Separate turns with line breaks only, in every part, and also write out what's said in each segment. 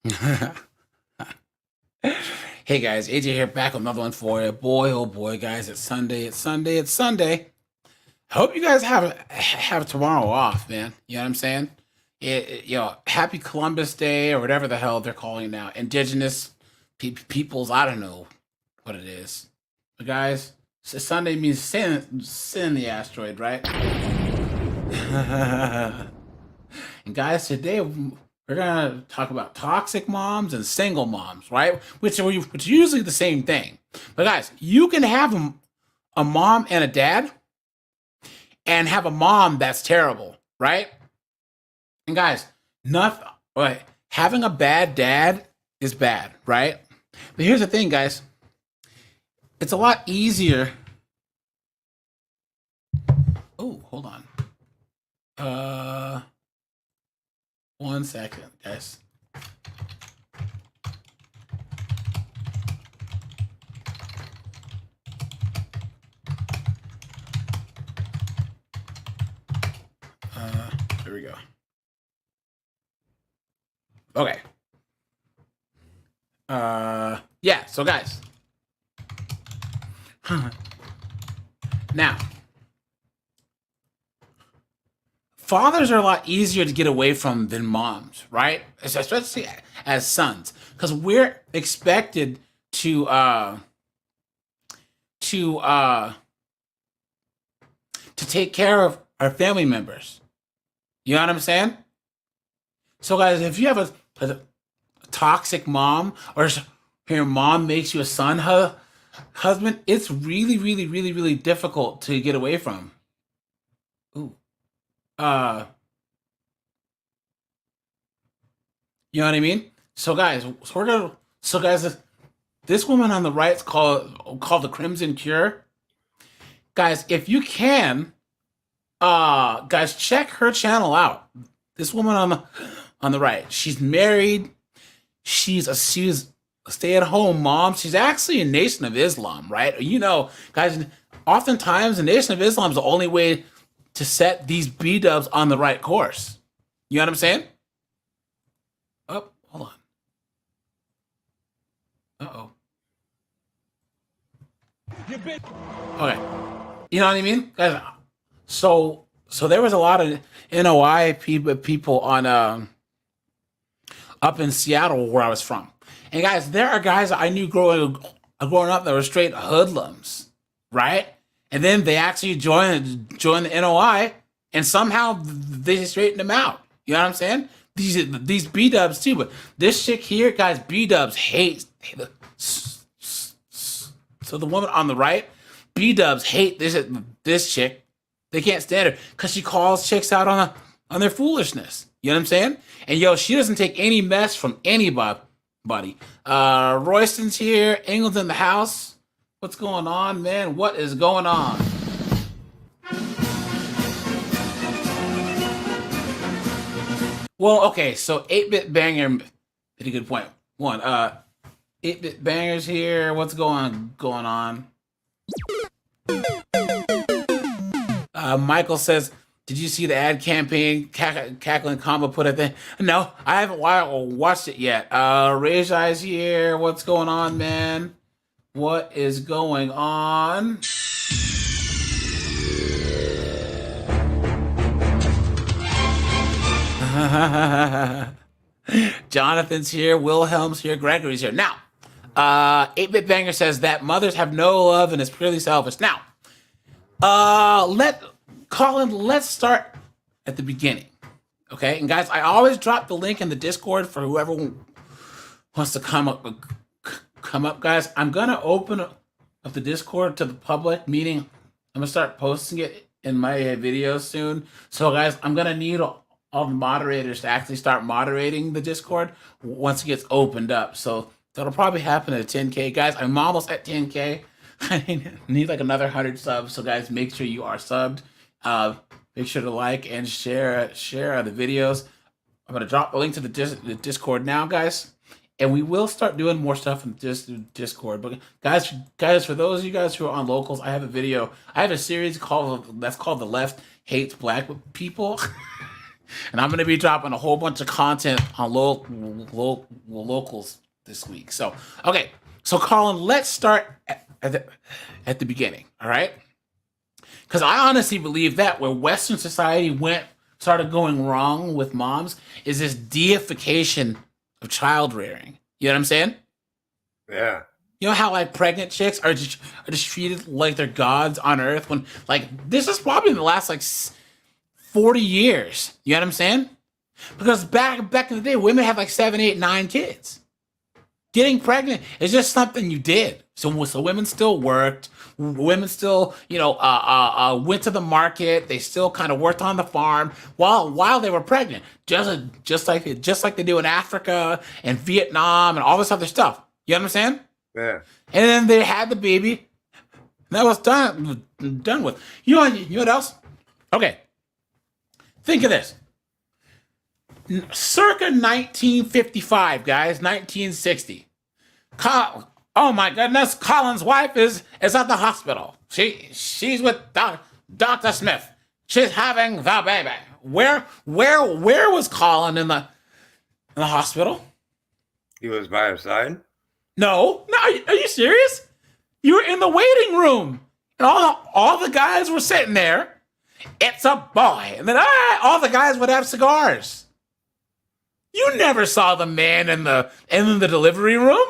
Hey guys, AJ here back with another one for you. Boy, oh boy, guys, it's Sunday, it's Sunday, it's Sunday. I hope you guys have tomorrow off, man. You know what I'm saying? Happy Columbus Day or whatever the hell they're calling it now. Indigenous peoples, I don't know what it is. But guys, Sunday means sin the asteroid, right? And guys, today we're gonna talk about toxic moms and single moms, right? Which are usually the same thing. But guys, you can have a mom and a dad, and have a mom that's terrible, right? And guys, nothing. Right, having a bad dad is bad, right? But here's the thing, guys. It's a lot easier. Oh, hold on. Uh, 1 second, guys. Here we go. Okay. Yeah. So, guys. Now, fathers are a lot easier to get away from than moms, right? Especially as sons, because we're expected to to uh to take care of our family members. You know what I'm saying? So, guys, if you have a toxic mom, or your mom makes you a husband, it's really, really, really, really difficult to get away from. Ooh. Uh, you know what I mean? So, guys, this woman on the right is called the Crimson Cure. Guys, if you can, guys, check her channel out. This woman on the right, she's married. She's a stay-at-home mom. She's actually a Nation of Islam, right? You know, guys, oftentimes the Nation of Islam is the only way to set these B-dubs on the right course. You know what I'm saying? Oh, hold on. Uh-oh. Okay. You know what I mean? Guys, so there was a lot of NOI people on up in Seattle where I was from. And guys, there are guys that I knew growing up that were straight hoodlums, right? And then they actually joined the NOI, and somehow they straightened them out. You know what I'm saying? These B dubs too, but this chick here, guys, B dubs hate. So the woman on the right, B dubs hate this chick. They can't stand her because she calls chicks out on their foolishness. You know what I'm saying? And yo, she doesn't take any mess from anybody. Royston's here. England's in the house. What's going on, man? What is going on? Well, okay, so 8-bit banger, pretty good point. One, 8-bit bangers here. What's going on? Michael says, "Did you see the ad campaign Cackling Combo put at the?" No, I haven't watched it yet. Rage Eyes here. What's going on, man? What is going on? Jonathan's here. Wilhelm's here. Gregory's here. Now, 8-bit banger says that mothers have no love and is purely selfish. Now, let's start at the beginning. Okay? And guys, I always drop the link in the Discord for whoever wants to come up, guys. I'm gonna open up the Discord to the public, meaning I'm gonna start posting it in my videos soon. So guys, I'm gonna need all the moderators to actually start moderating the Discord once it gets opened up. So that'll probably happen at 10K. Guys, I'm almost at 10K. I need like another 100 subs. So guys, make sure you are subbed. Make sure to like and share the videos. I'm gonna drop the link to the Discord now, guys, and we will start doing more stuff in Discord. But guys, for those of you guys who are on locals, I have a series called "The Left Hates Black People." And I'm going to be dropping a whole bunch of content on locals this week. So, okay. So, Colin, let's start at the beginning. All right. Because I honestly believe that where Western society started going wrong with moms is this deification of child rearing. You know what I'm saying?
Yeah.
You know how like pregnant chicks are just treated like they're gods on earth when like this is probably in the last like 40 years. You know what I'm saying? Because back in the day, women had like 7, 8, 9 kids. Getting pregnant is just something you did. So women still worked. Women still, went to the market. They still kind of worked on the farm while they were pregnant, just like they do in Africa and Vietnam and all this other stuff. You know what I'm saying?
Yeah.
And then they had the baby. That was done with. You know what else? Okay. Think of this. Circa 1955, guys, 1960. Oh my goodness, Colin's wife is at the hospital. She's with Dr. Smith. She's having the baby. Where was Colin in the hospital?
He was by her side?
No, are you serious? You were in the waiting room, and all the guys were sitting there. It's a boy, and then all the guys would have cigars. You never saw the man in the delivery room.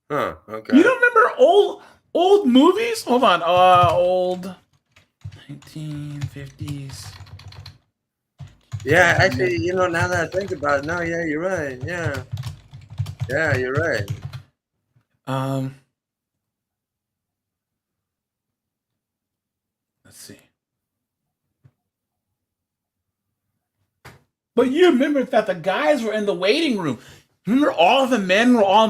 Huh? Okay.
You don't remember old movies? Hold on, old 1950s.
Yeah, actually, now that I think about it, no, yeah, you're right. Yeah, you're right.
Let's see. But you remember that the guys were in the waiting room. Remember all the men were all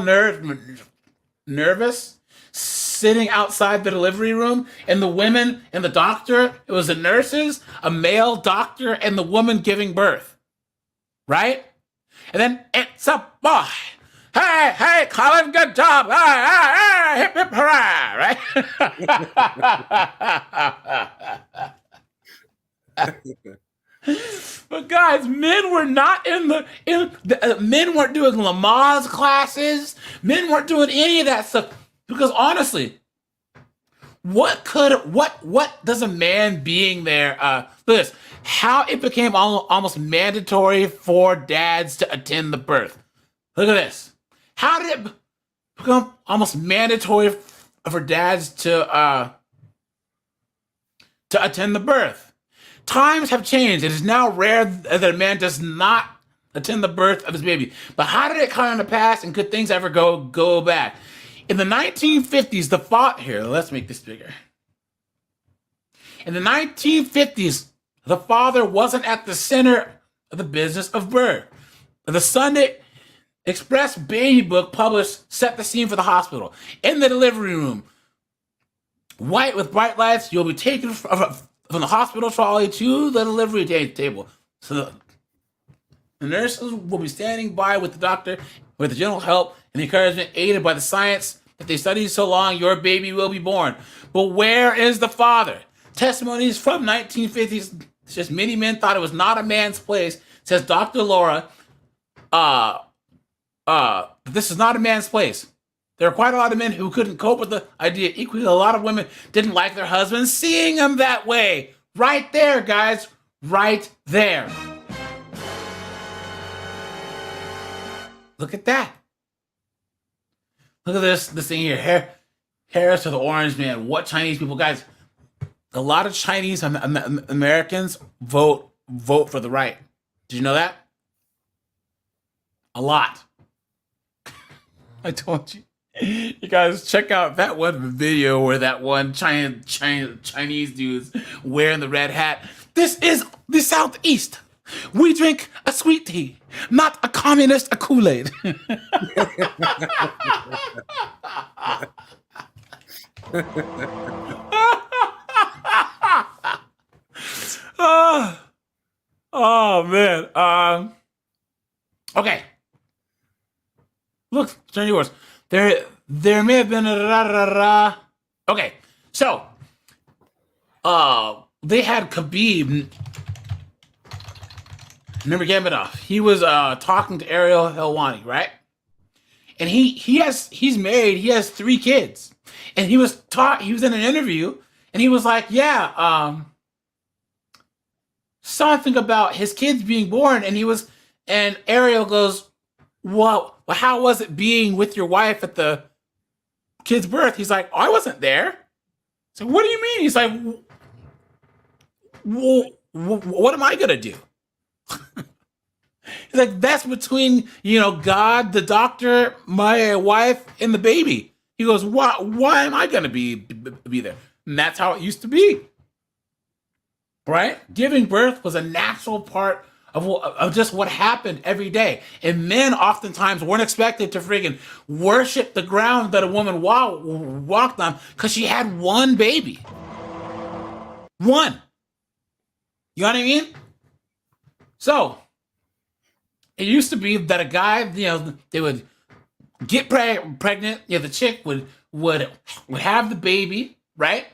nervous, sitting outside the delivery room, and the women and the doctor, it was the nurses, a male doctor, and the woman giving birth. Right? And then it's a boy. Hey, Colin, good job. Hey, hip, hip, hurrah, right? But guys, men were not men weren't doing Lamaze classes. Men weren't doing any of that stuff. Because honestly, what does a man being there, look at this, how it became almost mandatory for dads to attend the birth. Look at this. How did it become almost mandatory for dads to attend the birth? Times have changed. It is now rare that a man does not attend the birth of his baby. But how did it come in the past, and could things ever go back? In the 1950s, here, let's make this bigger. In the 1950s, the father wasn't at the center of the business of birth. The Sunday Express baby book published set the scene for the hospital. In the delivery room, white with bright lights, you'll be taken from the hospital trolley to the delivery table. So the nurses will be standing by with the doctor, with the general help and encouragement, aided by the science that they studied so long, your baby will be born. But where is the father? Testimonies from 1950s, just many men thought it was not a man's place, says Dr. Laura. This is not a man's place. There are quite a lot of men who couldn't cope with the idea. Equally, a lot of women didn't like their husbands seeing them that way. Right there, guys. Right there. Look at that. Look at this thing here. Harris to the orange man. What Chinese people, guys? A lot of Chinese Americans vote for the right. Did you know that? A lot. I told you. You guys check out that one video where that one Chinese dude's wearing the red hat. This is the Southeast. We drink a sweet tea, not a communist, a Kool-Aid. Oh man. Okay. Look, turn yours. There may have been a Okay, so they had Khabib Remember Gambino? He was talking to Ariel Helwani, right? And he's married. He has 3 kids, and he was in an interview, and he was like, yeah, something about his kids being born, and Ariel goes, well, how was it being with your wife at the kid's birth? He's like, I wasn't there. So what do you mean? He's like, well, what am I gonna do? He's like, that's between God, the doctor, my wife, and the baby. He goes, why am I gonna be there? And that's how it used to be, right? Giving birth was a natural part of just what happened every day. And men oftentimes weren't expected to friggin' worship the ground that a woman walked on because she had one baby. One. You know what I mean? So, it used to be that a guy, they would get pregnant, the chick would have the baby, right?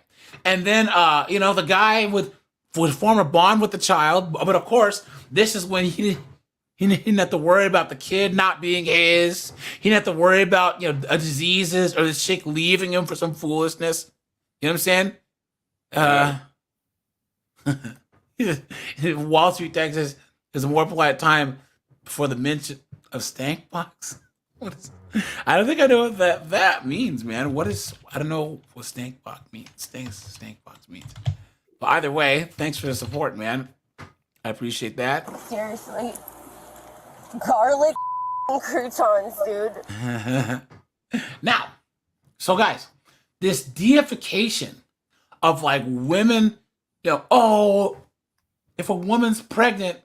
And then, the guy would form a bond with the child. But of course, this is when he didn't have to worry about the kid not being his. He didn't have to worry about, diseases or the chick leaving him for some foolishness. You know what I'm saying? Wall Street, Texas is a more polite time before the mention of stank box. I don't think I know what that means, man. I don't know what stank box means. Stank box means. But either way, thanks for the support, man. I appreciate that.
Seriously. Garlic croutons, dude.
Now, so guys, this deification of like women, if a woman's pregnant,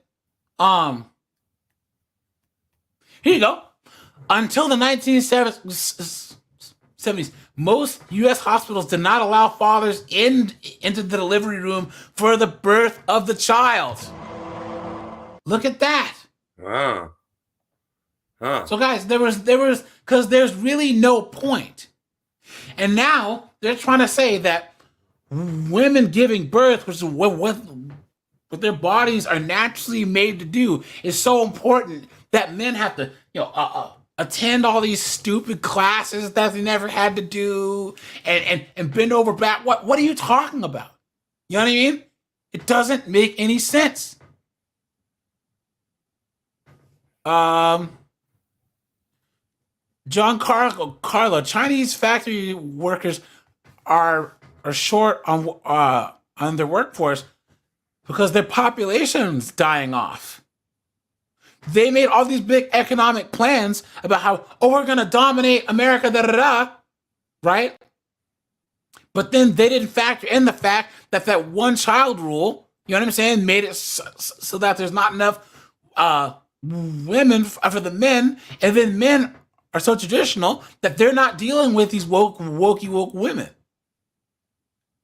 here you go. Until the 1970s, most U.S. hospitals did not allow fathers into the delivery room for the birth of the child. Look at that.
Wow. Huh.
So guys, there was because there's really no point. And now they're trying to say that women giving birth, which is what their bodies are naturally made to do, is so important that men have to, attend all these stupid classes that they never had to do and bend over back. What are you talking about? You know what I mean? It doesn't make any sense. John Carlo, Chinese factory workers are short on their workforce because their population's dying off. They made all these big economic plans about how, we're going to dominate America, right? But then they didn't factor in the fact that one child rule, you know what I'm saying, made it so that there's not enough women for the men, and then men are so traditional that they're not dealing with these woke women.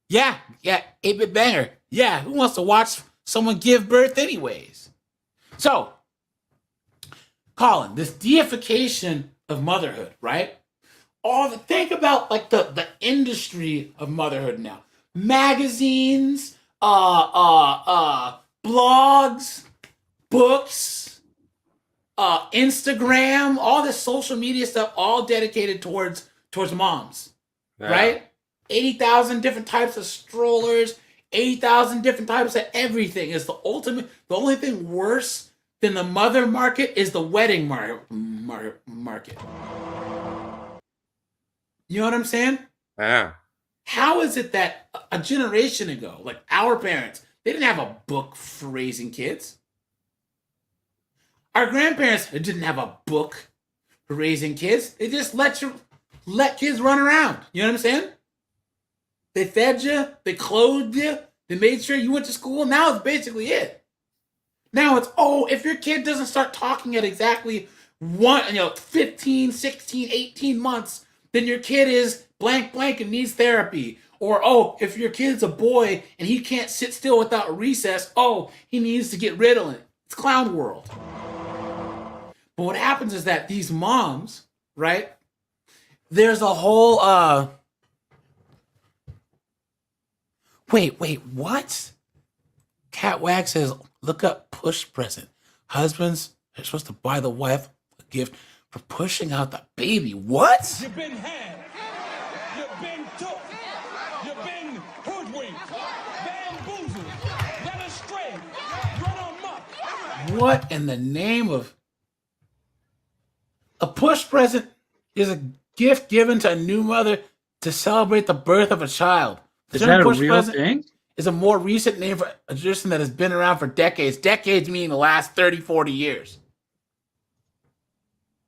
Yeah, 8-bit banger. Yeah, who wants to watch someone give birth anyways? So, Colin, this deification of motherhood, right? Think about like the industry of motherhood now. Magazines, blogs, books, Instagram, all this social media stuff, all dedicated towards moms, right? 80,000 different types of strollers, 80,000 different types of everything. Is the ultimate. The only thing worse than the mother market is the wedding market. You know what I'm saying?
Yeah.
How is it that a generation ago, like our parents, they didn't have a book for raising kids? Our grandparents didn't have a book for raising kids. They just let kids run around. You know what I'm saying? They fed you, they clothed you, they made sure you went to school. Now it's basically it. Now it's, if your kid doesn't start talking at exactly 15, 16, 18 months, then your kid is blank and needs therapy. Or, if your kid's a boy and he can't sit still without recess, he needs to get Ritalin. It's clown world. But what happens is that these moms, right, there's a whole, Wait, what? Cat Wag says, look up push present. husbands are supposed to buy the wife a gift for pushing out the baby. What?
You've been had. You've been took. You've been hoodwinked, bamboozled, led astray, run amok.
What in the name of... A push present is a gift given to a new mother to celebrate the birth of a child. The
Is
term
that a
push
real
present
thing?
is a more recent name for a tradition that has been around for decades. Decades meaning the last 30, 40 years.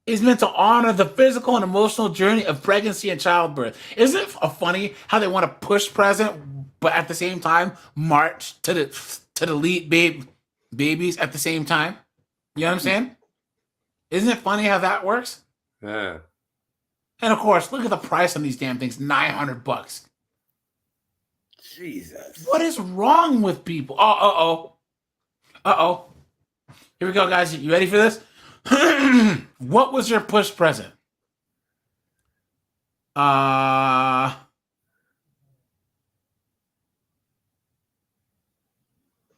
It's meant to honor the physical and emotional journey of pregnancy and childbirth. Isn't it funny how they want to push present, but at the same time march to the lead babies at the same time? You know what I'm saying? Isn't it funny how that works?
Yeah.
And of course, look at the price on these damn things, $900.
Jesus.
What is wrong with people? Uh-oh. Here we go, guys. You ready for this? What was your push present?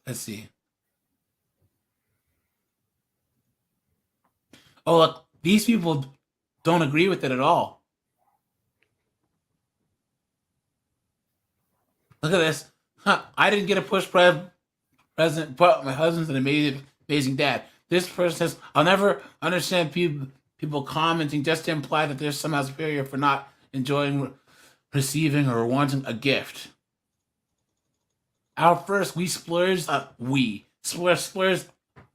Let's see. Oh, look, these people don't agree with it at all. Look at this. I didn't get a push present, but my husband's an amazing dad. This person says, I'll never understand people commenting just to imply that they're somehow superior for not enjoying receiving or wanting a gift. Our first, we splurged the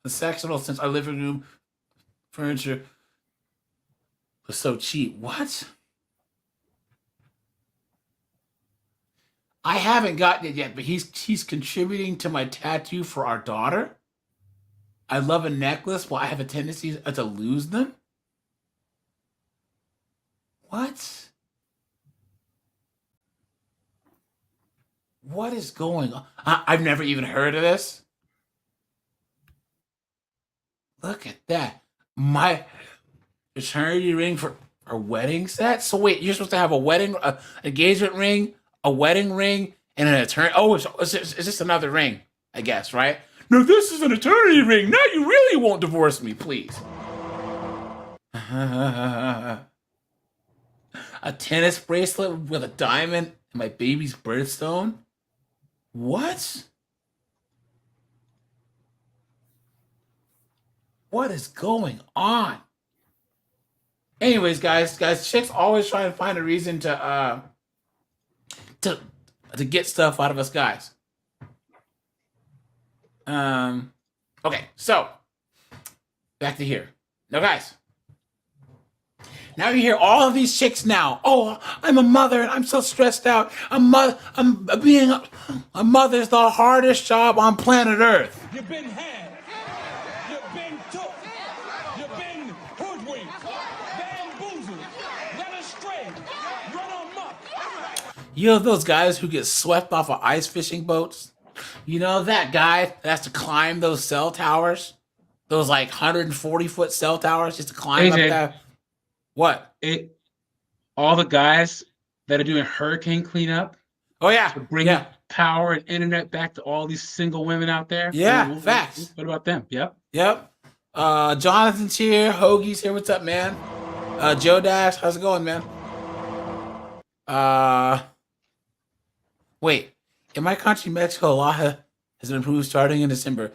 sexual since our living room furniture was so cheap. What? I haven't gotten it yet, but he's contributing to my tattoo for our daughter. I love a necklace, while I have a tendency to lose them. What? What is going on? I've never even heard of this. Look at that. My eternity ring for a wedding set? So wait, you're supposed to have a wedding, an engagement ring, a wedding ring, and an eternity... Oh, it's just another ring, I guess, right? No, this is an eternity ring. Now you really won't divorce me, please. A tennis bracelet with a diamond and my baby's birthstone? What? What is going on? Anyways, guys, chicks always try to find a reason to get stuff out of us guys. Okay, so back to here. Now, guys, now you hear all of these chicks now. Oh, I'm a mother and I'm so stressed out. Being a mother's the hardest job on planet Earth.
You've been had. You've been took. You've been hoodwinked, bamboozled, led astray, run amok.
You know those guys who get swept off of ice fishing boats? You know that guy that has to climb those cell towers? Those like 140-foot cell towers just to climb up that? What?
All the guys that are doing hurricane cleanup.
Oh, yeah.
Bringing power and internet back to all these single women out there.
Yeah, facts.
What about them? Yep.
Jonathan's here. Hoagie's here. What's up, man? Joe Dash, how's it going, man? Wait. In my country, Mexico, law has been improved starting in December.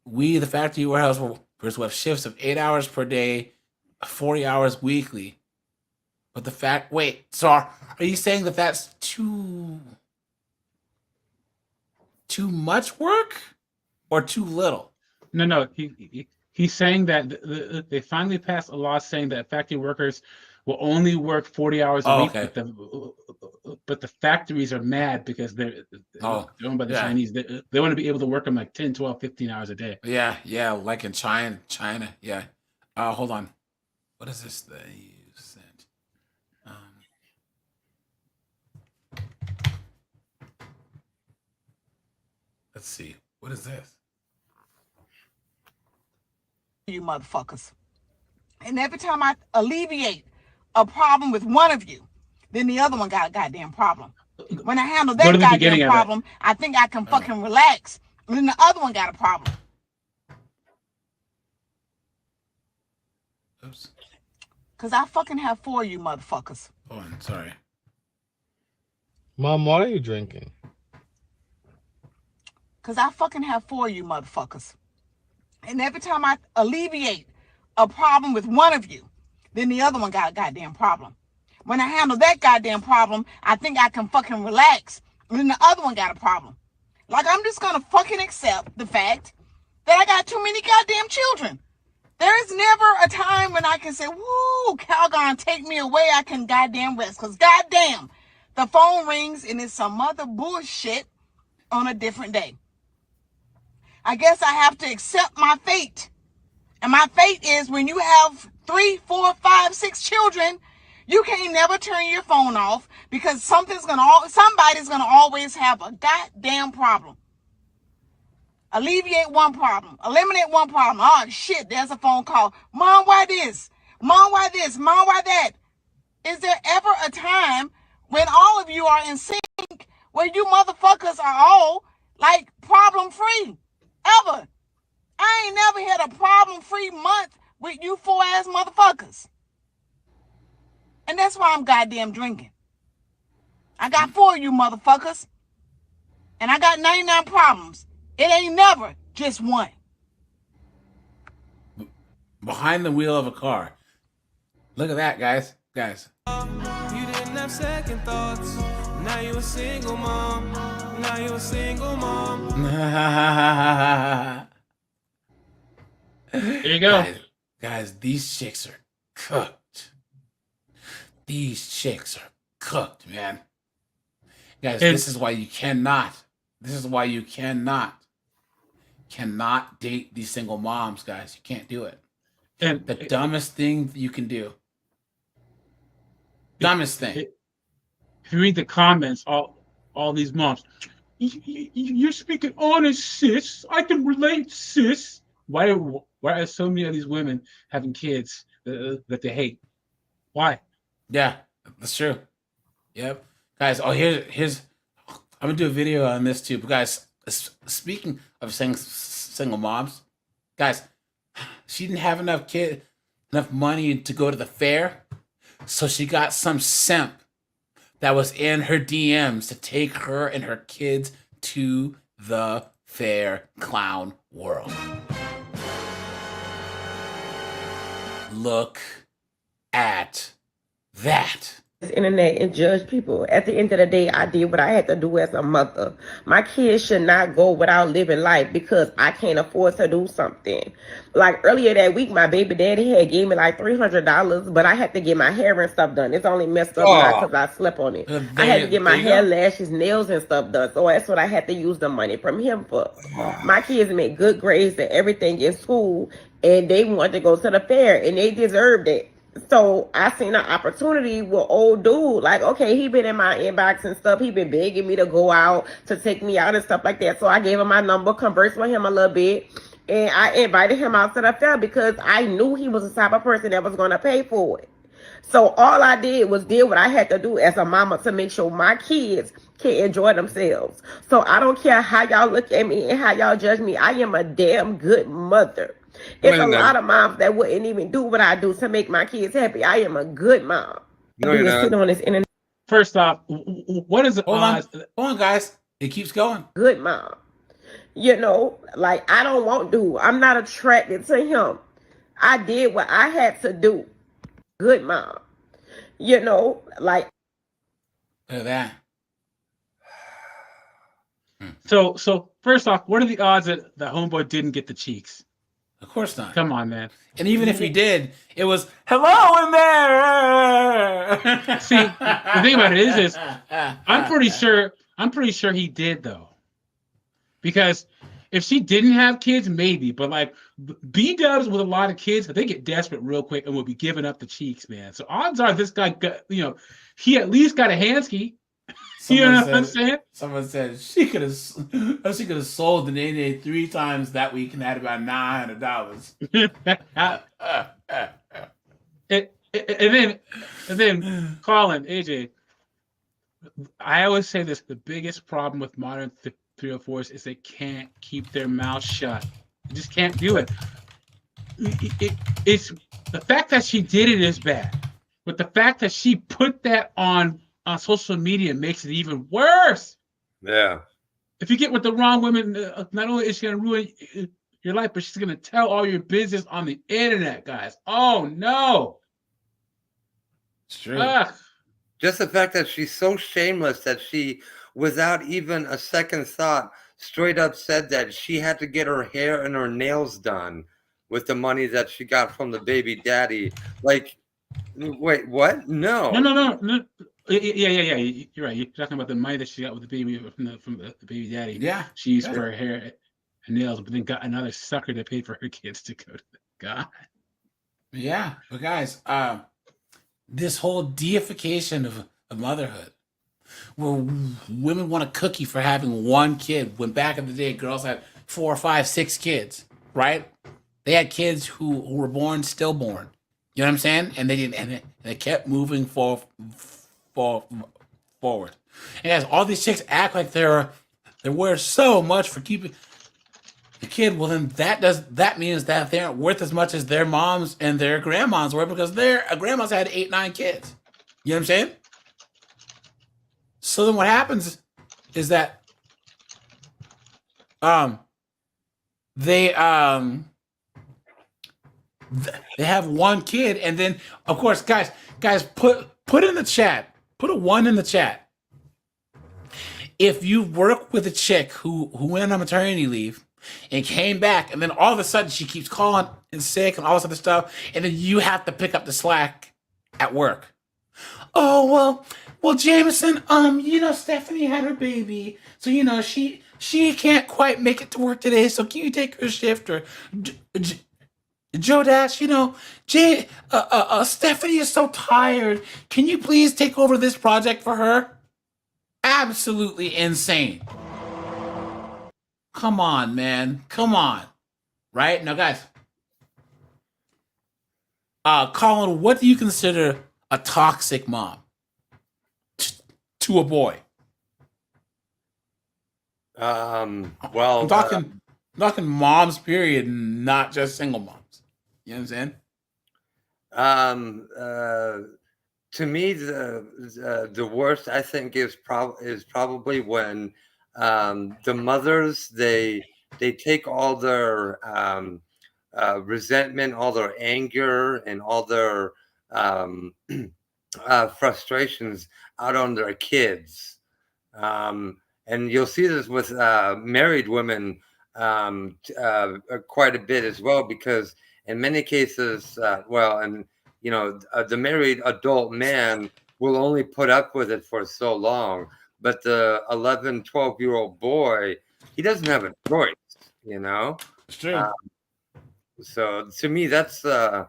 We, the factory warehouse workers, will have shifts of 8 hours per day, 40 hours weekly. But so are you saying that that's too much work or too little?
No. He's saying that they finally passed a law saying that factory workers will only work 40 hours a week.
Okay.
But the factories are mad because they're owned by the Chinese. They want to be able to work them like 10, 12, 15 hours a day.
Yeah, like in China, yeah. Hold on. What is this that you sent? Let's see. What is this?
You motherfuckers. And every time I alleviate a problem with one of you, then the other one got a goddamn problem. When I handle that goddamn problem, I think I can fucking relax. And then the other one got a problem.
Oops.
Because I fucking have 4 of you motherfuckers.
Oh, I'm sorry.
Mom, why are you drinking?
Because I fucking have 4 of you motherfuckers. And every time I alleviate a problem with one of you, then the other one got a goddamn problem. When I handle that goddamn problem, I think I can fucking relax. And then the other one got a problem. Like, I'm just gonna fucking accept the fact that I got too many goddamn children. There is never a time when I can say, woo, Calgon, take me away, I can goddamn rest. Because goddamn, the phone rings and it's some other bullshit on a different day. I guess I have to accept my fate. And my fate is when you have 3, 4, 5, 6 children, you can't never turn your phone off because somebody's gonna always have a goddamn problem. Alleviate one problem, eliminate one problem. Oh shit, there's a phone call. Mom, why this? Mom, why this? Mom, why that? Is there ever a time when all of you are in sync where you motherfuckers are all like problem free? Ever? I ain't never had a problem free month with you 4 ass motherfuckers. And that's why I'm goddamn drinking. I got 4 of you motherfuckers. And I got 99 problems. It ain't never just one.
Behind the wheel of a car. Look at that, guys. Guys.
You didn't have second thoughts. Now you a single mom. Now you a single mom.
There you go.
Guys, these chicks are cooked. These chicks are cooked, man. Guys, this is why you cannot date these single moms, guys. You can't do it.
And
the dumbest thing you can do. Dumbest thing.
If you read the comments, all these moms, you're speaking honest, sis. I can relate, sis. Why are so many of these women having kids that they hate? Why?
Yeah, that's true. Yep. Guys, here's I'm gonna do a video on this too. But guys, speaking of single moms, guys, she didn't have enough money to go to the fair, so she got some simp that was in her DMs to take her and her kids to the fair clown world. Look at that.
Internet and judge people. At the end of the day, I did what I had to do as a mother. My kids should not go without living life because I can't afford to do something. Like earlier that week, my baby daddy had gave me like $300, but I had to get my hair and stuff done. It's only messed up now because I slept on it. I had to get my hair, lashes, nails, and stuff done. So that's what I had to use the money from him for. My kids make good grades and everything in school, and they wanted to go to the fair, and they deserved it. So I seen an opportunity with old dude. Like, okay, he been in my inbox and stuff. He been begging me to go out, to take me out and stuff like that. So I gave him my number, conversed with him a little bit, and I invited him out to the fair because I knew he was the type of person that was going to pay for it. So all I did was what I had to do as a mama to make sure my kids can enjoy themselves. So I don't care how y'all look at me and how y'all judge me. I am a damn good mother. It's a lot of moms that wouldn't even do what I do to make my kids happy. I am a good mom.
No, you're not.
Sit on this internet.
First off, what is the odds?
Hold on, guys. It keeps going.
Good mom. You know, like I don't want to. I'm not attracted to him. I did what I had to do. Good mom. You know, like.
Look at that.
So first off, what are the odds that the homeboy didn't get the cheeks?
Of course not.
Come on, man.
And even if he did, it was hello in there.
See, the thing about it is I'm pretty sure he did though. Because if she didn't have kids, maybe, but like B-dubs with a lot of kids, they get desperate real quick and will be giving up the cheeks, man. So odds are this guy got, he at least got a handski. You know what I'm saying?
Someone said she could have sold the Nene 3 times that week and had about $900.
and then Colin, AJ, I always say this: the biggest problem with modern 304s is they can't keep their mouth shut. They just can't do it. The fact that she did it is bad, but the fact that she put that on social media makes it even worse.
Yeah.
If you get with the wrong women, not only is she going to ruin your life, but she's going to tell all your business on the internet, guys. Oh, no.
It's true.
Ugh.
Just the fact that she's so shameless that she, without even a second thought, straight up said that she had to get her hair and her nails done with the money that she got from the baby daddy. Like, wait, what? No.
No. Yeah. You're right. You're talking about the money that she got with the baby from the baby daddy.
Yeah.
She used for her hair and nails, but then got another sucker to pay for her kids to go to the God.
Yeah, but guys, this whole deification of motherhood, where women want a cookie for having one kid, when back in the day girls had 4, 5, 6 kids, right? They had kids who were born stillborn. You know what I'm saying? And they didn't, and they kept moving forward. And guys, all these chicks act like they're worth so much for keeping the kid. Well, then that means that they aren't worth as much as their moms and their grandmas were, because their grandmas had 8, 9 kids. You know what I'm saying? So then what happens is that they have one kid, and then of course, guys, put in the chat, put a 1 in the chat if you work with a chick who went on maternity leave and came back, and then all of a sudden she keeps calling and sick and all this other stuff, and then you have to pick up the slack at work. Oh, well, Jameson, Stephanie had her baby, so she can't quite make it to work today. So can you take her shift? Or Joe Dash, Stephanie is so tired. Can you please take over this project for her? Absolutely insane. Come on, man. Come on. Right? Now, guys. Colin, what do you consider a toxic mom to a boy?
Well,
I'm talking moms, period, not just single moms. You know what I'm saying?
To me, the worst I think is probably when the mothers they take all their resentment, all their anger, and all their frustrations out on their kids. And you'll see this with married women quite a bit as well, because in many cases, the married adult man will only put up with it for so long, but the 11, 12-year-old boy, he doesn't have a choice,
It's true.
So to me, that's one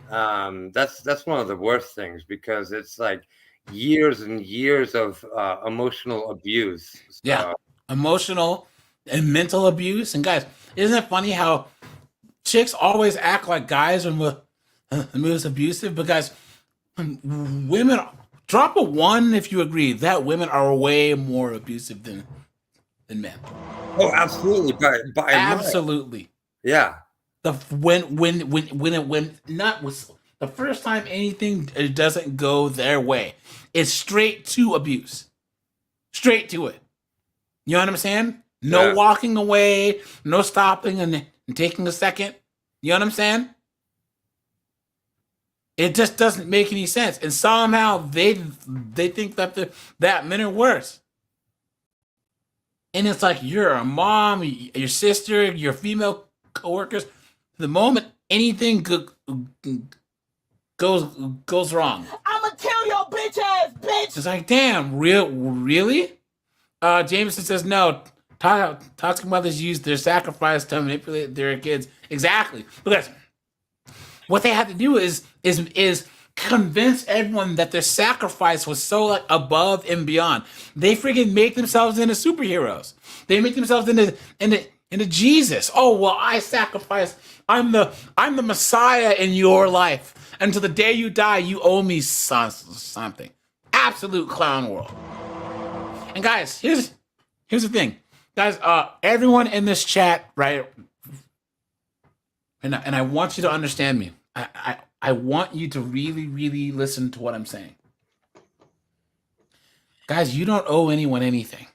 of the worst things, because it's like years and years of emotional abuse. So.
Yeah, emotional and mental abuse. And guys, isn't it funny how chicks always act like guys are most abusive? Because women, drop a 1 if you agree that women are way more abusive than men.
Oh, absolutely, by
absolutely.
Yeah.
When not was the first time anything doesn't go their way, it's straight to abuse, straight to it. You know what I'm saying? No walking away, no stopping and taking a second. You know what I'm saying? It just doesn't make any sense, and somehow they think that men are worse. And it's like, you're a mom, your sister, your female coworkers. The moment anything goes wrong,
I'ma kill your bitch ass bitch.
it's like, damn, really? Jameson says no. Toxic mothers use their sacrifice to manipulate their kids. Exactly, because what they had to do is convince everyone that their sacrifice was so like above and beyond. They freaking make themselves into superheroes. They make themselves into Jesus. Oh well, I sacrifice. I'm the Messiah in your life. Until the day you die, you owe me something. Absolute clown world. And guys, here's the thing, guys. Everyone in this chat, right? And I want you to understand me. I want you to really, really listen to what I'm saying. Guys, you don't owe anyone anything.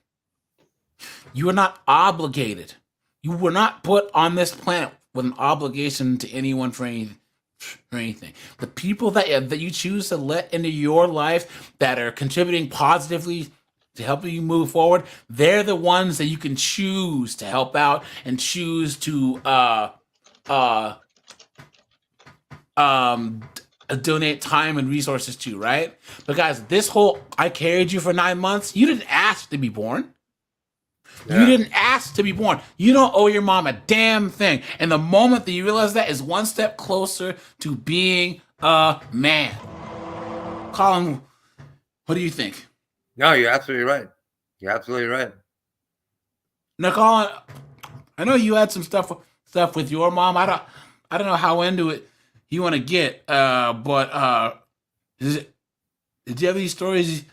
You are not obligated. You were not put on this planet with an obligation to anyone for anything. The people that you choose to let into your life that are contributing positively to help you move forward, they're the ones that you can choose to help out and choose to donate time and resources to, right? But guys, this whole I carried you for 9 months, you didn't ask to be born.
Yeah.
You didn't ask to be born. You don't owe your mom a damn thing. And the moment that you realize that is one step closer to being a man. Colin, what do you think?
No, you're absolutely right. You're absolutely right.
Now, Colin, I know you had some stuff with your mom. I don't know how into it you want to get, but did you have any stories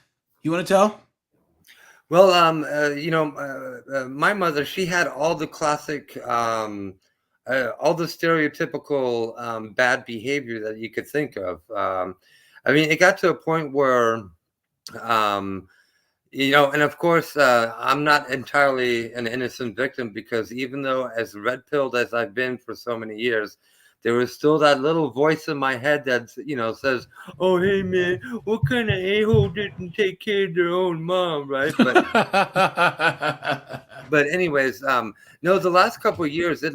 you want to tell?
Well, my mother, she had all the classic, all the stereotypical bad behavior that you could think of. I mean, it got to a point where, and of course, I'm not entirely an innocent victim, because even though as red-pilled as I've been for so many years, there was still that little voice in my head that, says, "Oh, hey, man, what kind of a-hole didn't take care of their own mom," right? But anyways, no, the last couple of years, it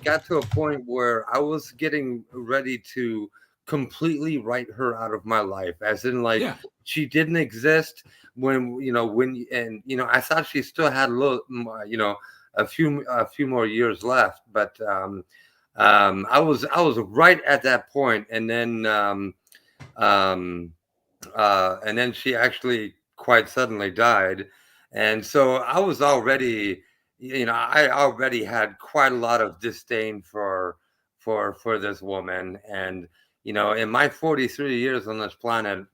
got to a point where I was getting ready to completely write her out of my life, as in, like, she didn't exist when I thought she still had a few more years left, but I was right at that point, and then she actually quite suddenly died, and so I was already, I already had quite a lot of disdain for this woman, and in my 43 years on this planet,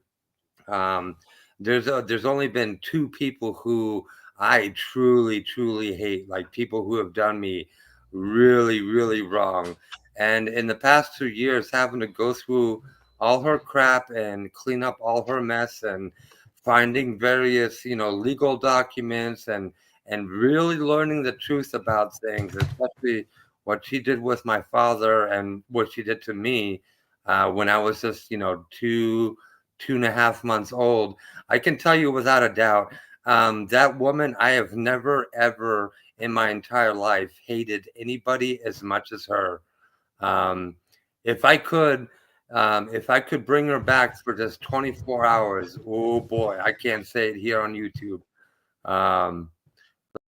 there's only been 2 people who I truly, truly hate, like people who have done me really, really wrong. And in the past 2 years, having to go through all her crap and clean up all her mess and finding various, legal documents and really learning the truth about things, especially what she did with my father and what she did to me when I was just, 2.5 months old. I can tell you without a doubt, that woman, I have never, ever in my entire life hated anybody as much as her. If I could bring her back for just 24 hours, oh boy, I can't say it here on YouTube.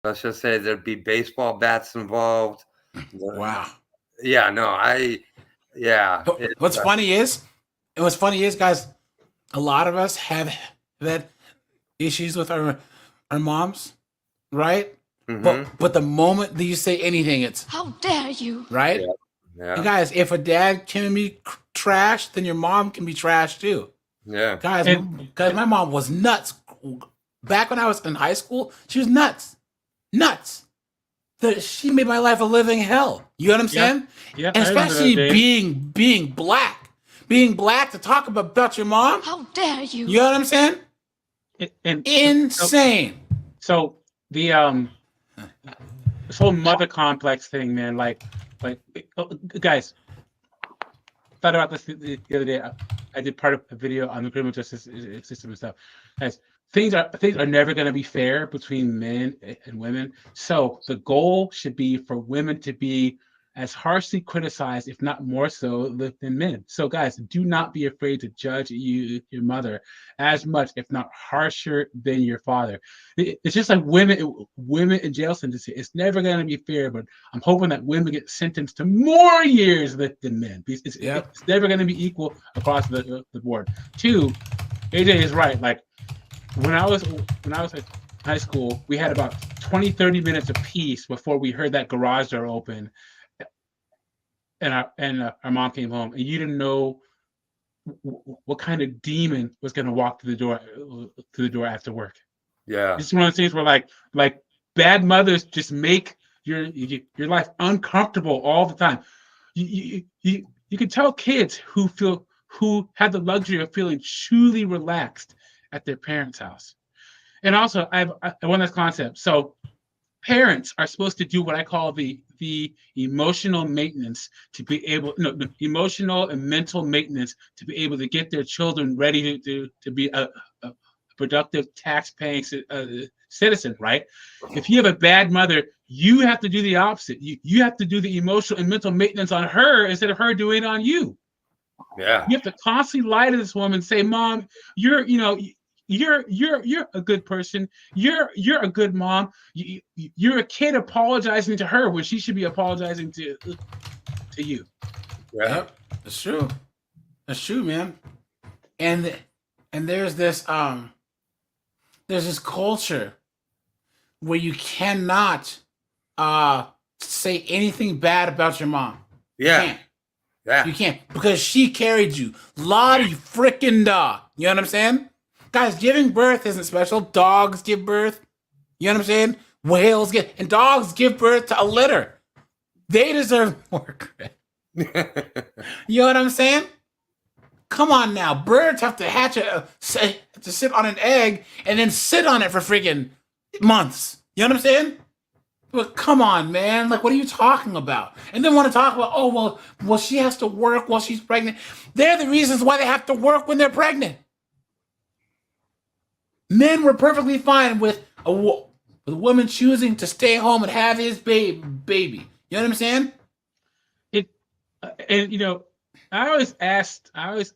Let's just say there'd be baseball bats involved.
Wow.
Yeah, no,
What's funny is, guys, a lot of us have had issues with our moms, right?
Mm-hmm.
But the moment that you say anything, it's
how dare you,
right?
Yeah.
And guys, if a dad can be trash, then your mom can be trash too.
Yeah.
Guys, my mom was nuts. Back when I was in high school, she was nuts. She made my life a living hell. You know what I'm saying?
Yeah.
And especially being black to talk about your mom.
How dare you?
You know what I'm saying? Insane.
So the this whole mother complex thing, man, like guys, thought about this the other day. I did part of a video on the criminal justice system and stuff. Guys, things are never going to be fair between men and women. So the goal should be for women to be as harshly criticized, if not more so, than men. So guys, do not be afraid to judge your mother as much, if not harsher, than your father. It's just like women in jail sentences. It's never going to be fair, but I'm hoping that women get sentenced to more years than men. It's never going to be equal across the board. 2, AJ is right. Like when I was in high school, we had about 20-30 minutes of peace before we heard that garage door open. And our mom came home, and you didn't know what kind of demon was going to walk through the door after work.
Yeah,
it's one of those things where like bad mothers just make your life uncomfortable all the time. You you can tell kids who have the luxury of feeling truly relaxed at their parents' house. And also, I have one last concept. So parents are supposed to do what I call the emotional maintenance to be able, emotional and mental maintenance to be able to get their children ready to be a productive, tax-paying citizen, right? If you have a bad mother, you have to do the opposite. You have to do the emotional and mental maintenance on her instead of her doing it on you.
Yeah.
You have to constantly lie to this woman, say, "Mom, you're a good person. You're a good mom. You're a kid apologizing to her when she should be apologizing to you."
Yeah.
Yep, that's true. That's true, man. And there's this culture where you cannot say anything bad about your mom.
Yeah.
You can't.
Yeah.
You can't, because she carried you. Lottie freaking da. You know what I'm saying? Guys, giving birth isn't special. Dogs give birth. You know what I'm saying? Whales and dogs give birth to a litter. They deserve more credit. You know what I'm saying? Come on now. Birds have to hatch to sit on an egg and then sit on it for freaking months. You know what I'm saying? But come on, man. Like, what are you talking about? And then want to talk about, oh, well, she has to work while she's pregnant. They're the reasons why they have to work when they're pregnant. Men were perfectly fine with a woman choosing to stay home and have his baby. You know what I'm saying?
I always ask this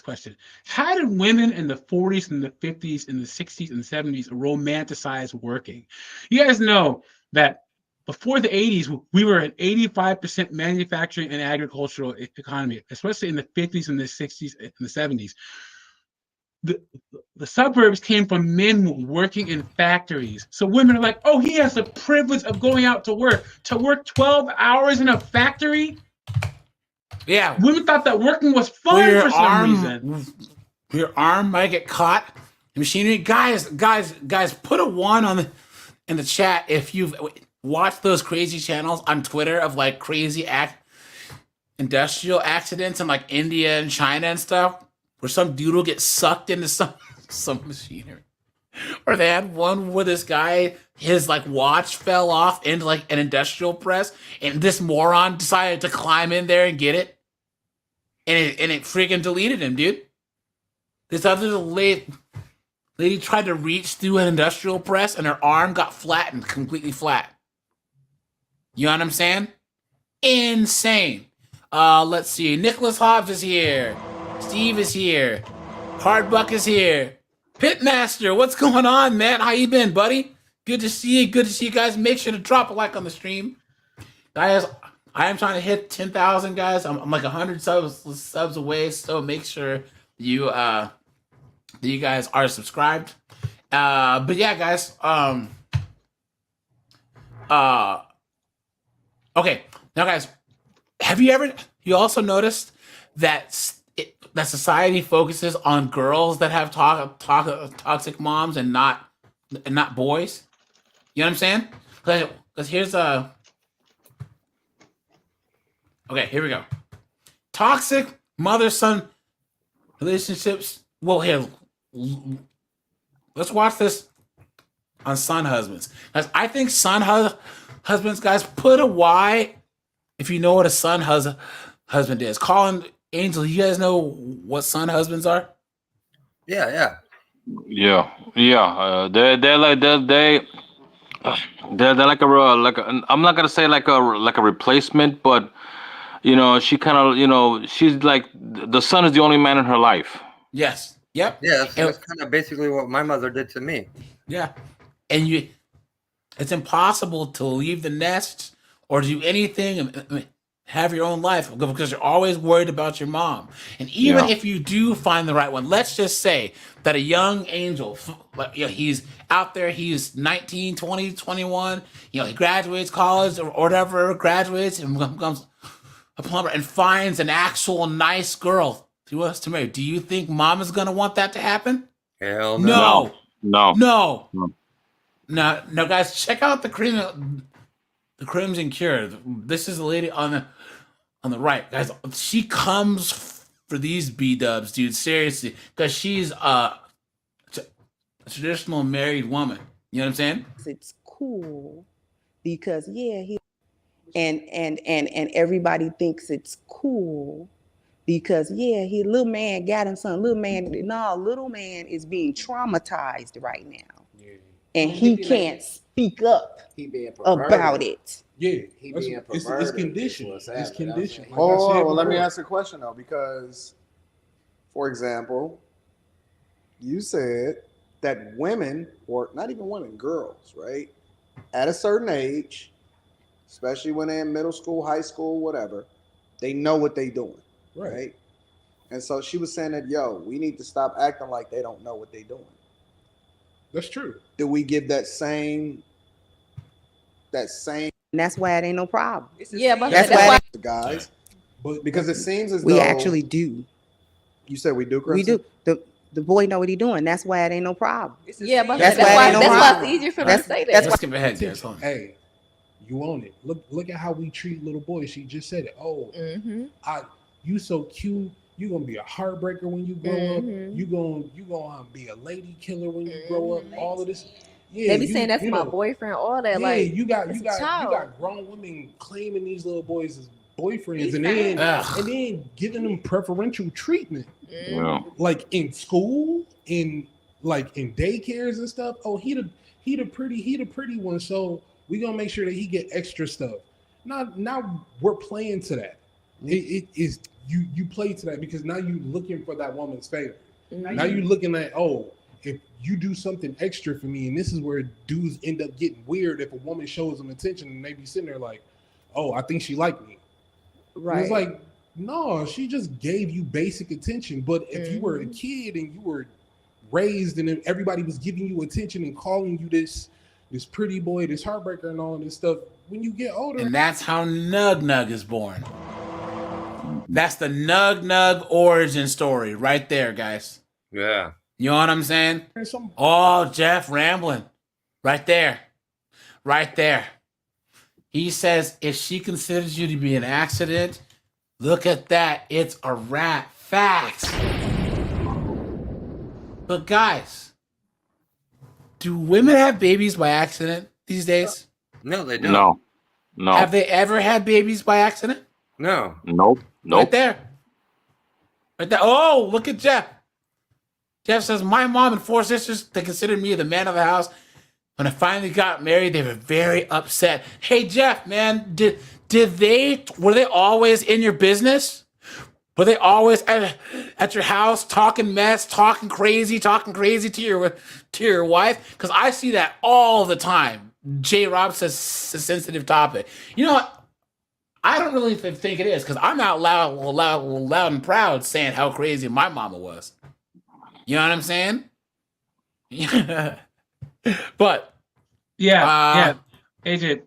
question: how did women in the 40s and the 50s and the 60s and 70s romanticize working? You guys know that before the 80s, we were an 85% manufacturing and agricultural economy, especially in the 50s and the 60s and the 70s. The suburbs came from men working in factories. So women are like, oh, he has the privilege of going out to work 12 hours in a factory.
Yeah.
Women thought that working was fun for some reason.
Your arm might get caught in machinery. Guys, put a 1 in the chat if you've watched those crazy channels on Twitter of like crazy industrial accidents in like India and China and stuff, where some dude will get sucked into some machinery. Or they had one where this guy, his like watch fell off into like an industrial press, and this moron decided to climb in there and get it. And it freaking deleted him, dude. This other lady tried to reach through an industrial press and her arm got flattened, completely flat. You know what I'm saying? Insane. Let's see. Nicholas Hobbs is here. Steve is here. Hardbuck is here. Pitmaster, what's going on, man? How you been, buddy? Good to see you. Good to see you guys. Make sure to drop a like on the stream. Guys, I am trying to hit 10,000, guys. I'm like 100 subs away, so make sure you guys are subscribed. But yeah, guys. Okay, now, guys, have you also noticed that society focuses on girls that have toxic moms and not boys? You know what I'm saying? Because here's okay, here we go. Toxic mother-son relationships. Well, here, let's watch this on son husbands. Guys, I think son husbands, guys, put a Y if you know what a son husband is. Colin, Angel, you guys know what son husbands are?
Yeah.
They're like a I'm not gonna say like a replacement, but she kind of she's like the son is the only man in her life.
Yes. Yep.
Yeah, that's kind of basically what my mother did to me.
Yeah, and it's impossible to leave the nest or do anything and have your own life because you're always worried about your mom. And even if you do find the right one, let's just say that a young Angel, he's out there, he's 19, 20, 21, he graduates college or whatever, graduates and becomes a plumber and finds an actual nice girl who wants to marry. Do you think mom is going to want that to happen?
Hell no.
No, guys, check out the Crimson Cure. This is a lady on on the right, guys. She comes for these B-dubs, dude. Seriously, because she's a traditional married woman. You know what I'm saying?
It's cool because he and everybody thinks it's cool because he little man got him some little man. No, little man is being traumatized right now, and he can't speak up about it.
Yeah,
He being
it's
perverted.
conditioned. It's conditioned. Like I
Oh,
said
well, let me
before.
ask a question though, because, for example, you said that women, or not even women, girls, right, at a certain age, especially when they're in middle school, high school, whatever, they know what they're doing, right? And so she was saying that, we need to stop acting like they don't know what they're doing.
That's true.
Do we give that same?
And that's why it ain't no problem.
Yeah, but
That's why
The guys,
But
because it seems as
we
though
actually do.
You said we do,
We
Kristen?
do. The boy know what he doing. That's why it ain't no problem.
Yeah, but
That's
that's
why
why
it ain't no
it's
problem.
easier for them
That's-
to say that.
that's
Let's skip ahead, guys. Hold on.
hey, you own it. Look at how we treat little boys. She just said it. Oh, you so cute. You gonna be a heartbreaker when you grow up. You gonna be a lady killer when you grow up. All of this. Yeah,
They be saying that's my boyfriend, all that.
Yeah,
like
you got
it's a child.
grown women claiming these little boys as boyfriends, and
Ugh.
then giving them preferential treatment.
Yeah.
Like in school, in daycares and stuff. Oh, he the pretty one. So we gonna make sure that he get extra stuff. Now we're playing to that. It is you play to that because now you looking for that woman's favor. Now you looking at, oh, if you do something extra for me, and this is where dudes end up getting weird if a woman shows them attention and they be sitting there like, oh, I think she liked me.
Right.
It's like, no, she just gave you basic attention. But if you were a kid and you were raised and everybody was giving you attention and calling you this pretty boy, this heartbreaker and all this stuff, when you get older.
And that's how Nug Nug is born. That's the Nug Nug origin story right there, guys.
Yeah.
You know what I'm saying? Oh, Jeff rambling. Right there. Right there. He says, if she considers you to be an accident, look at that. It's a wrap. Facts. But guys, do women have babies by accident these days?
No, they don't.
No.
Have they ever had babies by accident?
No.
Nope.
Right there. Right there. Oh, look at Jeff. Jeff says, my mom and 4 sisters, they considered me the man of the house. When I finally got married, they were very upset. Hey, Jeff, man, were they always in your business? Were they always at your house talking mess, talking crazy to your wife? Because I see that all the time. J. Rob says it's a sensitive topic. You know what? I don't really think it is because I'm out loud and proud saying how crazy my mama was. You know what I'm saying? But
yeah, AJ,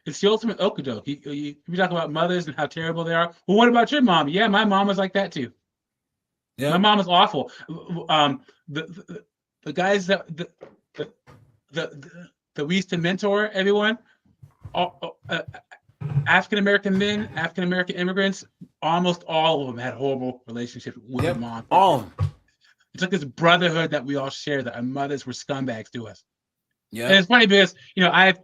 it's the ultimate okey-doke. You talk about mothers and how terrible they are. Well, what about your mom? Yeah, my mom was like that too. Yeah, my mom was awful. The guys that we used to mentor, everyone, African American men, African American immigrants, almost all of them had horrible relationships with their mom.
All of them.
It's like this brotherhood that we all share, that our mothers were scumbags to us.
Yeah.
And it's funny because I've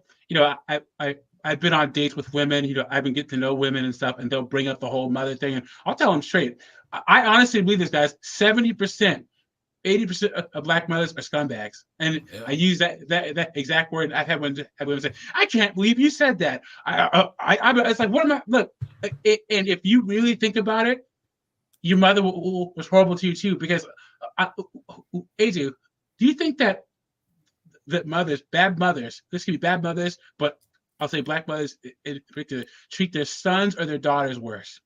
been on dates with women, I've been getting to know women and stuff, and they'll bring up the whole mother thing, and I'll tell them straight. I honestly believe this, guys. 70%, 80% of Black mothers are scumbags, and I use that exact word. I've had women say, "I can't believe you said that." It's like, what am I? Look, and if you really think about it, your mother was horrible to you too. Because, AJ, do you think that bad mothers, this could be bad mothers, but I'll say Black mothers in particular, treat their sons or their daughters worse?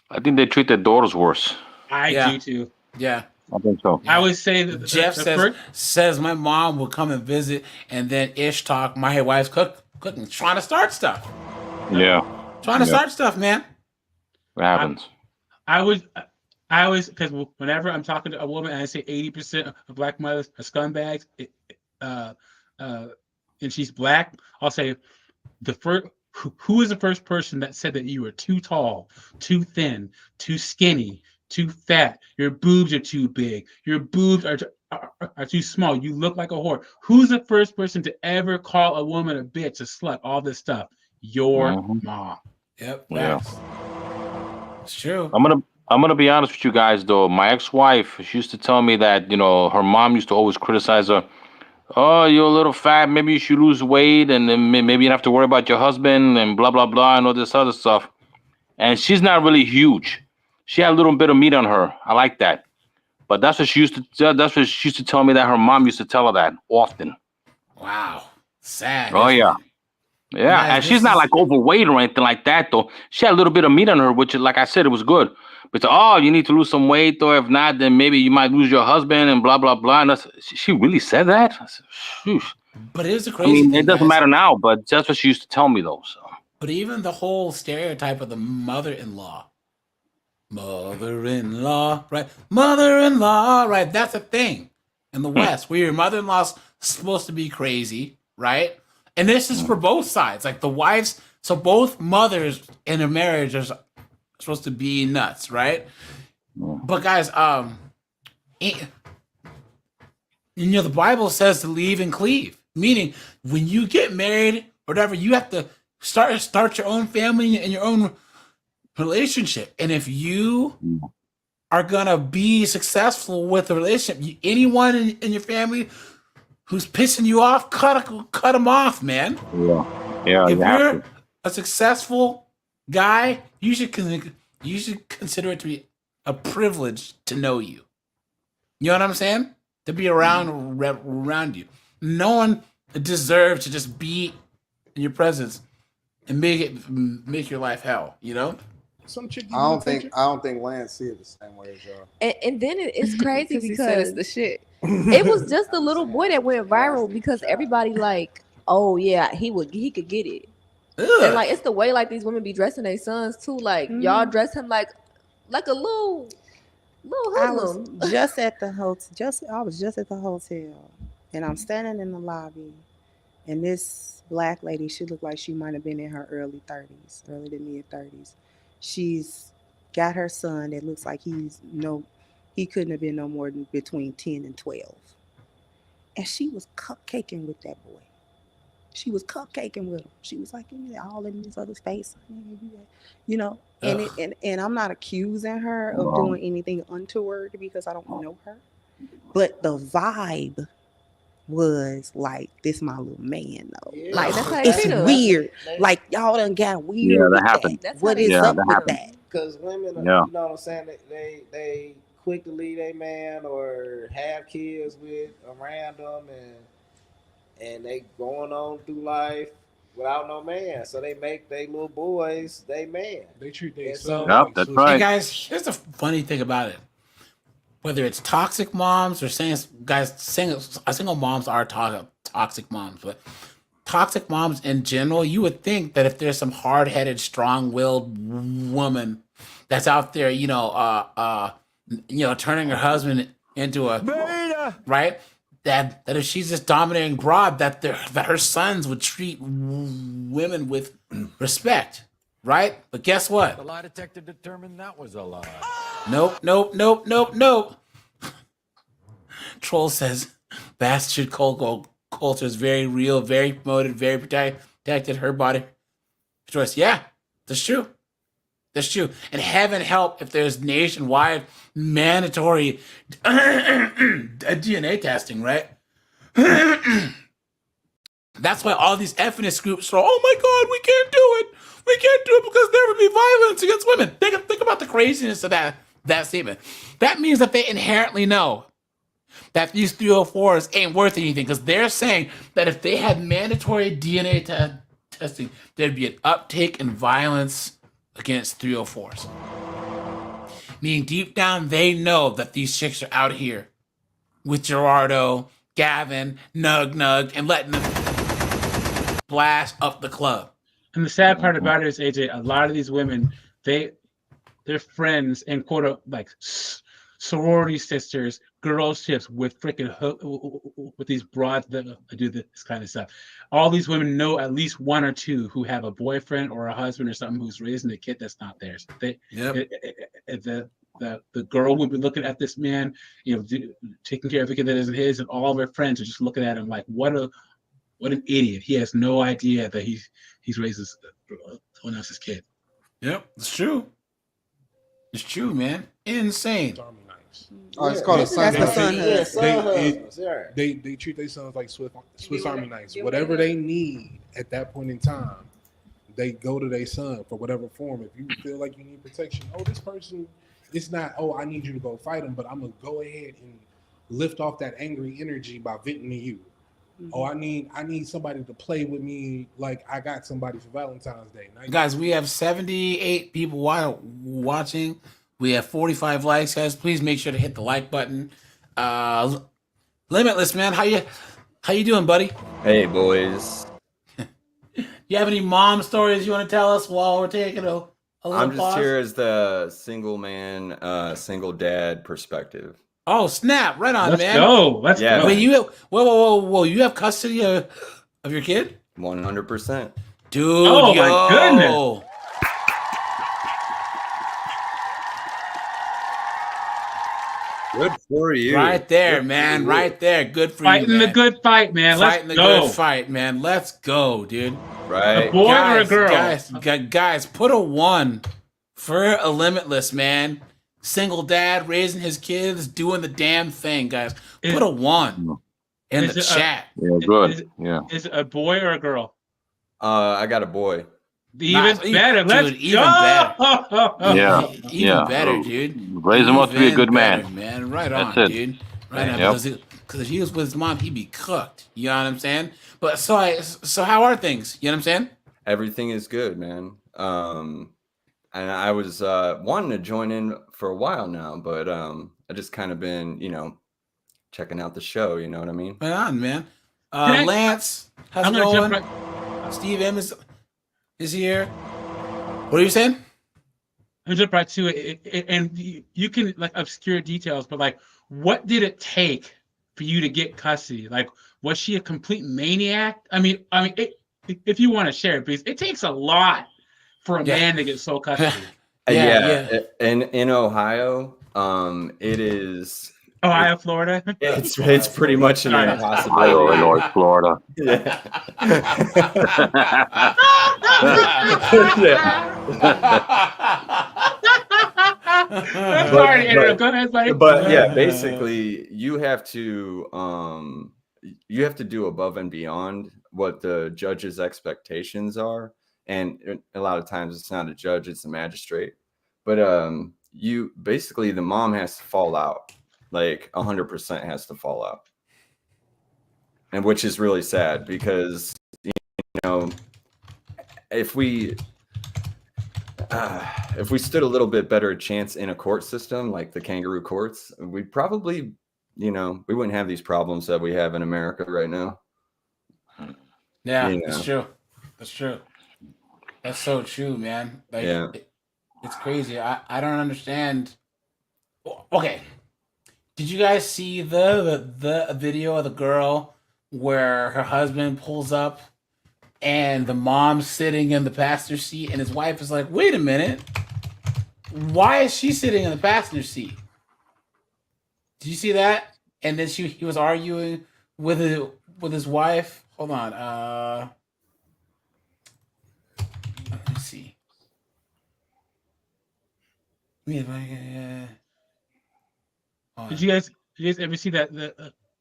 I think they treat their daughters worse.
I do too.
Yeah.
I think so.
I would say that
Jeff says my mom will come and visit, and then Ish talk, my wife's cooking, trying to start stuff.
Yeah.
Trying to start stuff, man.
What happens?
I always, because whenever I'm talking to a woman and I say 80% of Black mothers are scumbags, and she's Black, I'll say the who is the first person that said that you were too tall, too thin, too skinny, too fat, your boobs are too big, your boobs are too small, you look like a whore? Who's the first person to ever call a woman a bitch, a slut, all this stuff? Your mom.
Yep.
Yeah.
Facts. It's true.
I'm gonna be honest with you guys though. My ex-wife, she used to tell me that, you know, her mom used to always criticize her. Oh, you're a little fat. Maybe you should lose weight, and then maybe you don't have to worry about your husband and blah blah blah and all this other stuff. And she's not really huge. She had a little bit of meat on her. I like that. But that's what she used to. That's what she used to tell me that her mom used to tell her that often.
Wow. Sad.
Oh yeah. Yeah,
Guys,
and she's not like overweight or anything like that, though. She had a little bit of meat on her, which, like I said, it was good. But you need to lose some weight, or if not, then maybe you might lose your husband and blah blah blah. And she really said that? I said, "Sheesh."
But here's the
I
crazy
mean,
thing,
it doesn't
guys.
matter now, but that's what she used to tell me, though. So.
But even the whole stereotype of the mother-in-law, right? Mother-in-law, right? That's a thing in the West, where your mother-in-law's supposed to be crazy, right? And this is for both sides, like the wives. So both mothers in a marriage are supposed to be nuts, right? But guys, the Bible says to leave and cleave, meaning when you get married or whatever, you have to start your own family and your own relationship. And if you are gonna be successful with a relationship, anyone in your family who's pissing you off, cut them off, man.
Yeah.
If
You have
you're
to.
a successful guy, you should consider it to be a privilege to know you. You know what I'm saying? To be around you. No one deserves to just be in your presence and make your life hell. You know?
Some chick.
I don't think Lance see it the same way as y'all.
And then it's crazy
He said it's
because
the shit.
it was just a little boy that went viral because everybody like, oh yeah, he could get it. And like it's the way like these women be dressing their sons too. Like y'all dress him like a little
I was
hoodlum.
just at the hotel. I was just at the hotel, and I'm standing in the lobby, and this black lady, she looked like she might have been in her early to mid 30s. She's got her son that looks like he couldn't have been no more than between 10 and 12, and she was cupcaking with that boy. She was cupcaking with him. She was like, all in his other face, you know. And I'm not accusing her of doing anything untoward because I don't know her. But the vibe was like, this my little man though.
Yeah.
Like
That's how
it's
they do.
weird. Like y'all done got weird.
Yeah, that
with
happened.
That's
What
how
is
they
up
do.
with that?
Because women,
Yeah.
you know what I'm saying, they quick to leave a man or have kids with a random and they going on through life without no man. So they make they little boys they man.
They treat their
And
son.
Yep,
like
that's
sushi.
right.
Hey guys, here's the funny thing about it. Whether it's toxic moms or single moms are toxic moms, but toxic moms in general, you would think that if there's some hard-headed, strong-willed woman that's out there, turning her husband into a right, that if she's this dominating broad, that her sons would treat women with respect, right? But guess what?
The lie detector determined that was a lie.
Nope. Troll says bastard culture is very real, very promoted, very protected. Her body choice. Yeah, that's true. And heaven help if there's nationwide mandatory DNA testing, right? That's why all these feminist groups are, oh my God, we can't do it. We can't do it because there would be violence against women. Think about the craziness of that statement. That means that they inherently know that these 304s ain't worth anything because they're saying that if they had mandatory DNA testing, there'd be an uptake in violence against 304s. Meaning deep down, they know that these chicks are out here with Gerardo, Gavin, Nug, and letting them blast up the club.
And the sad part about it is, AJ, a lot of these women, they're friends and sorority sisters, girl ships with freaking with these broads that do this kind of stuff. All these women know at least one or two who have a boyfriend or a husband or something who's raising a kid that's not theirs. The girl would be looking at this man, taking care of the kid that isn't his, and all of her friends are just looking at him like, what an idiot. He has no idea that he's raising someone else's kid.
Yep, it's true. It's true, man. Insane.
Oh, it's called a son.
They treat their sons like Swiss Army knives. Whatever they need at that point in time, they go to their son for whatever form. If you feel like you need protection, this person, it's not, I need you to go fight him, but I'm going to go ahead and lift off that angry energy by venting to you. Mm-hmm. I need somebody to play with me like I got somebody for Valentine's Day.
Guys, we have 78 people watching. We have 45 likes, guys. Please make sure to hit the like button. Limitless, man. How you doing, buddy?
Hey, boys.
You have any mom stories you want to tell us while we're taking a little
I'm just
pause?
here as the single man, single dad perspective.
Oh, snap. Right on,
Let's
man.
Go. Let's go.
Wait, whoa. You have custody of your kid?
100%.
Dude,
oh, my goodness.
Good for you.
Right there, man. Right there. Good for you,
Fighting the good fight, man.
Fighting
Let's
the
go.
good fight, man. Let's go, dude.
Right.
A boy or a girl?
Guys, put a 1 for a Limitless, man. Single dad, raising his kids, doing the damn thing, guys. Put a 1 in the chat.
Yeah, good.
Is it a boy or a girl?
I got a boy.
Even better. Let's
dude, even
go.
better. Even better, dude.
Raise him up to be a good
better,
man.
Right on, dude. Right on. Because if he was with his mom, he'd be cooked. You know what I'm saying? But so how are things? You know what I'm saying?
Everything is good, man. And I was wanting to join in for a while now, but I just kind of been, checking out the show. You know what I mean?
Right on, man. Lance, how's it going? Steve M is here. What are you saying?
I'm just right to it, and you can like obscure details, but like, what did it take for you to get custody? Like, was she a complete maniac? I mean, if you want to share it, because it takes a lot for a man to get sole custody.
Yeah. In Ohio, it is.
Ohio, Florida.
It's pretty much an impossibility.
Illinois, Florida.
Yeah. But yeah, basically, you have to do above and beyond what the judge's expectations are, and a lot of times it's not a judge, it's a magistrate. But the mom has to fall out. Like 100% has to fall out, and which is really sad because if we stood a little bit better chance in a court system like the kangaroo courts, we'd probably we wouldn't have these problems that we have in America right now.
Yeah, that's true. That's true. That's so true, man. Like, it's crazy. I don't understand. Okay. Did you guys see the video of the girl where her husband pulls up and the mom's sitting in the passenger seat and his wife is like, wait a minute, why is she sitting in the passenger seat? Did you see that? And then he was arguing with his wife. Hold on. Let me see.
Did you guys ever see that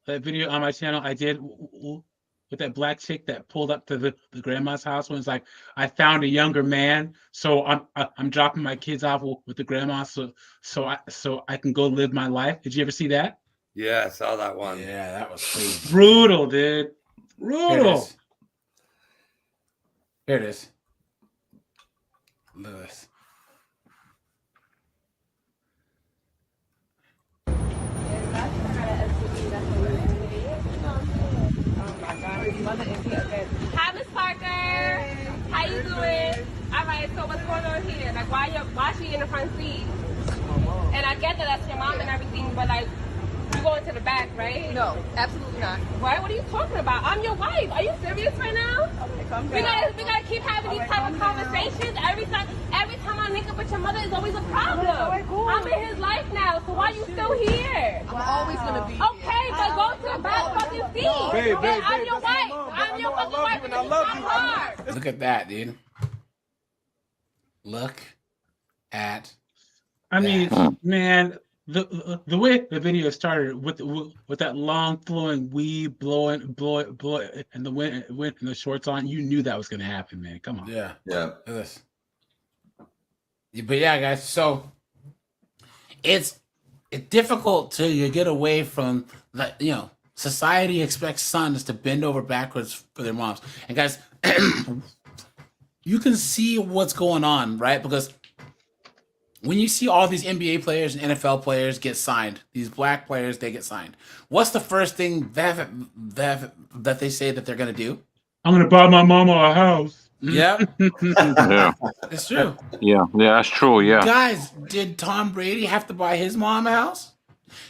video on my channel I did with that black chick that pulled up to the grandma's house when it's like, I found a younger man, so I'm dropping my kids off with the grandma so I can go live my life. Did you ever see that?
Yeah, I saw that one.
Yeah, that was crazy.
Brutal, dude. Brutal.
Here it is. Look at this.
Hi, Miss Parker. How you doing? All right. So what's going on here? Like, why she in the front seat? And I get that that's your mom and everything, but like, you going to the back, right?
No, absolutely not.
Right? What are you talking about? I'm your wife. Are you serious right now?
Okay, calm down.
We gotta keep having these type of conversations. Every time I link up with your mother, it's always a problem. I'm in his life now, so why you still here?
I'm always gonna be
okay, but go to the back fucking seat.
Babe,
I'm your wife. I'm your fucking wife.
And I love you.
Look at that, dude. Look at.
I mean, man, the way the video started with that long flowing weave blowing, and the wind and the shorts on, you knew that was gonna happen, man. Come on.
Yeah.
Yeah.
Look at this. But yeah, guys. So it's difficult to get away from that. You know, society expects sons to bend over backwards for their moms, and guys, you can see what's going on, right? Because when you see all these NBA players and NFL players get signed, these black players, they get signed. What's the first thing that they say that they're going to do?
I'm going to buy my mama a house.
Yeah.
Yeah.
It's true.
Yeah, that's true. Yeah.
Guys, did Tom Brady have to buy his mom a house?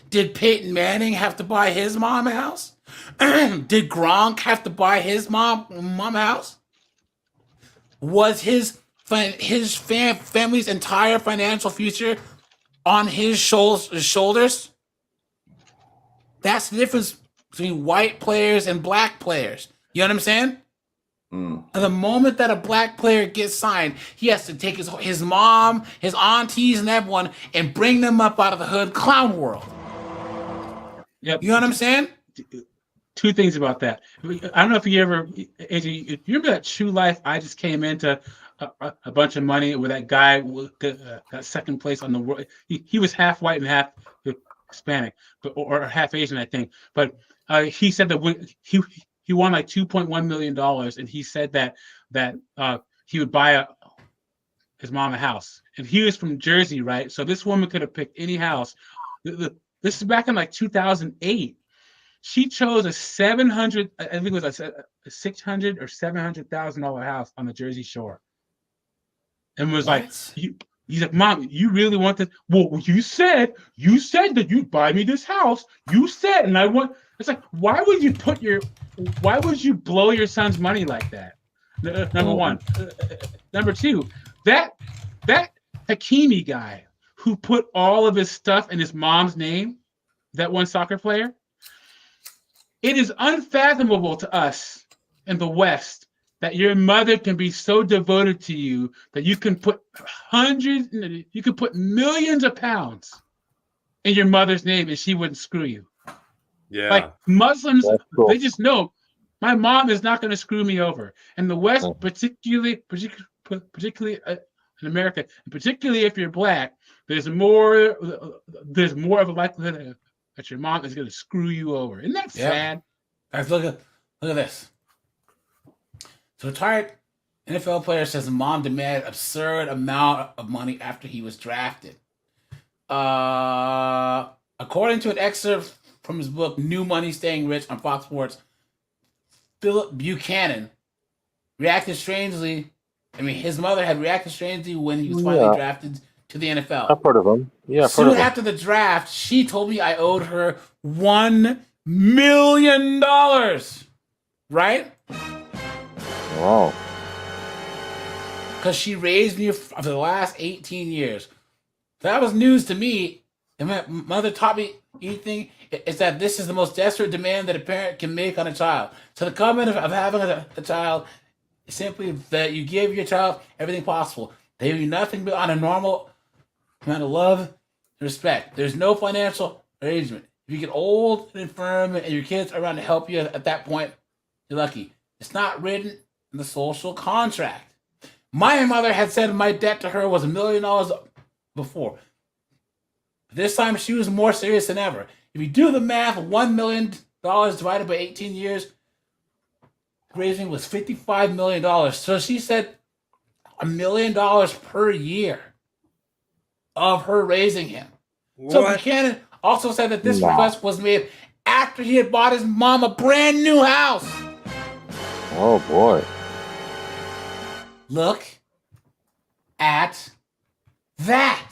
Did Peyton Manning have to buy his mom a house? Did Gronk have to buy his mom a house? Was his family's entire financial future on his shoulders? That's the difference between white players and black players. You know what I'm saying? And the moment that a black player gets signed, he has to take his mom, his aunties, and everyone and bring them up out of the hood clown world.
Yep.
You know what I'm saying?
Two things about that. I don't know if you ever, AJ, you remember that True Life? I just came into a bunch of money with that guy got second place on the world. He was half white and half Hispanic, or half Asian, I think. But he said that he won like $2.1 million, and he said that he would buy his mom a house. And he was from Jersey, right? So this woman could have picked any house. This is back in like 2008. She chose a $600,000 or $700,000 house on the Jersey Shore, and was like, he's like, Mom, you really want this? Well, you said that you'd buy me this house. You said, and I want. It's like, why would you blow your son's money like that? Number one. Number two, that Hakimi guy who put all of his stuff in his mom's name, that one soccer player. It is unfathomable to us in the West that your mother can be so devoted to you that you can put millions of pounds in your mother's name and she wouldn't screw you.
Yeah.
Like Muslims, they just know my mom is not going to screw me over. In the West, particularly in America, and particularly if you're black, there's more of a likelihood that your mom is going to screw you over. Isn't that sad?
Guys, look at this. So retired NFL player says mom demanded absurd amount of money after he was drafted. According to an excerpt from his book New Money Staying Rich on Fox Sports, Philip Buchanan reacted strangely. I mean, his mother had reacted strangely when he was finally drafted to the NFL.
I've heard of him. Yeah,
Soon after the draft, she told me I owed her $1 million. Right?
Wow.
Because she raised me for the last 18 years. That was news to me. And my mother taught me anything is that this is the most desperate demand that a parent can make on a child. So the comment of having a child is simply that you give your child everything possible. They do nothing beyond a normal amount of love and respect. There's no financial arrangement. If you get old and infirm and your kids are around to help you at that point, you're lucky. It's not written in the social contract. My mother had said my debt to her was $1 million before. This time she was more serious than ever. If you do the math, $1 million divided by 18 years, raising was $55 million. So she said $1 million per year of her raising him.
What?
So Buchanan also said that this request was made after he had bought his mom a brand new house.
Oh boy.
Look at that.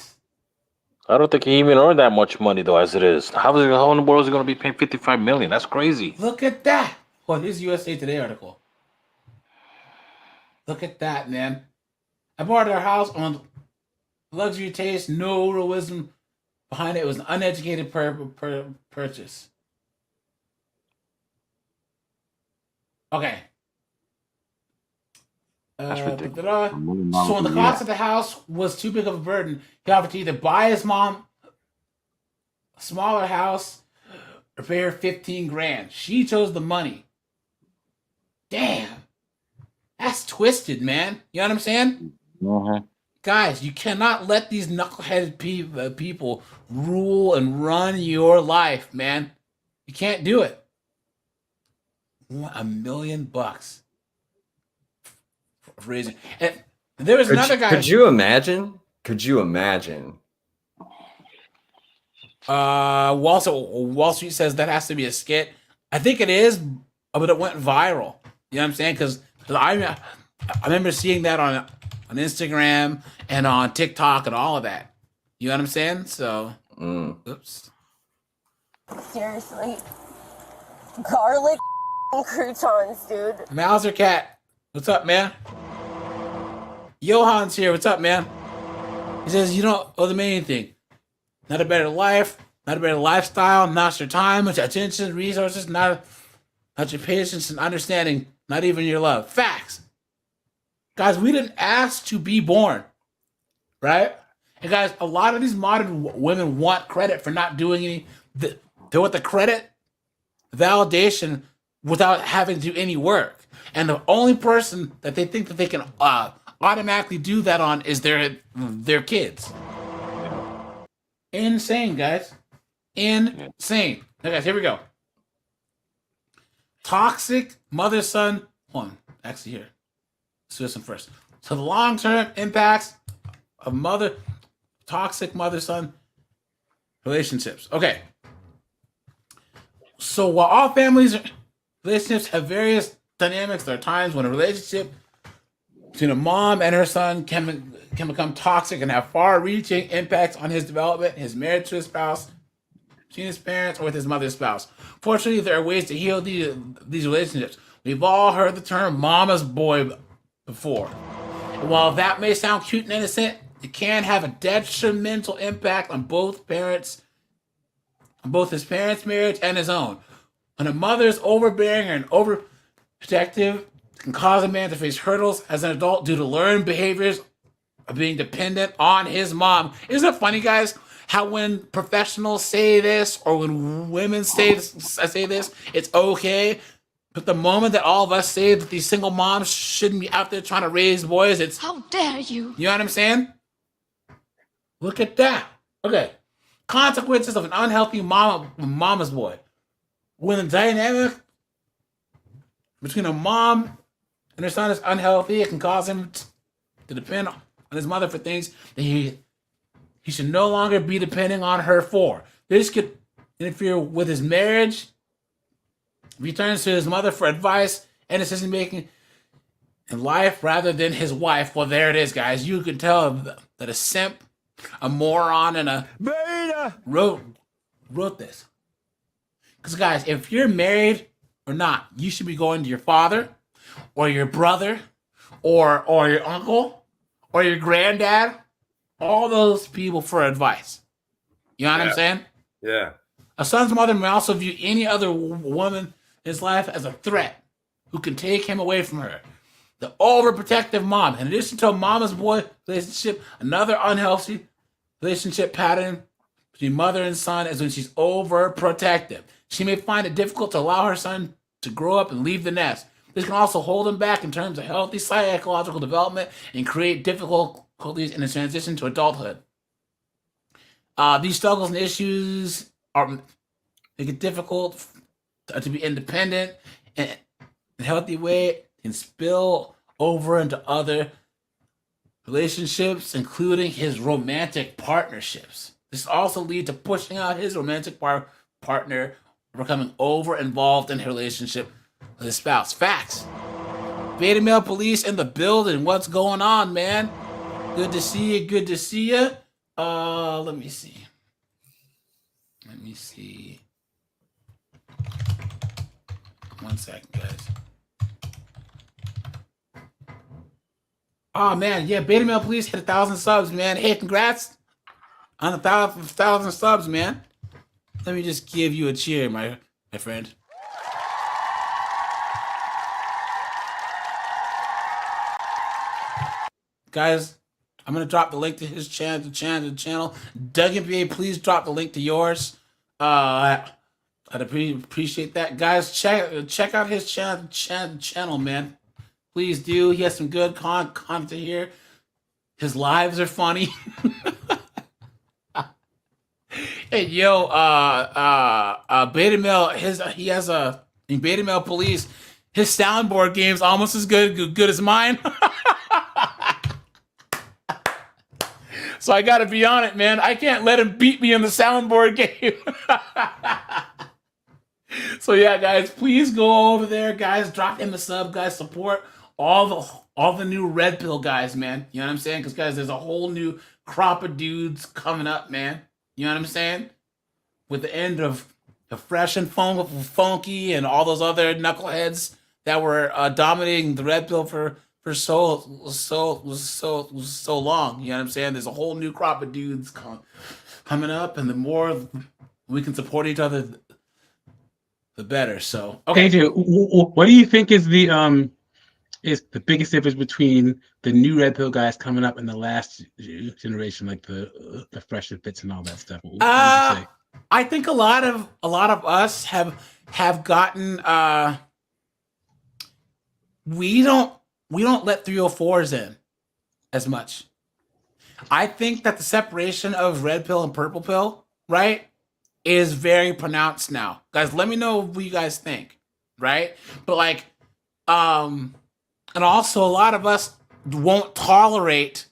I don't think he even earned that much money though, as it is. How in the world is he going to be paying $55 million? That's crazy.
Look at that. Well, here's a USA Today article. Look at that, man. I bought our house on luxury taste, no real wisdom behind it. It was an uneducated purchase. Okay.
That's ridiculous.
So when the cost of the house was too big of a burden, he offered to either buy his mom a smaller house or pay her $15,000. She chose the money. Damn. That's twisted, man. You know what I'm saying? Guys, you cannot let these knuckleheaded people rule and run your life, man. You can't do it. $1 million for raising. And there was another guy.
Could you imagine? Could you imagine?
Wall Street says that has to be a skit. I think it is, but it went viral. You know what I'm saying? Because I remember seeing that on Instagram and on TikTok and all of that. You know what I'm saying? So, oops.
Seriously. Garlic croutons, dude.
Mauser Cat, what's up, man? Johan's here. What's up, man? He says, you don't owe them anything. Not a better life, not a better lifestyle, not your time, attention, resources, not your patience and understanding, not even your love. Facts. Guys, we didn't ask to be born, right? And guys, a lot of these modern women want credit for not doing any. They want the credit, validation, without having to do any work. And the only person that they think that they can automatically do that on is their kids. Insane, guys. Insane. Now, guys, here we go. Toxic mother-son. Hold on. Actually, here. Let's do this one first. So the long-term impacts of toxic mother-son relationships. Okay. So while all relationships have various dynamics, there are times when a relationship between a mom and her son can become toxic and have far-reaching impacts on his development, his marriage to his spouse, between his parents, or with his mother's spouse. Fortunately, there are ways to heal these relationships. We've all heard the term mama's boy before. And while that may sound cute and innocent, it can have a detrimental impact on both his parents' marriage and his own. When a mother is overbearing and overprotective, it can cause a man to face hurdles as an adult due to learned behaviors of being dependent on his mom. Isn't it funny, guys, how when professionals say this or when women say this, it's okay. But the moment that all of us say that these single moms shouldn't be out there trying to raise boys, it's how dare you? You know what I'm saying? Look at that. Okay. Consequences of an unhealthy mama's boy. When the dynamic between a mom and her son is unhealthy, it can cause him to depend on his mother for things that he should no longer be depending on her for. This could interfere with his marriage. If he turns to his mother for advice and decision making in life rather than his wife, well, there it is, guys. You can tell that a simp, a moron, and a beta wrote this. Because, guys, if you're married or not, you should be going to your father or your brother or your uncle or your granddad, all those people for advice. You know what I'm saying?
Yeah.
A son's mother may also view any other woman in his life as a threat who can take him away from her. The overprotective mom, in addition to a mama's boy relationship, another unhealthy relationship pattern between mother and son is when she's overprotective. She may find it difficult to allow her son to grow up and leave the nest. This can also hold him back in terms of healthy psychological development and create difficulties in the transition to adulthood. These struggles and issues make it difficult to be independent and in a healthy way can spill over into other relationships, including his romantic partnerships. This also leads to pushing out his romantic partner, becoming over-involved in a relationship with his spouse. Facts. Beta male police in the building. What's going on, man? Good to see you. Good to see you. Let me see. Let me see. 1 second, guys. Oh man, yeah, Beta Male Police hit 1,000 subs, man. Hey, congrats on 1,000 subs, man. Let me just give you a cheer, my friend. Guys, I'm gonna drop the link to his channel. Doug MBA, please drop the link to yours. I'd appreciate that, guys. Check out his channel, man. Please do. He has some good content here. His lives are funny. Hey, yo, Beta Male, he has in Beta Male Police, his soundboard game's almost as good as mine. So I gotta be on it, man. I can't let him beat me in the soundboard game. So yeah, guys, please go over there, guys. Drop him a sub, guys. Support all the new Red Pill guys, man. You know what I'm saying? Because guys, there's a whole new crop of dudes coming up, man. You know what I'm saying? With the end of the Fresh and Funky and all those other knuckleheads that were dominating the Red Pill for so long. You know what I'm saying? There's a whole new crop of dudes coming up, and the more we can support each other, the better. So, okay.
AJ, what do you think is the biggest difference between the new Red Pill guys coming up and the last generation, like the Fresh and Fits and all that stuff? What would you say?
I think a lot of us have gotten we don't let 304s in as much. I think that the separation of Red Pill and Purple Pill, right, is very pronounced now. Guys, let me know what you guys think, right? But like, and also a lot of us won't tolerate,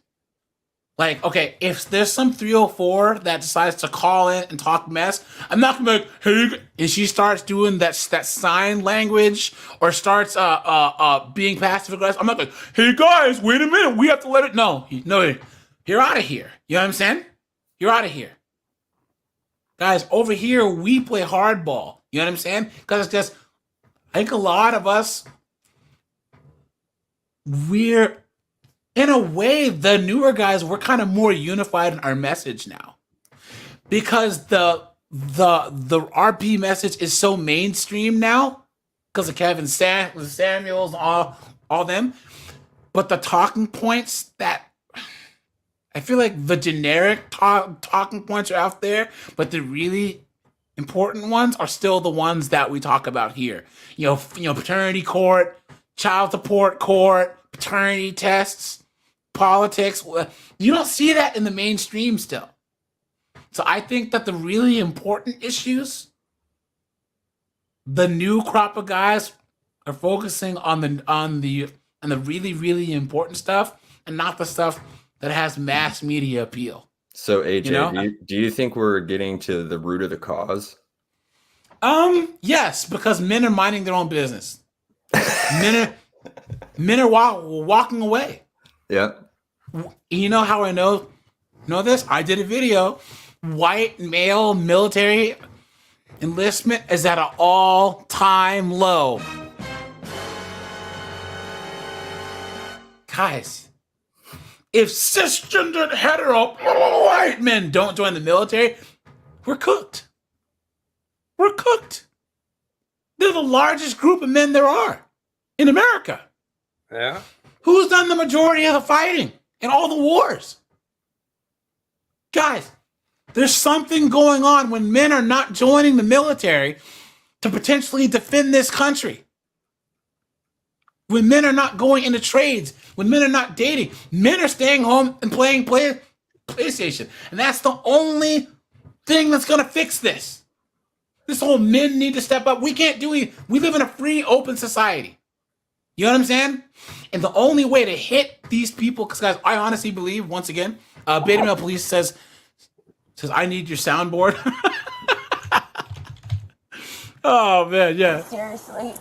like, okay, if there's some 304 that decides to call in and talk mess, I'm not gonna be like, hey, and she starts doing that sign language or starts being passive aggressive. I'm not like, hey guys, wait a minute, we have to let it. No, you're out of here. You know what I'm saying? You're out of here. Guys, over here, we play hardball. You know what I'm saying? Because it's just, I think a lot of us, we're, in a way, the newer guys, we're kind of more unified in our message now. Because the RP message is so mainstream now, because of Kevin Samuels, all them. But the talking points that, I feel like the generic talking points are out there, but the really important ones are still the ones that we talk about here. You know, paternity court, child support court, paternity tests, politics. You don't see that in the mainstream still. So I think that the really important issues, the new crop of guys are focusing on the really, really important stuff and not the stuff that has mass media appeal.
So AJ, do you think we're getting to the root of the cause?
Yes, because men are minding their own business. men are walking away.
Yeah.
You know how I know this? I did a video. White male military enlistment is at an all-time low. Guys, if cisgendered hetero white men don't join the military, we're cooked. We're cooked. They're the largest group of men there are in America.
Yeah.
Who's done the majority of the fighting in all the wars? Guys, there's something going on when men are not joining the military to potentially defend this country. When men are not going into trades, when men are not dating, men are staying home and playing PlayStation. And that's the only thing that's going to fix this. This whole men need to step up. We can't do it. We live in a free, open society. You know what I'm saying? And the only way to hit these people, because guys, I honestly believe, once again, Beta Male Police says, I need your soundboard. Oh, man, yeah.
Seriously.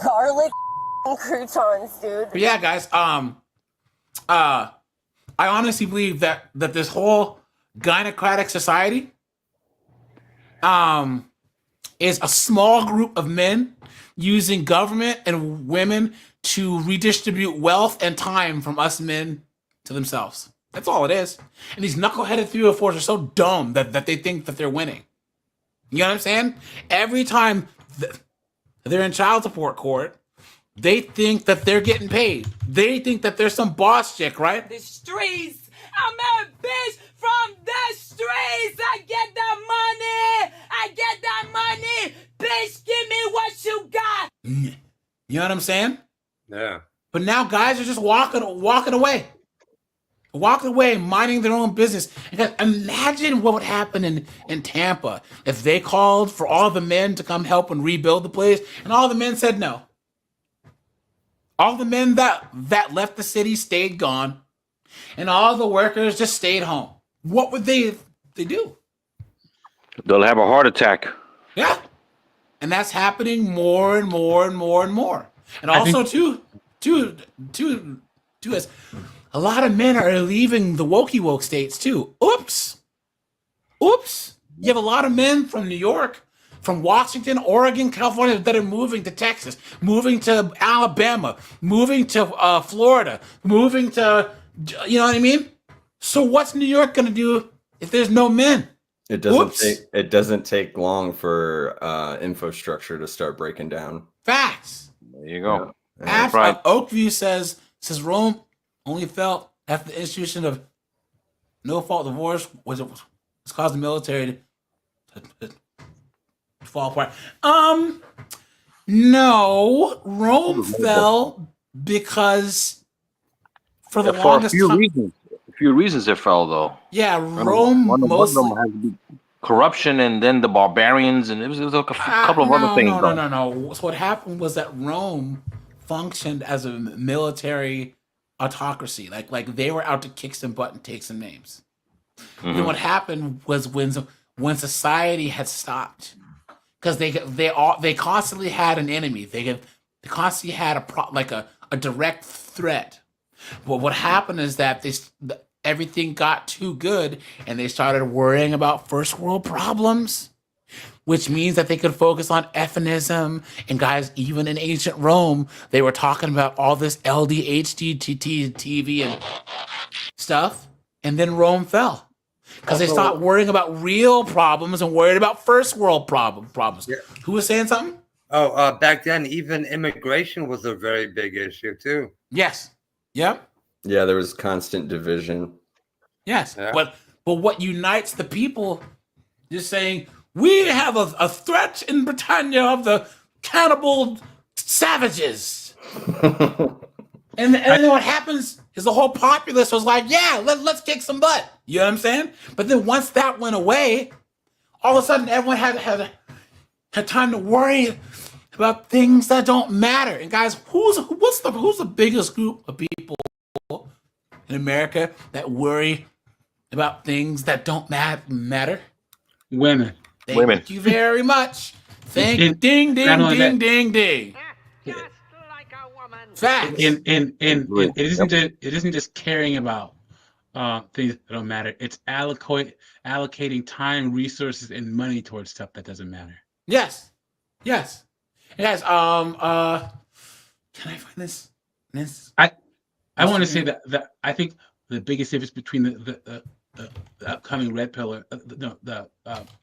Garlic croutons, dude.
But yeah, guys, I honestly believe that this whole gynocratic society is a small group of men using government and women to redistribute wealth and time from us men to themselves. That's all it is. And these knuckleheaded 304s are so dumb that they think that they're winning. You know what I'm saying? Every time they're in child support court, they think that they're getting paid. They think that there's some boss chick, right?
The streets. I'm a bitch from the streets. I get that money. I get that money. Bitch, give me what you got.
You know what I'm saying?
Yeah.
But now guys are just walking away. Walking away, minding their own business. And imagine what would happen in Tampa if they called for all the men to come help and rebuild the place, and all the men said no. All the men that left the city stayed gone, and all the workers just stayed home. What would they do?
They'll have a heart attack.
Yeah. And that's happening more and more and more and more. And also, too, as a lot of men are leaving the wokey woke states too. Oops. You have a lot of men from New York, from Washington, Oregon, California that are moving to Texas, moving to Alabama, moving to Florida, moving to, you know what I mean? So what's New York going to do if there's no men?
It doesn't take long for infrastructure to start breaking down.
Facts.
There you go.
Yeah. Right. Oakview says Rome only fell after the institution of no fault divorce was caused the military to fall apart. No, Rome fell because for the longest time.
A few reasons it fell, though.
Yeah, Rome mostly.
One of them has to be corruption, and then the barbarians, and it was like a couple of other things.
No. So what happened was that Rome functioned as a military autocracy. Like they were out to kick some butt and take some names. Mm-hmm. And what happened was when society had stopped, because they constantly had an enemy. They constantly had a direct threat. But what happened is that everything got too good, and they started worrying about first world problems, which means that they could focus on feminism. And guys, even in ancient Rome, they were talking about all this LDHD TV and stuff, and then Rome fell because they stopped worrying about real problems and worried about first world problems. Yeah. Who was saying something?
Oh, back then, even immigration was a very big issue too.
Yes. Yep.
Yeah, there was constant division.
Yes, yeah. But what unites the people is saying we have a threat in Britannia of the cannibal savages, and then what happens is the whole populace was like, yeah, let's kick some butt. You know what I'm saying? But then once that went away, all of a sudden everyone had time to worry about things that don't matter. And guys, who's the biggest group of people in America that worry about things that don't matter?
Women.
Thank you very much. Thank you. Ding, ding, ding. Facts.
And it isn't just caring about things that don't matter. It's allocating time, resources, and money towards stuff that doesn't matter.
Yes. And guys, can I find this?
I want to say that I think the biggest difference between the upcoming red pill, the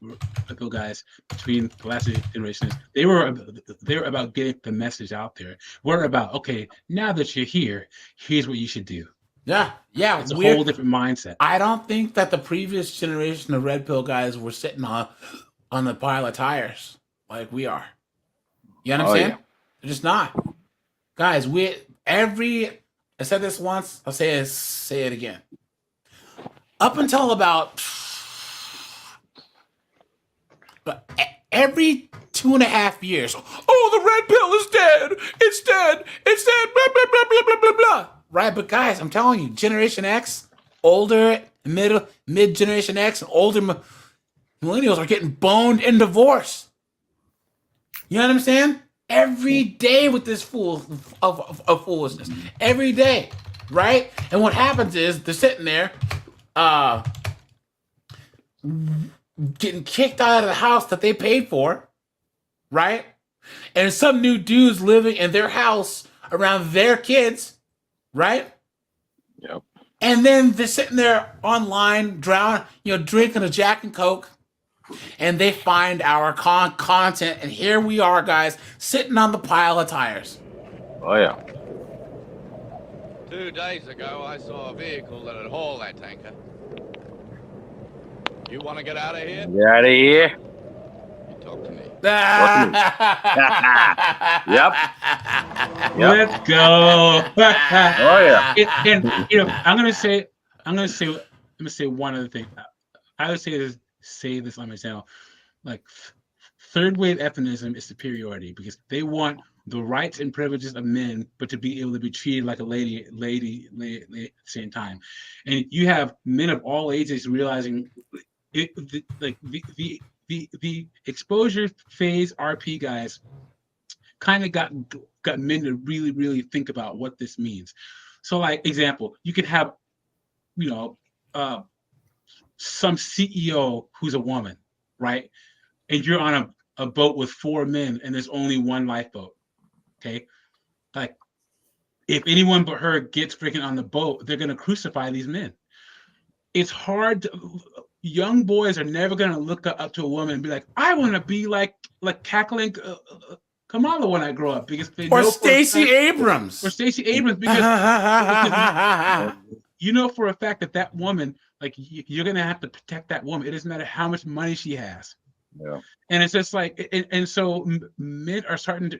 red pill guys between the last generations, they were about getting the message out there. We're about, okay, now that you're here, here's what you should do.
Yeah,
it's a whole different mindset.
I don't think that the previous generation of red pill guys were sitting on the pile of tires like we are. You know what I'm saying? Yeah. They're just not. Guys, I said this once, I'll say it again. Up until about every 2.5 years, the red pill is dead. It's dead. Blah, blah, blah, blah, blah, blah, blah. Right? But guys, I'm telling you, Generation X, older, mid-Generation X, and older millennials are getting boned in divorce. You know what I'm saying? Every day with this of foolishness. Every day. right? And what happens is they're sitting there, getting kicked out of the house that they paid for, right? And some new dudes living in their house around their kids, right?
Yep.
And then they're sitting there online, drinking a Jack and Coke, and they find our content, and here we are, guys, sitting on the pile of tires.
Oh yeah.
2 days ago, I saw a vehicle that had hauled that tanker. You want to get out of here?
Get out of here.
You talk to me.
Yep.
Let's go.
Oh yeah.
And I'm gonna say one other thing. I would say this on my channel. Like, third wave feminism is superiority because they want the rights and privileges of men, but to be able to be treated like a lady at the same time. And you have men of all ages realizing the exposure phase RP guys kind of got men to really, really think about what this means. So, like, example, you could have, some CEO who's a woman, right? And you're on a boat with 4 men and there's only one lifeboat. Okay. Like, if anyone but her gets freaking on the boat, they're going to crucify these men. It's hard young boys are never going to look up to a woman and be like, I want to be like cackling Kamala when I grow up, because they
or
know
Stacey Abrams.
Or Stacey Abrams, because you know for a fact that woman, like, you're going to have to protect that woman. It doesn't matter how much money she has.
Yeah.
And it's just like, and so men are starting to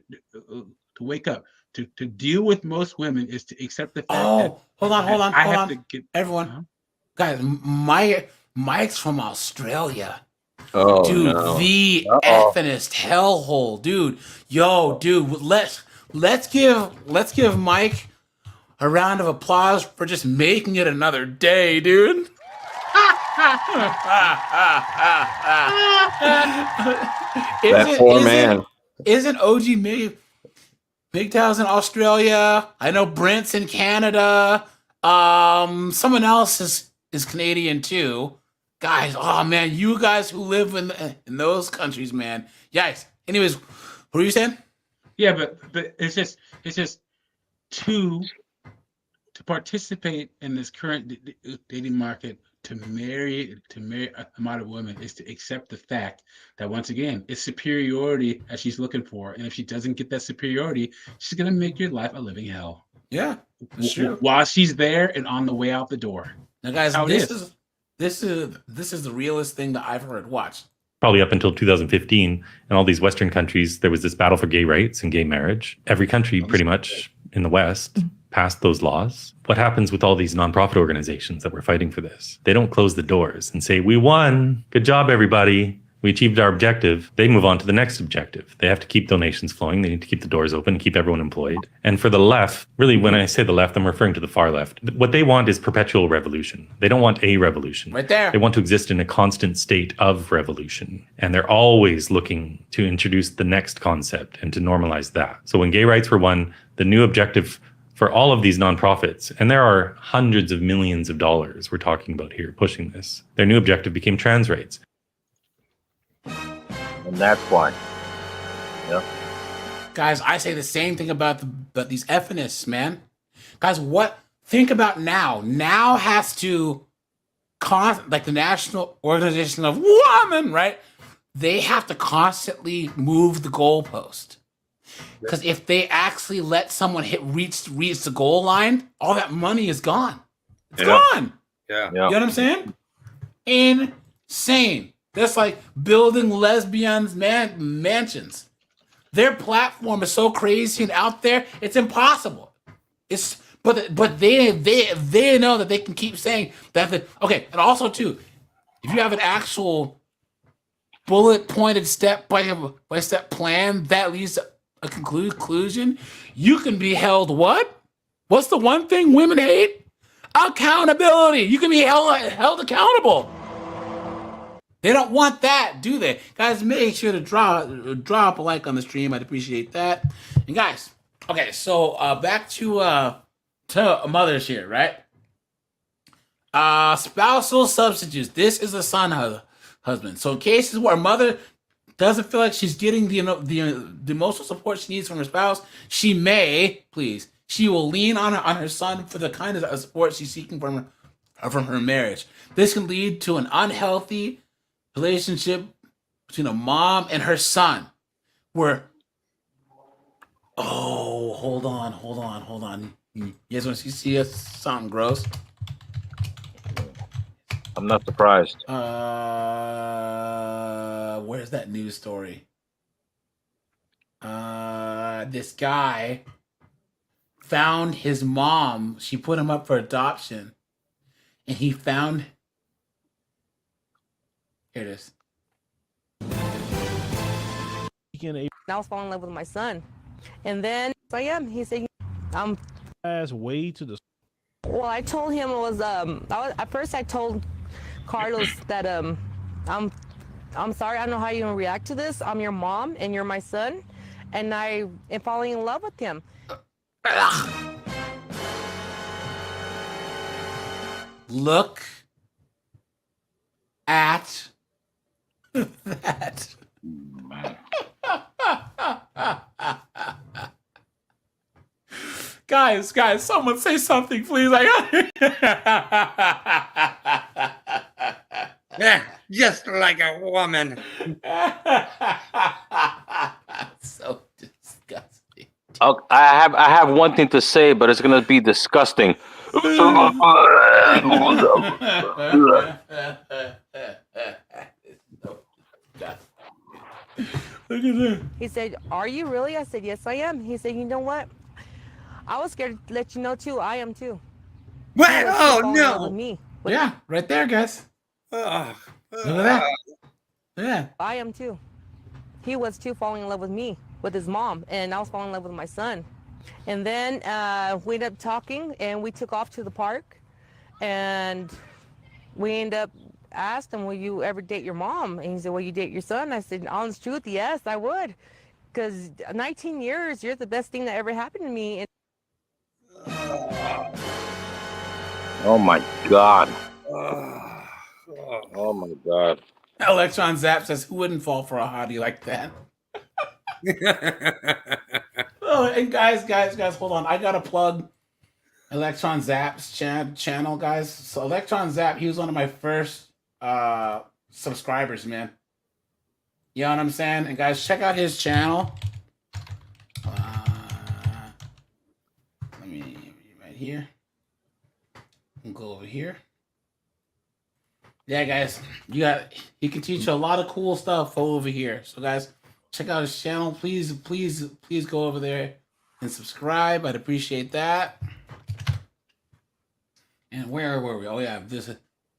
wake up. To deal with most women is to accept the fact that
hold on.
to get,
everyone, guys, Mike's from Australia.
Oh,
dude,
no.
the effingest hellhole, dude. Dude, let's give Mike a round of applause for just making it another day, dude.
That poor man.
Isn't OG MGTOW's in Australia? I know Brent's in Canada. Someone else is Canadian too. Guys, oh man, you guys who live in those countries, man. Yikes. Anyways, what were you saying?
Yeah, but it's just to participate in this current dating market, to marry a modern woman, is to accept the fact that, once again, it's superiority that she's looking for, and if she doesn't get that superiority, she's gonna make your life a living hell.
Yeah, that's true.
While she's there and on the way out the door.
Now, guys, this is the realest thing that I've heard. Watch.
Probably up until 2015, in all these Western countries, there was this battle for gay rights and gay marriage. Every country, pretty much in the West, passed those laws. What happens with all these nonprofit organizations that were fighting for this? They don't close the doors and say, we won. Good job, everybody. We achieved our objective. They move on to the next objective. They have to keep donations flowing. They need to keep the doors open, keep everyone employed. And for the left, really, when I say the left, I'm referring to the far left. What they want is perpetual revolution. They don't want a revolution.
Right there.
They want to exist in a constant state of revolution. And they're always looking to introduce the next concept and to normalize that. So when gay rights were won, the new objective for all of these nonprofits, and there are hundreds of millions of dollars we're talking about here pushing this, their new objective became trans rights.
And that's why. Yep.
Guys, I say the same thing about these feminists, man. Guys, think about now. Now has to, like the National Organization of Women, right? They have to constantly move the goalpost. Because if they actually let someone reach the goal line, all that money is gone. It's gone.
Yeah.
You know what I'm saying? Insane. That's like building lesbians' mansions. Their platform is so crazy and out there, it's impossible. But they know that they can keep saying that. Okay, and also too, if you have an actual bullet-pointed step-by-step plan that leads to a conclusion, you can be held what? What's the one thing women hate? Accountability. You can be held accountable. They don't want that, do they? Guys, make sure to drop a like on the stream. I'd appreciate that. And guys, okay, so back to to mothers here, right? Spousal substitutes. This is a son husband. So cases where a mother doesn't feel like she's getting the emotional support she needs from her spouse, she will lean on her son for the kind of support she's seeking from her marriage. This can lead to an unhealthy relationship between a mom and her son, where hold on. You guys want to see something gross?
I'm not surprised.
Where's that news story? This guy found his mom. She put him up for adoption, and he found. Here it is.
I was falling in love with my son, and then he said, "I'm
way to the."
Well, I told him it was at first I told Carlos that I'm sorry, I don't know how you're gonna react to this. I'm your mom and you're my son, and I am falling in love with him.
Look at that. Guys, someone say something, please.
Yeah, just like a woman.
So disgusting.
Oh, I have one thing to say, but it's gonna be disgusting.
Look at that.
He said, "Are you really?" I said, "Yes, I am." He said, "You know what? I was scared to let you know too. I am too."
What? Oh no!
With me.
Yeah, right there, guys. Look at that. Yeah.
I am too. He was too falling in love with me, with his mom, and I was falling in love with my son. And then we ended up talking, and we took off to the park, and we ended up asked him, "Will you ever date your mom?" And he said, "Will you date your son?" I said, "Honest truth, yes, I would, because 19 years, you're the best thing that ever happened to me." And
Oh my god. Oh my god.
Electron Zap says, "Who wouldn't fall for a hottie like that?" Oh, and guys, hold on. I gotta plug Electron Zap's channel, guys. So Electron Zap, he was one of my first subscribers, man. You know what I'm saying? And guys, check out his channel. Let me right here. We'll go over here. Yeah, guys, he can teach you a lot of cool stuff over here. So, guys, check out his channel. Please go over there and subscribe. I'd appreciate that. And where were we? Oh yeah,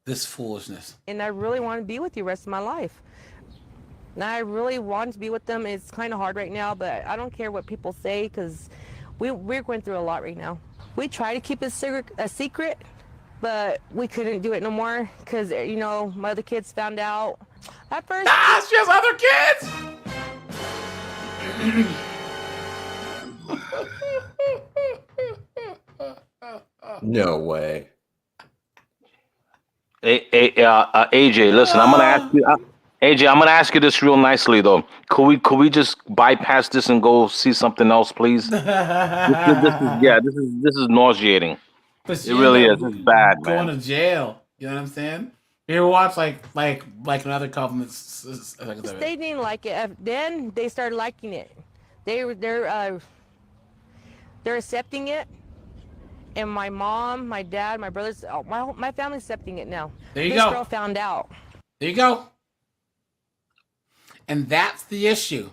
this foolishness.
I really want to be with you the rest of my life. And I really want to be with them. It's kind of hard right now, but I don't care what people say, because we're going through a lot right now. We try to keep it a secret, but we couldn't do it no more, because, you know, my other kids found out. At first,
she has other kids.
No way.
AJ, listen, I'm gonna ask you. AJ, I'm gonna ask you this real nicely though. Could we just bypass this and go see something else, please? This is nauseating. It really is. It's bad, man.
Going to jail. You know what I'm saying? You ever watch like another couple?
they didn't like it. Then they started liking it. They're accepting it. And my mom, my dad, my brothers, my family's accepting it now.
There you
this
go.
Girl found out.
There you go. And that's the issue,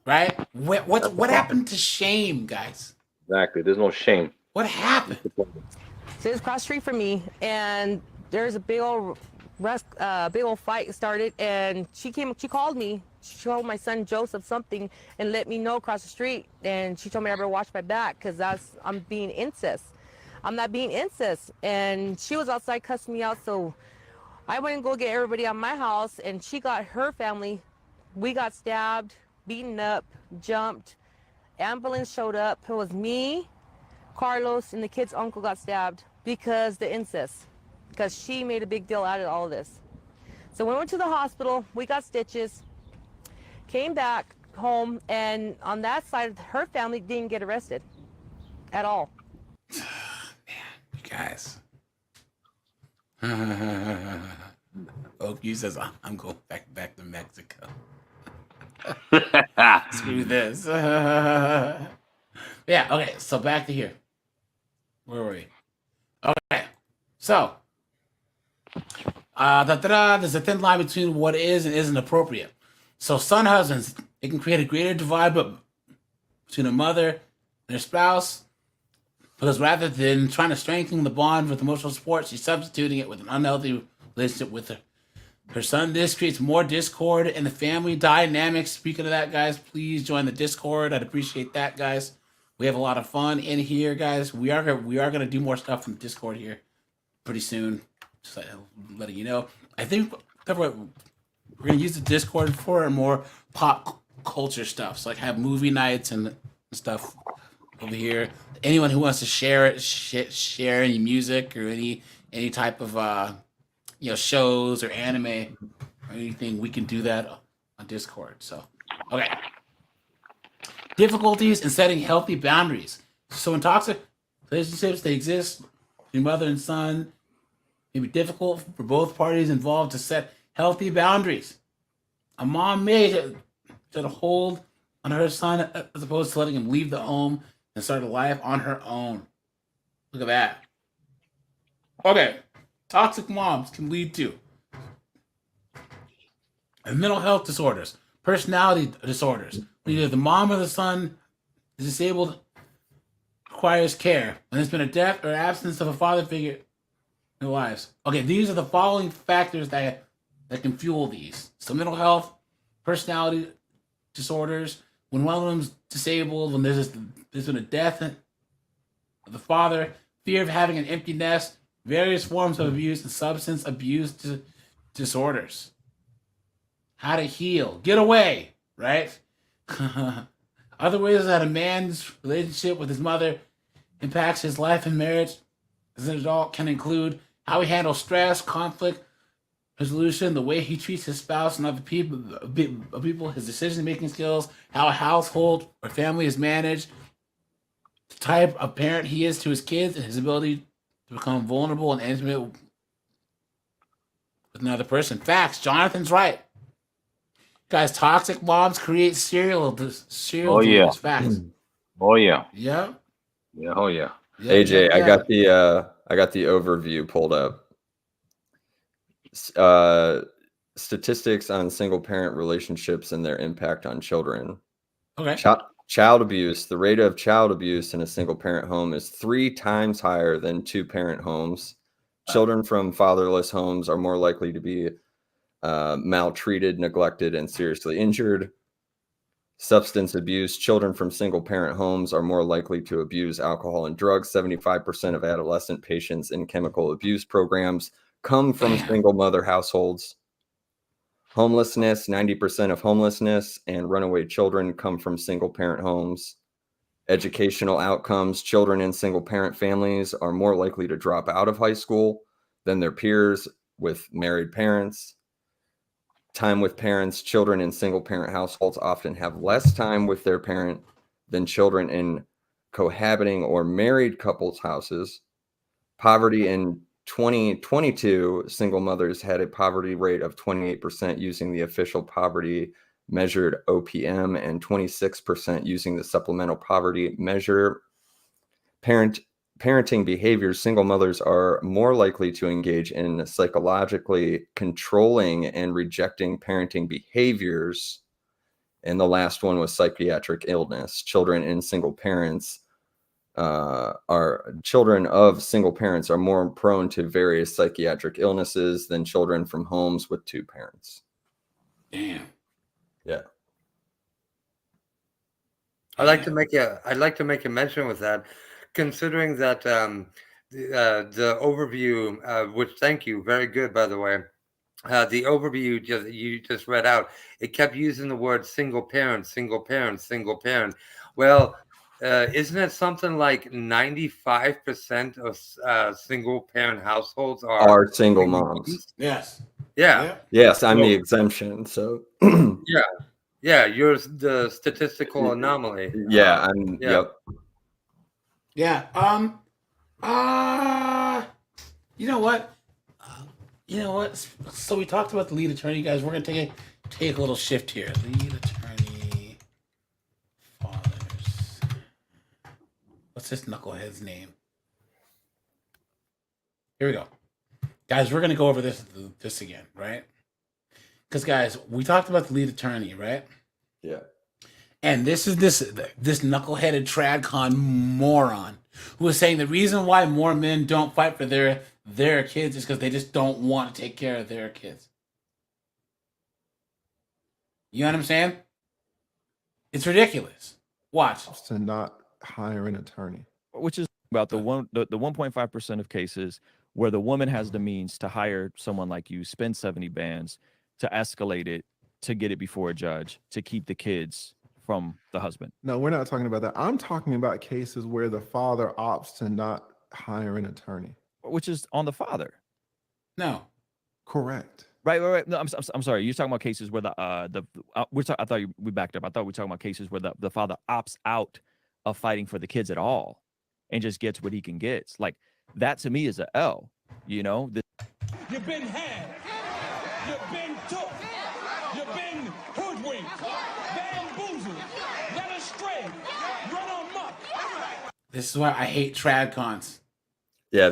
right? What happened to shame, guys?
Exactly. There's no shame.
What happened?
So it's across the street from me, and there's a big old fight started, and she called me. She told my son Joseph something and let me know across the street, and she told me I better watch my back, because I'm being incest. I'm not being incest. And she was outside cussing me out, so I went and go get everybody out of my house, and she got her family. We got stabbed, beaten up, jumped. Ambulance showed up. It was me, Carlos and the kid's uncle got stabbed because the incest, because she made a big deal out of all of this. So we went to the hospital, we got stitches, came back home, and on that side, her family didn't get arrested at all.
Man, you guys. Oki says, I'm going back to Mexico. Screw this. Yeah, okay, so back to here. Where were we? Okay, so there's a thin line between what is and isn't appropriate. So son husbands, it can create a greater divide between a mother and her spouse, because rather than trying to strengthen the bond with emotional support, she's substituting it with an unhealthy relationship with her son. This creates more discord in the family dynamics. Speaking of that, guys, please join the Discord. I'd appreciate that, guys. We have a lot of fun in here, guys. We are gonna do more stuff from Discord here pretty soon. Just letting you know. I think we're gonna use the Discord for more pop culture stuff. So like have movie nights and stuff over here. Anyone who wants to share any music or any type of shows or anime or anything, we can do that on Discord. So okay. Difficulties in setting healthy boundaries. So in toxic relationships, they exist between mother and son. It can be difficult for both parties involved to set healthy boundaries. A mom may set a hold on her son as opposed to letting him leave the home and start a life on her own. Look at that. Okay. Toxic moms can lead to mental health disorders, personality disorders. When either the mom or the son is disabled, requires care, and there's been a death or absence of a father figure in their lives. Okay, these are the following factors that can fuel these. So mental health, personality disorders, when one of them's disabled, when there's been a death of the father, fear of having an empty nest, various forms of abuse, and substance abuse disorders. How to heal. Get away, right? Other ways that a man's relationship with his mother impacts his life and marriage as an adult can include how he handles stress, conflict, resolution, the way he treats his spouse and other people, his decision-making skills, how a household or family is managed, the type of parent he is to his kids, and his ability to become vulnerable and intimate with another person. Facts. Jonathan's right. Guys, toxic moms create serial killers. Facts.
Oh yeah.
Yeah.
Yeah. Oh yeah.
AJ, I got the overview pulled up. Statistics on single parent relationships and their impact on children.
Okay.
Child abuse. The rate of child abuse in a single parent home is 3 times higher than 2 parent homes. Children from fatherless homes are more likely to be maltreated, neglected, and seriously injured. Substance abuse. Children from single parent homes are more likely to abuse alcohol and drugs. 75% of adolescent patients in chemical abuse programs come from single mother households. Homelessness. 90% of homelessness and runaway children come from single parent homes. Educational outcomes. Children in single parent families are more likely to drop out of high school than their peers with married parents. Time with parents. Children in single parent households often have less time with their parent than children in cohabiting or married couples' houses. Poverty. In 2022, single mothers had a poverty rate of 28% using the official poverty measured OPM and 26% using the supplemental poverty measure. Parenting behaviors. Single mothers are more likely to engage in psychologically controlling and rejecting parenting behaviors. And the last one was psychiatric illness. Children of single parents are more prone to various psychiatric illnesses than children from homes with 2 parents.
Damn.
Yeah.
I'd like to make a mention with that, considering that the overview, which thank you, very good by the way. The overview you just read out, it kept using the word single parent, single parent, single parent. Well, isn't it something like 95% of single parent households
Are single moms.
Yes.
Yeah.
Yes, I'm the
So-
exemption. So
Yeah, you're the statistical anomaly.
yeah, I'm.
Yeah.
Yep.
Yeah. You know what? So we talked about the lead attorney, guys. We're gonna take a little shift here. Lead attorney, fathers. What's this knucklehead's name? Here we go, guys. We're gonna go over this again, right? Because guys, we talked about the lead attorney, right?
Yeah.
And this is this knuckleheaded tradcon moron who is saying the reason why more men don't fight for their kids is because they just don't want to take care of their kids. You know what I'm saying? It's ridiculous. Watch.
To not hire an attorney.
Which is about the 1.5% of cases where the woman has the means to hire someone like you, spend 70 bands to escalate it, to get it before a judge, to keep the kids from the husband.
No, we're not talking about that. I'm talking about cases where the father opts to not hire an attorney.
Which is on the father.
No.
Correct.
Right. No, I'm sorry. You're talking about cases where I thought we backed up. I thought we were talking about cases where the father opts out of fighting for the kids at all and just gets what he can get. Like that to me is a L. You know.
You've been had. You've been took. You've been hoodwinked, bamboozled, led astray, run amok.
This is why I hate tradcons.
Yeah,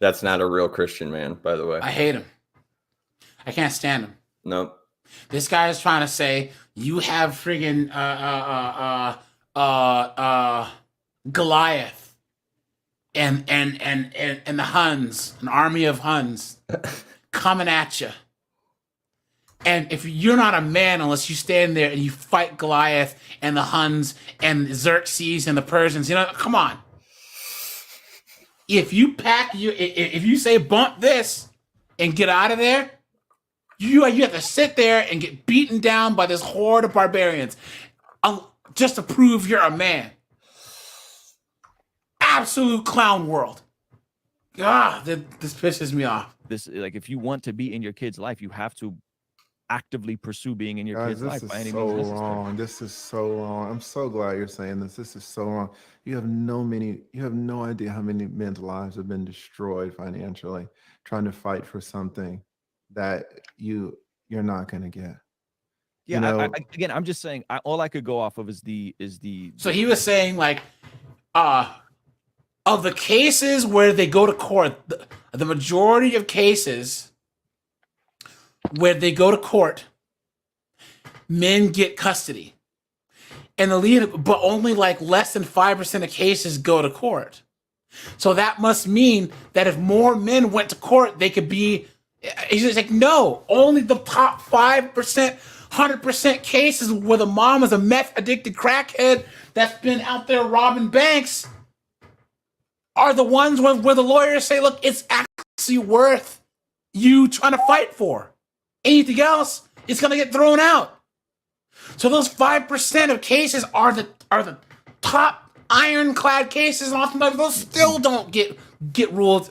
that's not a real Christian man, by the way.
I hate him. I can't stand him.
Nope.
This guy is trying to say you have friggin' Goliath and the Huns, an army of Huns coming at you. And if you're not a man unless you stand there and you fight Goliath and the Huns and Xerxes and the Persians, you know, come on. If you say bump this and get out of there, you have to sit there and get beaten down by this horde of barbarians just to prove you're a man. Absolute clown world. This pisses me off.
This, like, if you want to be in your kid's life, you have to actively pursue being in your kid's life by any means necessary.
Wrong. This is so wrong. I'm so glad you're saying this. This is so wrong. You have no idea how many men's lives have been destroyed financially trying to fight for something that you're not going to get.
Yeah,
you know?
Again, I'm just saying. All I could go off of is the.
So he was saying, like, of the cases where they go to court, the majority of cases where they go to court, men get custody, and but only like less than 5% of cases go to court. So that must mean that if more men went to court, they could be. He's just like, no, only the top 5%, 100% cases where the mom is a meth addicted crackhead that's been out there robbing banks are the ones where the lawyers say, look, it's actually worth you trying to fight for. Anything else, it's gonna get thrown out. So those 5% of cases are the top ironclad cases, and oftentimes those still don't get ruled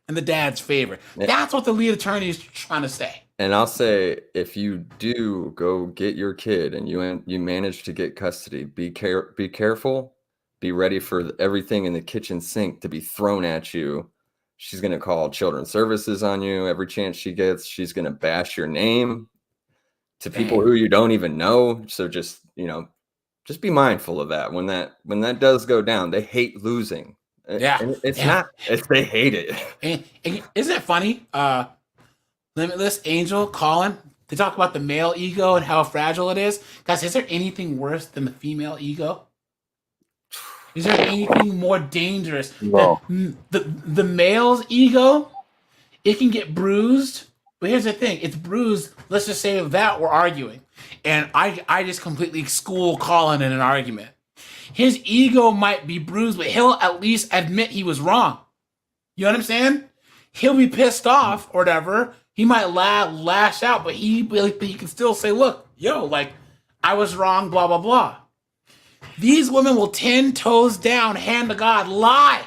in the dad's favor. That's what the lead attorney is trying to say.
And I'll say, if you do go get your kid and you manage to get custody, be careful, be ready for everything in the kitchen sink to be thrown at you. She's going to call children's services on you every chance she gets. She's going to bash your name to people who you don't even know. So just be mindful of that. When that does go down, they hate losing.
Yeah.
And they hate it.
And isn't it funny? Limitless, Angel, Colin, they talk about the male ego and how fragile it is. Guys, is there anything worse than the female ego? Is there anything more dangerous?
No.
The male's ego, it can get bruised. But here's the thing, it's bruised. Let's just say that we're arguing. And I just completely school Colin in an argument. His ego might be bruised, but he'll at least admit he was wrong. You know what I'm saying? He'll be pissed off or whatever. He might lash out, but he can still say, look, yo, like, I was wrong, blah, blah, blah. These women will 10 toes down, hand to God, lie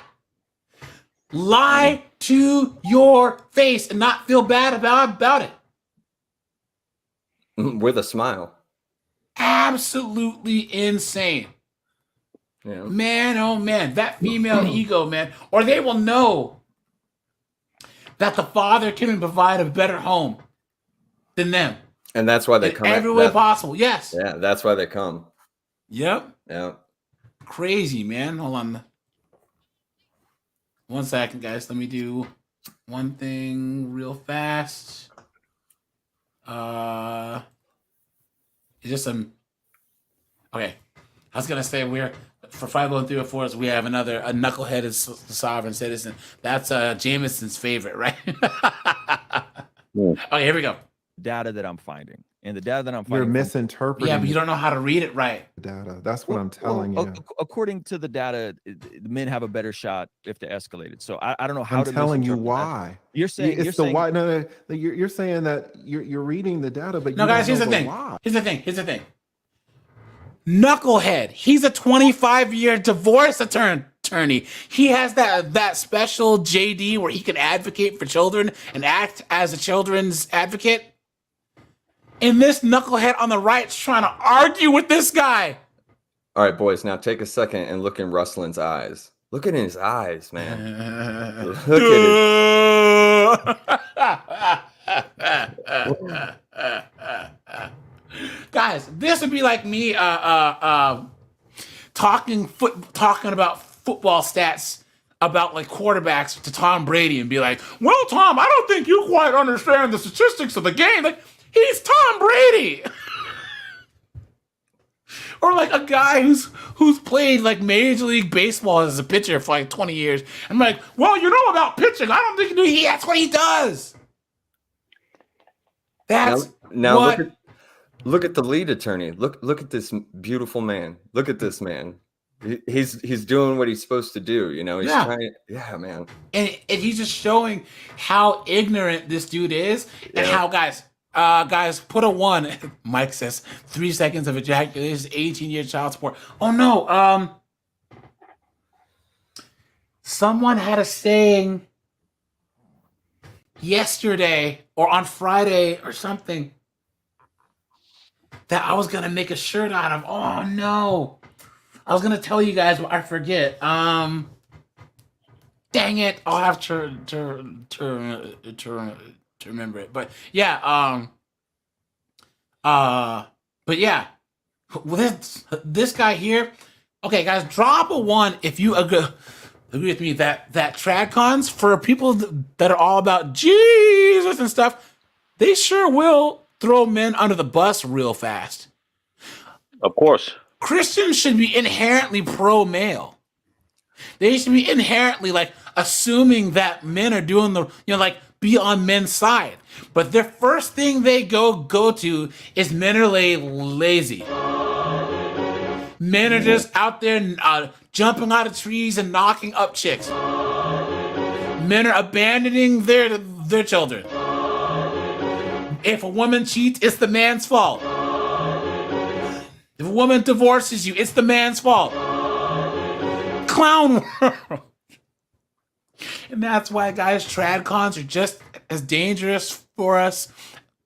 to your face and not feel bad about it.
With a smile.
Absolutely insane.
Yeah.
Man, oh man, that female ego, man. Or they will know that the father can provide a better home than them.
And that's why they
in
come.
every way possible. Yes.
Yeah, that's why they come.
Yep.
Yeah.
Crazy, man. Hold on. 1 second, guys. Let me do one thing real fast. It's just some. Okay. I was gonna say we're for 50304s. We have a knuckleheaded sovereign citizen. That's Jameson's favorite, right? Okay, here we go.
Data that I'm finding, and the data that I'm
You're
finding.
misinterpreting.
Yeah, but you don't know how to read it right.
Data. That's what I'm telling you.
According to the data, the men have a better shot if they're escalated. So I don't know how
I'm
to
telling you
misinterpret that.
why.
You're saying
it's the why. No, you're saying that you're reading the data, but
No,
you
guys,
don't
here's
know
the thing.
why.
Here's the thing. Knucklehead. He's a 25-year divorce attorney. He has that special JD where he can advocate for children and act as a children's advocate. And this knucklehead on the right's trying to argue with this guy.
All right, boys. Now take a second and look in Ruslin's eyes. Look at his eyes, man. Look at
Guys, this would be like me talking about football stats about like quarterbacks to Tom Brady and be like, well, Tom, I don't think you quite understand the statistics of the game. Like, he's Tom Brady. Or like a guy who's played like Major League Baseball as a pitcher for like 20 years. I'm like, well, you know about pitching. I don't think you do. That's what he does. That's
now
what.
Look at the lead attorney. Look at this beautiful man. Look at this man. He's doing what he's supposed to do. You know, he's trying. Yeah, man.
And he's just showing how ignorant this dude is, and how guys put a 1. Mike says 3 seconds of ejaculation, 18-year child support. Oh no, someone had a saying yesterday or on Friday or something that I was gonna make a shirt out of. Oh no. I was gonna tell you guys, but I forget. Dang it! I'll have to remember it. But yeah, but yeah, this guy here. Okay, guys, drop a 1 if you agree with me that tradcons for people that are all about Jesus and stuff, they sure will throw men under the bus real fast.
Of course.
Christians should be inherently pro-male. They should be inherently like assuming that men are doing like be on men's side. But their first thing they go to is men are lazy. Men are just out there jumping out of trees and knocking up chicks. Men are abandoning their children. If a woman cheats, it's the man's fault. If a woman divorces you, it's the man's fault. Clown world. And that's why, guys, tradcons are just as dangerous for us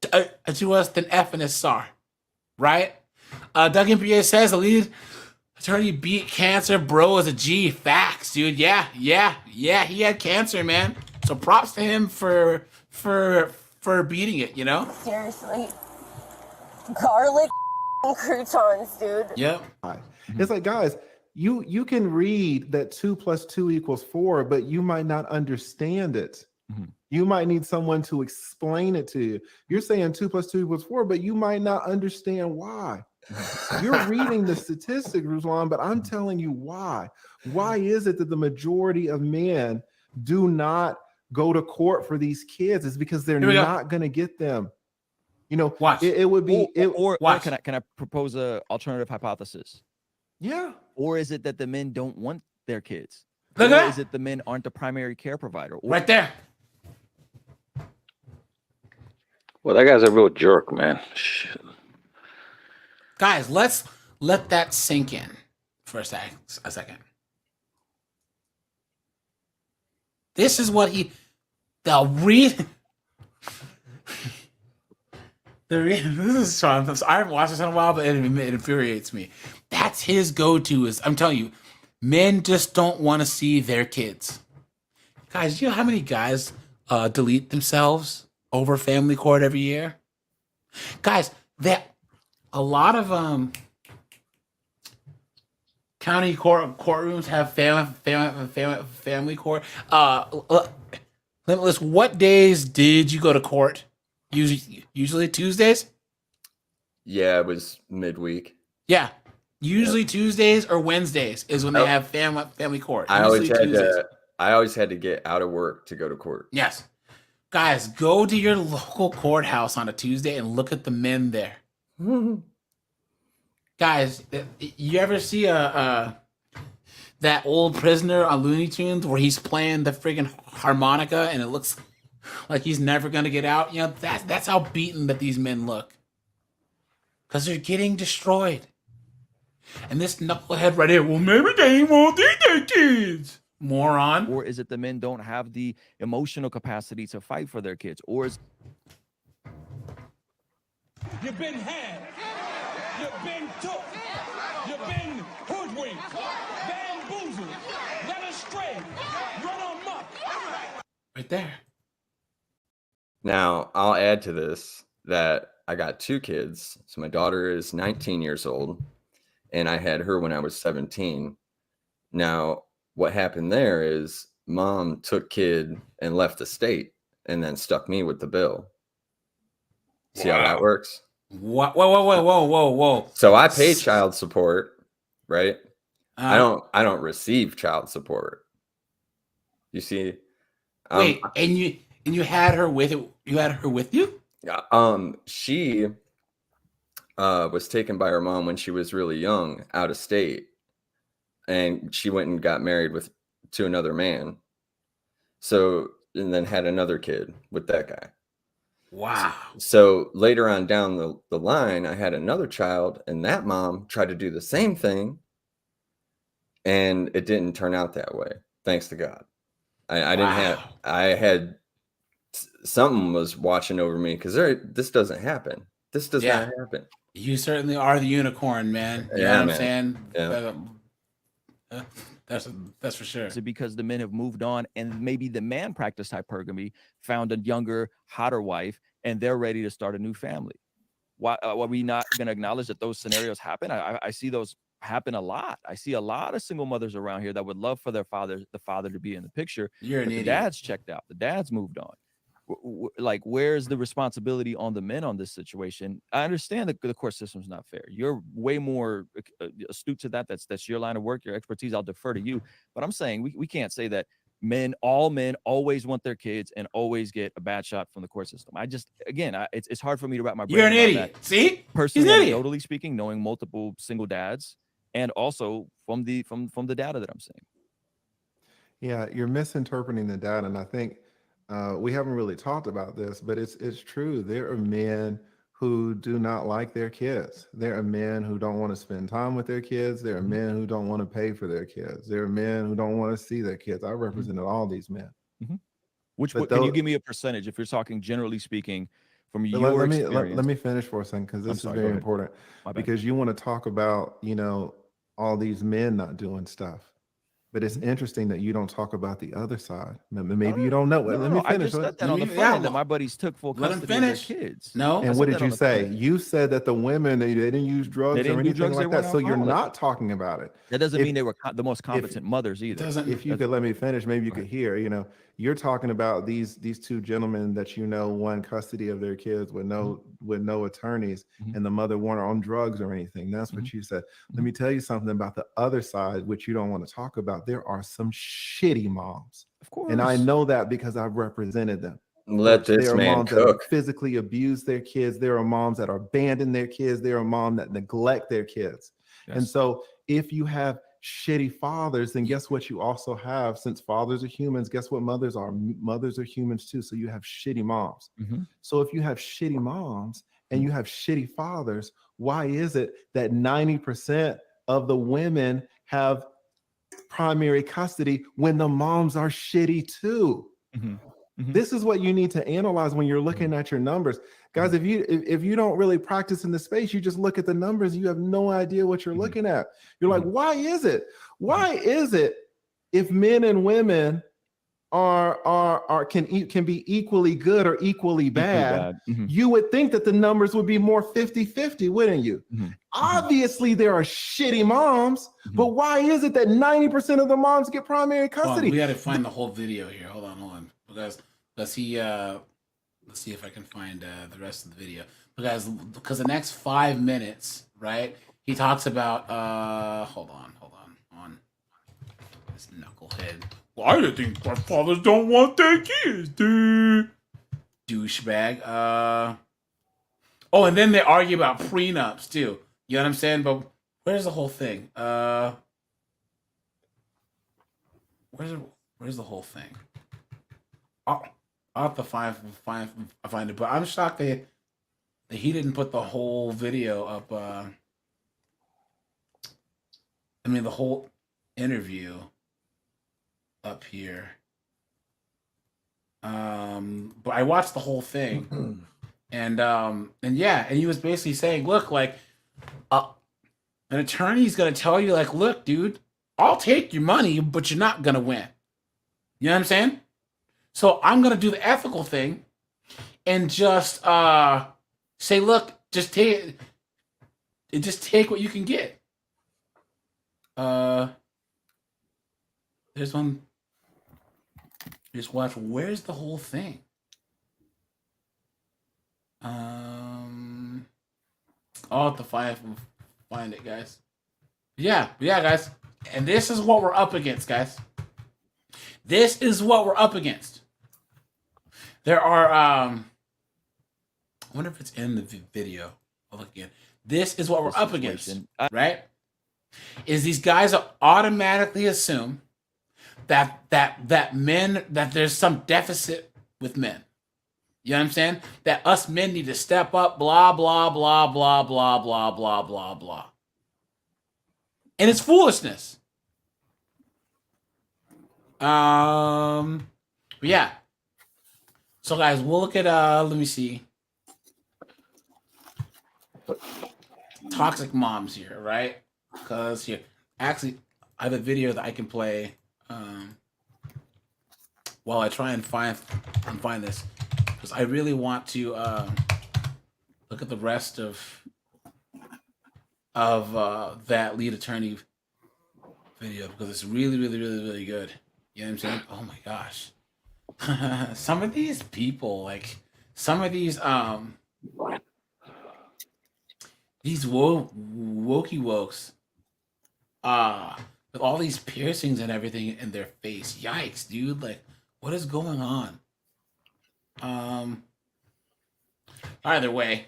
to us than feminists are. Right? Doug MPA says the lead attorney beat cancer, bro, as a G. Facts, dude. Yeah. He had cancer, man. So props to him for beating it, you know?
Seriously. Garlic croutons, dude.
Yep.
It's like, guys, you can read that 2 + 2 = 4, but you might not understand it.
Mm-hmm.
You might need someone to explain it to you. You're saying 2 + 2 = 4, but you might not understand why. You're reading the statistics, Ruslan, but I'm telling you why. Why is it that the majority of men do not go to court for these kids? It's because they're not going to get them. You know,
watch.
It would be.
Or can I propose a alternative hypothesis?
Yeah.
Or is it that the men don't want their kids?
Look
or
at that.
Is it the men aren't the primary care provider?
Right there.
Well, that guy's a real jerk, man. Shit.
Guys, let's let that sink in. for a second. This is what he. The reason. This is fun. I haven't watched this in a while, but it infuriates me. That's his go-to. Is I'm telling you, men just don't want to see their kids. Guys, you know how many guys delete themselves over family court every year? Guys, a lot of county courtrooms have family court. Limitless, what days did you go to court? Usually Tuesdays?
Yeah, it was midweek.
Yeah. Usually Tuesdays or Wednesdays is when they have family court.
I
Usually
always had to get out of work to go to court.
Yes. Guys, go to your local courthouse on a Tuesday and look at the men there. Guys, you ever see that old prisoner on Looney Tunes where he's playing the friggin' harmonica and it looks like he's never gonna get out? You know, that's how beaten that these men look. Because they're getting destroyed. And this knucklehead right here, well, maybe they won't think they're kids. Moron.
Or is it the men don't have the emotional capacity to fight for their kids? Or is
You've been had. You've been took. You've been hoodwinked. Bamboozled. Led astray. Run amok.
Right there.
Now, I'll add to this that I got 2 kids. So my daughter is 19 years old, and I had her when I was 17. Now, what happened there is mom took kid and left the state and then stuck me with the bill. See how that works?
Whoa.
So I pay child support, right? I don't receive child support. You see?
Wait, and you had her with it? You had her with you?
She was taken by her mom when she was really young, out of state, and she went and got married to another man. So, and then had another kid with that guy.
Wow.
So later on down the line, I had another child, and that mom tried to do the same thing, and it didn't turn out that way. Thanks to God. I had something was watching over me because this doesn't happen. This does not happen.
You certainly are the unicorn, man. You know what I'm saying? Yeah. That's for sure.
Is it because the men have moved on and maybe the man practiced hypergamy, found a younger, hotter wife, and they're ready to start a new family? Why are we not going to acknowledge that those scenarios happen? I see those happen a lot. I see a lot of single mothers around here that would love for the father to be in the picture.
You're an idiot.
The dad's checked out. The dad's moved on. Like, where's the responsibility on the men on this situation? I understand that the court system's not fair. You're way more astute to that. That's your line of work, your expertise. I'll defer to you. But I'm saying we can't say that all men always want their kids and always get a bad shot from the court system. It's hard for me to wrap my brain
around that. You're an idiot. See?
Personally, anecdotally speaking, knowing multiple single dads, and also from the data that I'm seeing.
Yeah, you're misinterpreting the data, and I think we haven't really talked about this, but it's true. There are men who do not like their kids. There are men who don't want to spend time with their kids. There are men who don't want to pay for their kids. There are men who don't want to see their kids. I represented all these men.
Can you give me a percentage if you're talking generally speaking from your experience?
Let me finish for a second, because this is very important. Because you want to talk about, all these men not doing stuff. But it's interesting that you don't talk about the other side. Maybe you don't know. Let me finish.
I just said that on the phone that my buddies took full custody of their kids.
No.
And what did you say? You said that the women, they didn't use drugs or anything like that. So you're not talking about it.
That doesn't mean they were the most competent mothers either.
If you could let me finish, maybe you could hear. You're talking about these 2 gentlemen that won custody of their kids with no attorneys, and the mother weren't on drugs or anything. That's what you said. Let me tell you something about the other side, which you don't want to talk about. There are some shitty moms,
of course,
and I know that because I've represented them.
Let this man
moms
cook.
That physically abuse their kids. There are moms that abandon their kids. There are moms that neglect their kids. Yes. And so, if you have shitty fathers, then guess what you also have? Since fathers are humans, guess what mothers are? Mothers are humans too. So you have shitty moms. So if you have shitty moms and you have shitty fathers, why is it that 90% of the women have primary custody when the moms are shitty too. This is what you need to analyze when you're looking at your numbers. Guys, if you don't really practice in the space, you just look at the numbers, you have no idea what you're looking at. You're like, why is it if men and women can be equally good or equally bad, you would think that the numbers would be more 50-50, wouldn't you? Obviously there are shitty moms, but why is it that 90% of the moms get primary custody?
We got to find the whole video here. Hold on. Let's see if I can find the rest of the video. Because the next 5 minutes, right? He talks about hold on this knucklehead. Why do you think our fathers don't want their kids, dude? Douchebag. Oh, and then they argue about prenups too. You know what I'm saying? But where's the whole thing? Where's the whole thing? I'll have to find it. But I'm shocked that he didn't put the whole video up. The whole interview up here. But I watched the whole thing, and he was basically saying, look, like, an attorney's gonna tell you, like, look, dude, I'll take your money, but you're not gonna win. You know what I'm saying? So I'm gonna do the ethical thing and just say, look, just take what you can get. There's one. Just watch. Where's the whole thing? I'll have to find it, guys. Yeah, guys. And this is what we're up against, guys. This is what we're up against. There are I wonder if it's in the video. I'll look again. This is what we're up against, right? Is these guys automatically assume that there's some deficit with men. You know what I'm saying? That us men need to step up, blah, blah, blah, blah, blah, blah, blah, blah, blah. And it's foolishness. Yeah. So guys, we'll look at let me see. Toxic moms here, right? Because here, actually, I have a video that I can play while I try and find this, because I really want to look at the rest of that lead attorney video, because it's really, really, really, really good. You know what I'm saying? Oh my gosh. Some of these people, like some of these wokey wokes, with all these piercings and everything in their face. Yikes, dude! Like, what is going on? Either way,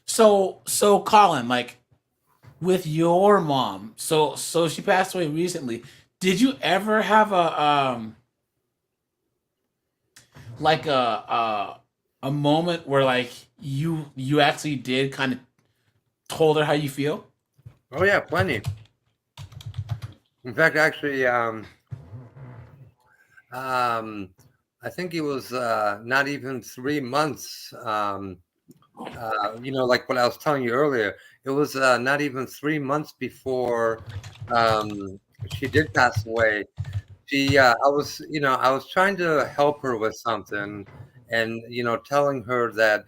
so Colin, like, with your mom, so she passed away recently. Did you ever have a moment where, like, you actually did kind of told her how you feel?
Oh yeah, plenty. In fact, actually, I think it was not even 3 months. Like what I was telling you earlier, it was not even 3 months before she did pass away. I was trying to help her with something, and telling her that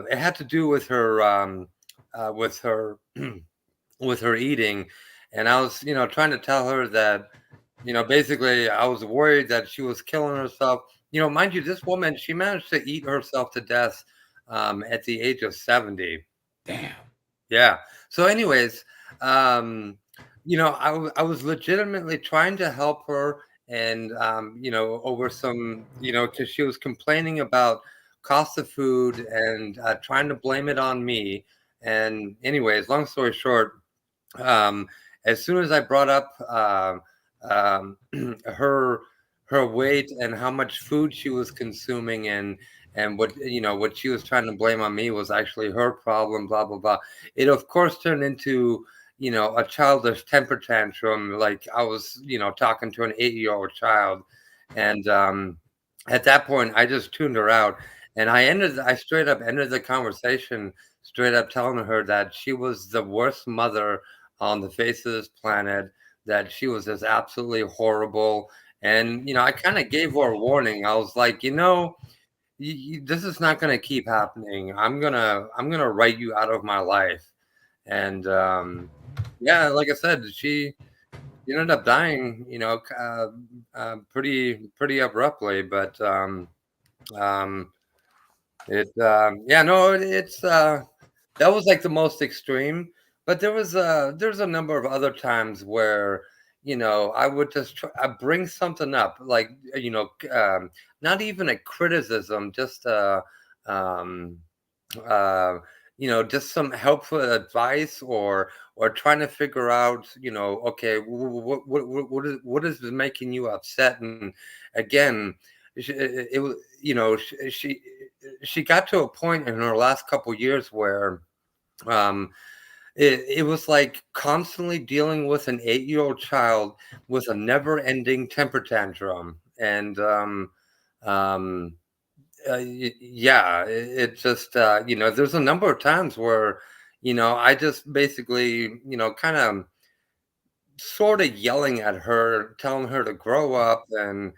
it had to do with her with her eating, and I was trying to tell her that basically I was worried that she was killing herself. Mind you, this woman, she managed to eat herself to death at the age of 70.
Damn.
Yeah. So anyways, I was legitimately trying to help her, and over some, because she was complaining about cost of food and trying to blame it on me. And anyways, long story short, as soon as I brought up her her weight and how much food she was consuming, and what what she was trying to blame on me was actually her problem, blah blah blah. It of course turned into a childish temper tantrum, like I was talking to an 8-year-old child. And at that point I just tuned her out, and I straight up ended the conversation, straight up telling her that she was the worst mother on the face of this planet, that she was just absolutely horrible. And I kind of gave her a warning. I was like, this is not going to keep happening. I'm gonna write you out of my life. And yeah, like I said, she ended up dying, pretty abruptly. But yeah, no, that was like the most extreme. But there's a number of other times where I would just bring something up, like not even a criticism, just um uh just some helpful advice, or trying to figure out, okay, what is making you upset. And again, it was, she got to a point in her last couple years where um it was like constantly dealing with an 8-year-old child with a never-ending temper tantrum. And um yeah, it just there's a number of times where I just basically kind of sort of yelling at her, telling her to grow up, and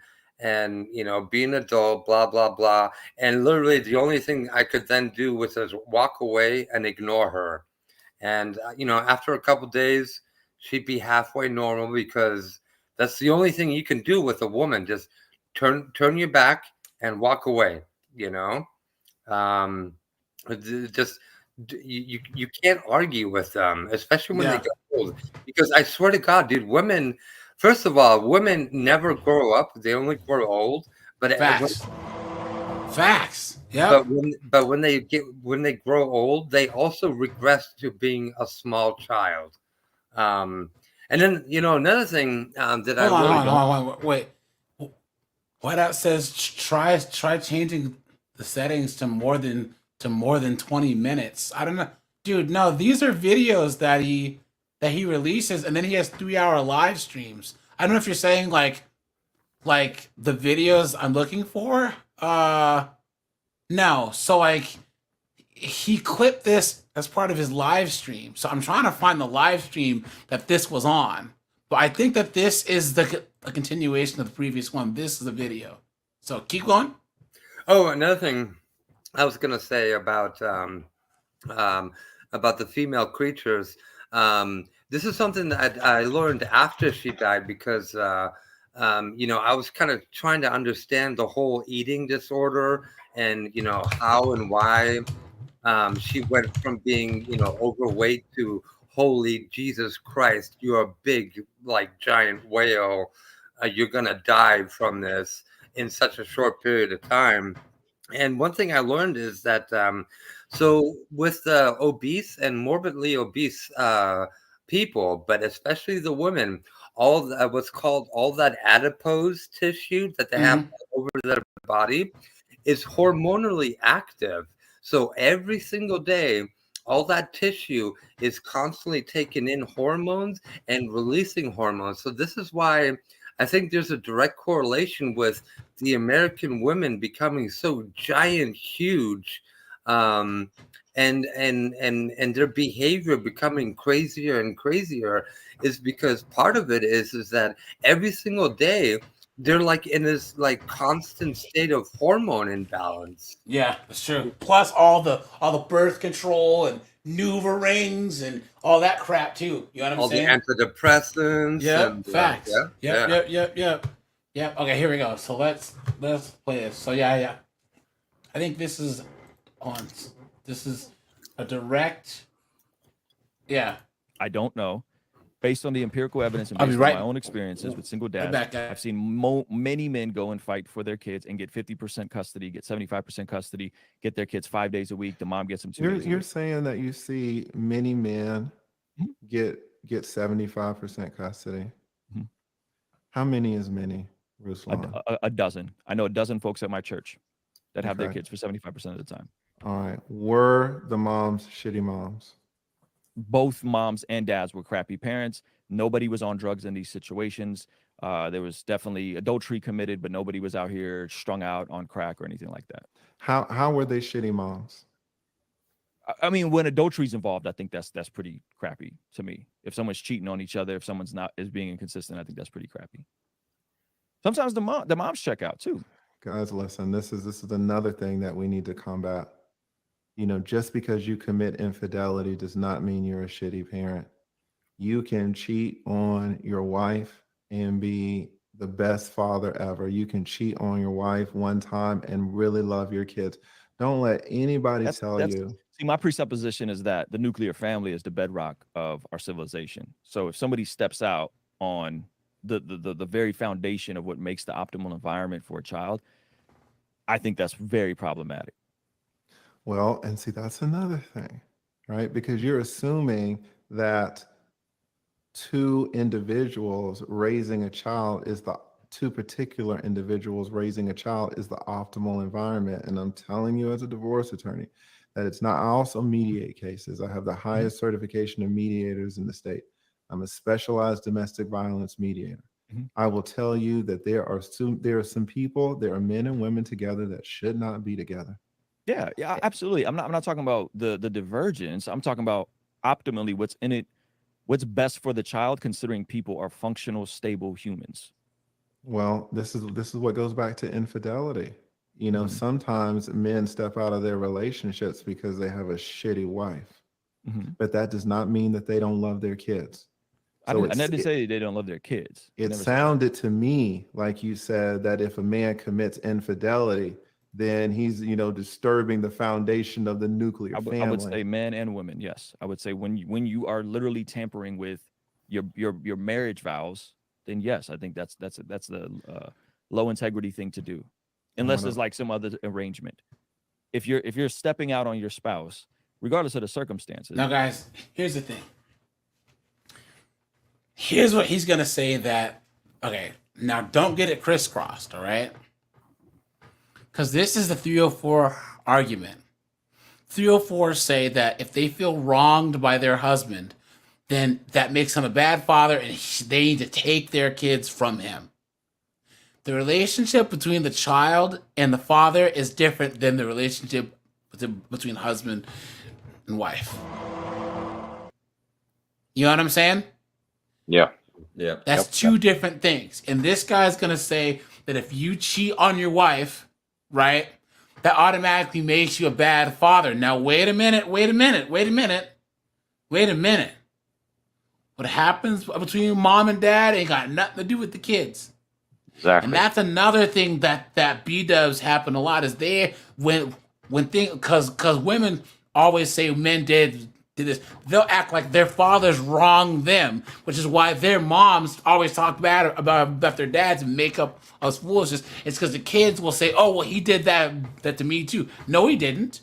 be an adult, blah blah blah. And literally the only thing I could then do was just walk away and ignore her. And after a couple days she'd be halfway normal, because that's the only thing you can do with a woman. Just turn your back and walk away. you know um just you can't argue with them, especially when they
Yeah.
get old. Because I swear to God, dude, women, first of all, women never grow up, they only grow old. But
Facts. Yep.
when they grow old, they also regress to being a small child. And then another thing that I
Hold on,
really
hold
don't.
on, hold on, wait. Whiteout says try changing the settings to more than 20 minutes. I don't know, dude. No, these are videos that he releases, and then he has 3-hour live streams. I don't know if you're saying like the videos I'm looking for. No. So like he clipped this as part of his live stream. So I'm trying to find the live stream that this was on. But I think that this is the continuation of the previous one. This is the video. So keep going.
Oh, another thing I was gonna say about the female creatures. This is something that I learned after she died, because I was kind of trying to understand the whole eating disorder, and how and why she went from being overweight to, holy Jesus Christ, you're a big, like, giant whale. You're gonna die from this in such a short period of time. And one thing I learned is that so with the obese and morbidly obese people, but especially the women, what's called all that adipose tissue that they have all over their body is hormonally active. So every single day, all that tissue is constantly taking in hormones and releasing hormones. So this is why I think there's a direct correlation with the American women becoming so giant, huge, and their behavior becoming crazier and crazier, is because part of it is that every single day they're like in this like constant state of hormone imbalance.
Yeah, that's true. Plus all the birth control and Nuva rings and all that crap too. You know what I'm
All the
saying?
antidepressants.
Yep,
And
facts.
yeah.
Yep. Okay, here we go. So let's play this. So yeah. I think this is on. This is a direct. Yeah.
I don't know. Based on the empirical evidence and
I'll be
based
right-
on my own experiences with single
right
dads,
back, guys.
I've seen many men go and fight for their kids and get 50% custody, get 75% custody, get their kids 5 days a week. The mom gets them 2 days a
You're
week.
saying that you see many men get 75% custody.
Mhm.
How many is many? Ruslan?
A dozen. I know a dozen folks at my church that have their
Okay.
kids for 75% of the time.
All right. Were the moms shitty moms?
Both moms and dads were crappy parents. Nobody was on drugs in these situations. There was definitely adultery committed, but nobody was out here strung out on crack or anything like that.
How were they shitty moms?
I mean, when adultery is involved, I think that's pretty crappy to me. If someone's cheating on each other, if someone's is being inconsistent, I think that's pretty crappy. Sometimes the moms check out too.
Guys, listen, this is another thing that we need to combat. You know, just because you commit infidelity does not mean you're a shitty parent. You can cheat on your wife and be the best father ever. You can cheat on your wife one time and really love your kids. Don't let anybody tell you.
See, my presupposition is that the nuclear family is the bedrock of our civilization. So if somebody steps out on the very foundation of what makes the optimal environment for a child, I think that's very problematic.
Well, and see, that's another thing, right? Because you're assuming that two individuals raising a child is two particular individuals raising a child is the optimal environment. And I'm telling you as a divorce attorney that it's not. I also mediate cases. I have the highest certification of mediators in the state. I'm a specialized domestic violence mediator. I will tell you that there are some people, there are men and women together that should not be together.
Yeah, absolutely. I'm not talking about the divergence. I'm talking about optimally what's in it, what's best for the child, considering people are functional, stable humans.
Well, this is what goes back to infidelity. You know, sometimes men step out of their relationships because they have a shitty wife, but that does not mean that they don't love their kids. So
I never say they don't love their kids.
It sounded to me like you said that if a man commits infidelity, then he's, disturbing the foundation of the nuclear family.
I would say men and women. Yes, I would say when you are literally tampering with your marriage vows, then yes, I think that's the low integrity thing to do, unless there's like some other arrangement. If you're stepping out on your spouse, regardless of the circumstances.
Now, guys, here's the thing. Here's what he's gonna say that. Okay, now don't get it crisscrossed, all right? Because this is the 304 argument. 304 say that if they feel wronged by their husband, then that makes him a bad father and they need to take their kids from him. The relationship between the child and the father is different than the relationship between husband and wife. You know what I'm saying?
Yeah.
Yeah.
That's two different things. And this guy's going to say that if you cheat on your wife, right, that automatically makes you a bad father. Now, wait a minute. What happens between mom and dad ain't got nothing to do with the kids.
Exactly.
And that's another thing that B-dubs happen a lot is when things, because women always say men did this, they'll act like their fathers wronged them, which is why their moms always talk bad about their dads and make up us foolishness. It's because the kids will say, "Oh, well, he did that to me too." No, he didn't.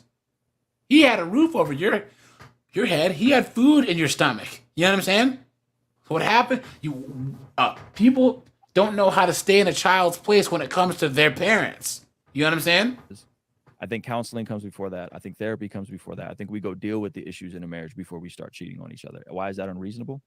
He had a roof over your head. He had food in your stomach. You know what I'm saying? So what happened? People don't know how to stay in a child's place when it comes to their parents. You know what I'm saying?
I think counseling comes before that. I think therapy comes before that. I think we go deal with the issues in a marriage before we start cheating on each other. Why is that unreasonable?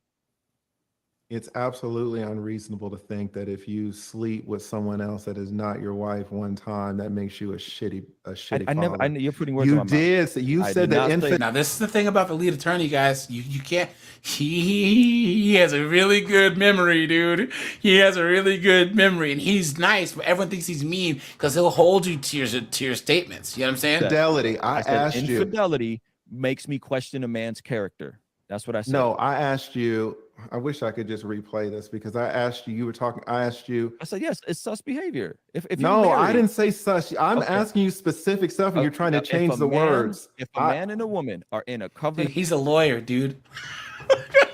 It's absolutely unreasonable to think that if you sleep with someone else that is not your wife one time, that makes you a shitty father.
You're putting words in my mouth.
You said that.
Now, this is the thing about the lead attorney, guys. You can't. He has a really good memory, dude. He has a really good memory, and he's nice, but everyone thinks he's mean because he'll hold you to your statements. You know what I'm saying?
Infidelity. I asked you.
Infidelity makes me question a man's character. That's what I said.
No, I asked you. I wish I could just replay this because I asked you. You were talking. I asked you.
I said yes. It's sus behavior. If
no, I didn't say sus. I'm asking you specific stuff, and you're trying to change the words.
If a man and a woman are in a covenant,
he's a lawyer, dude.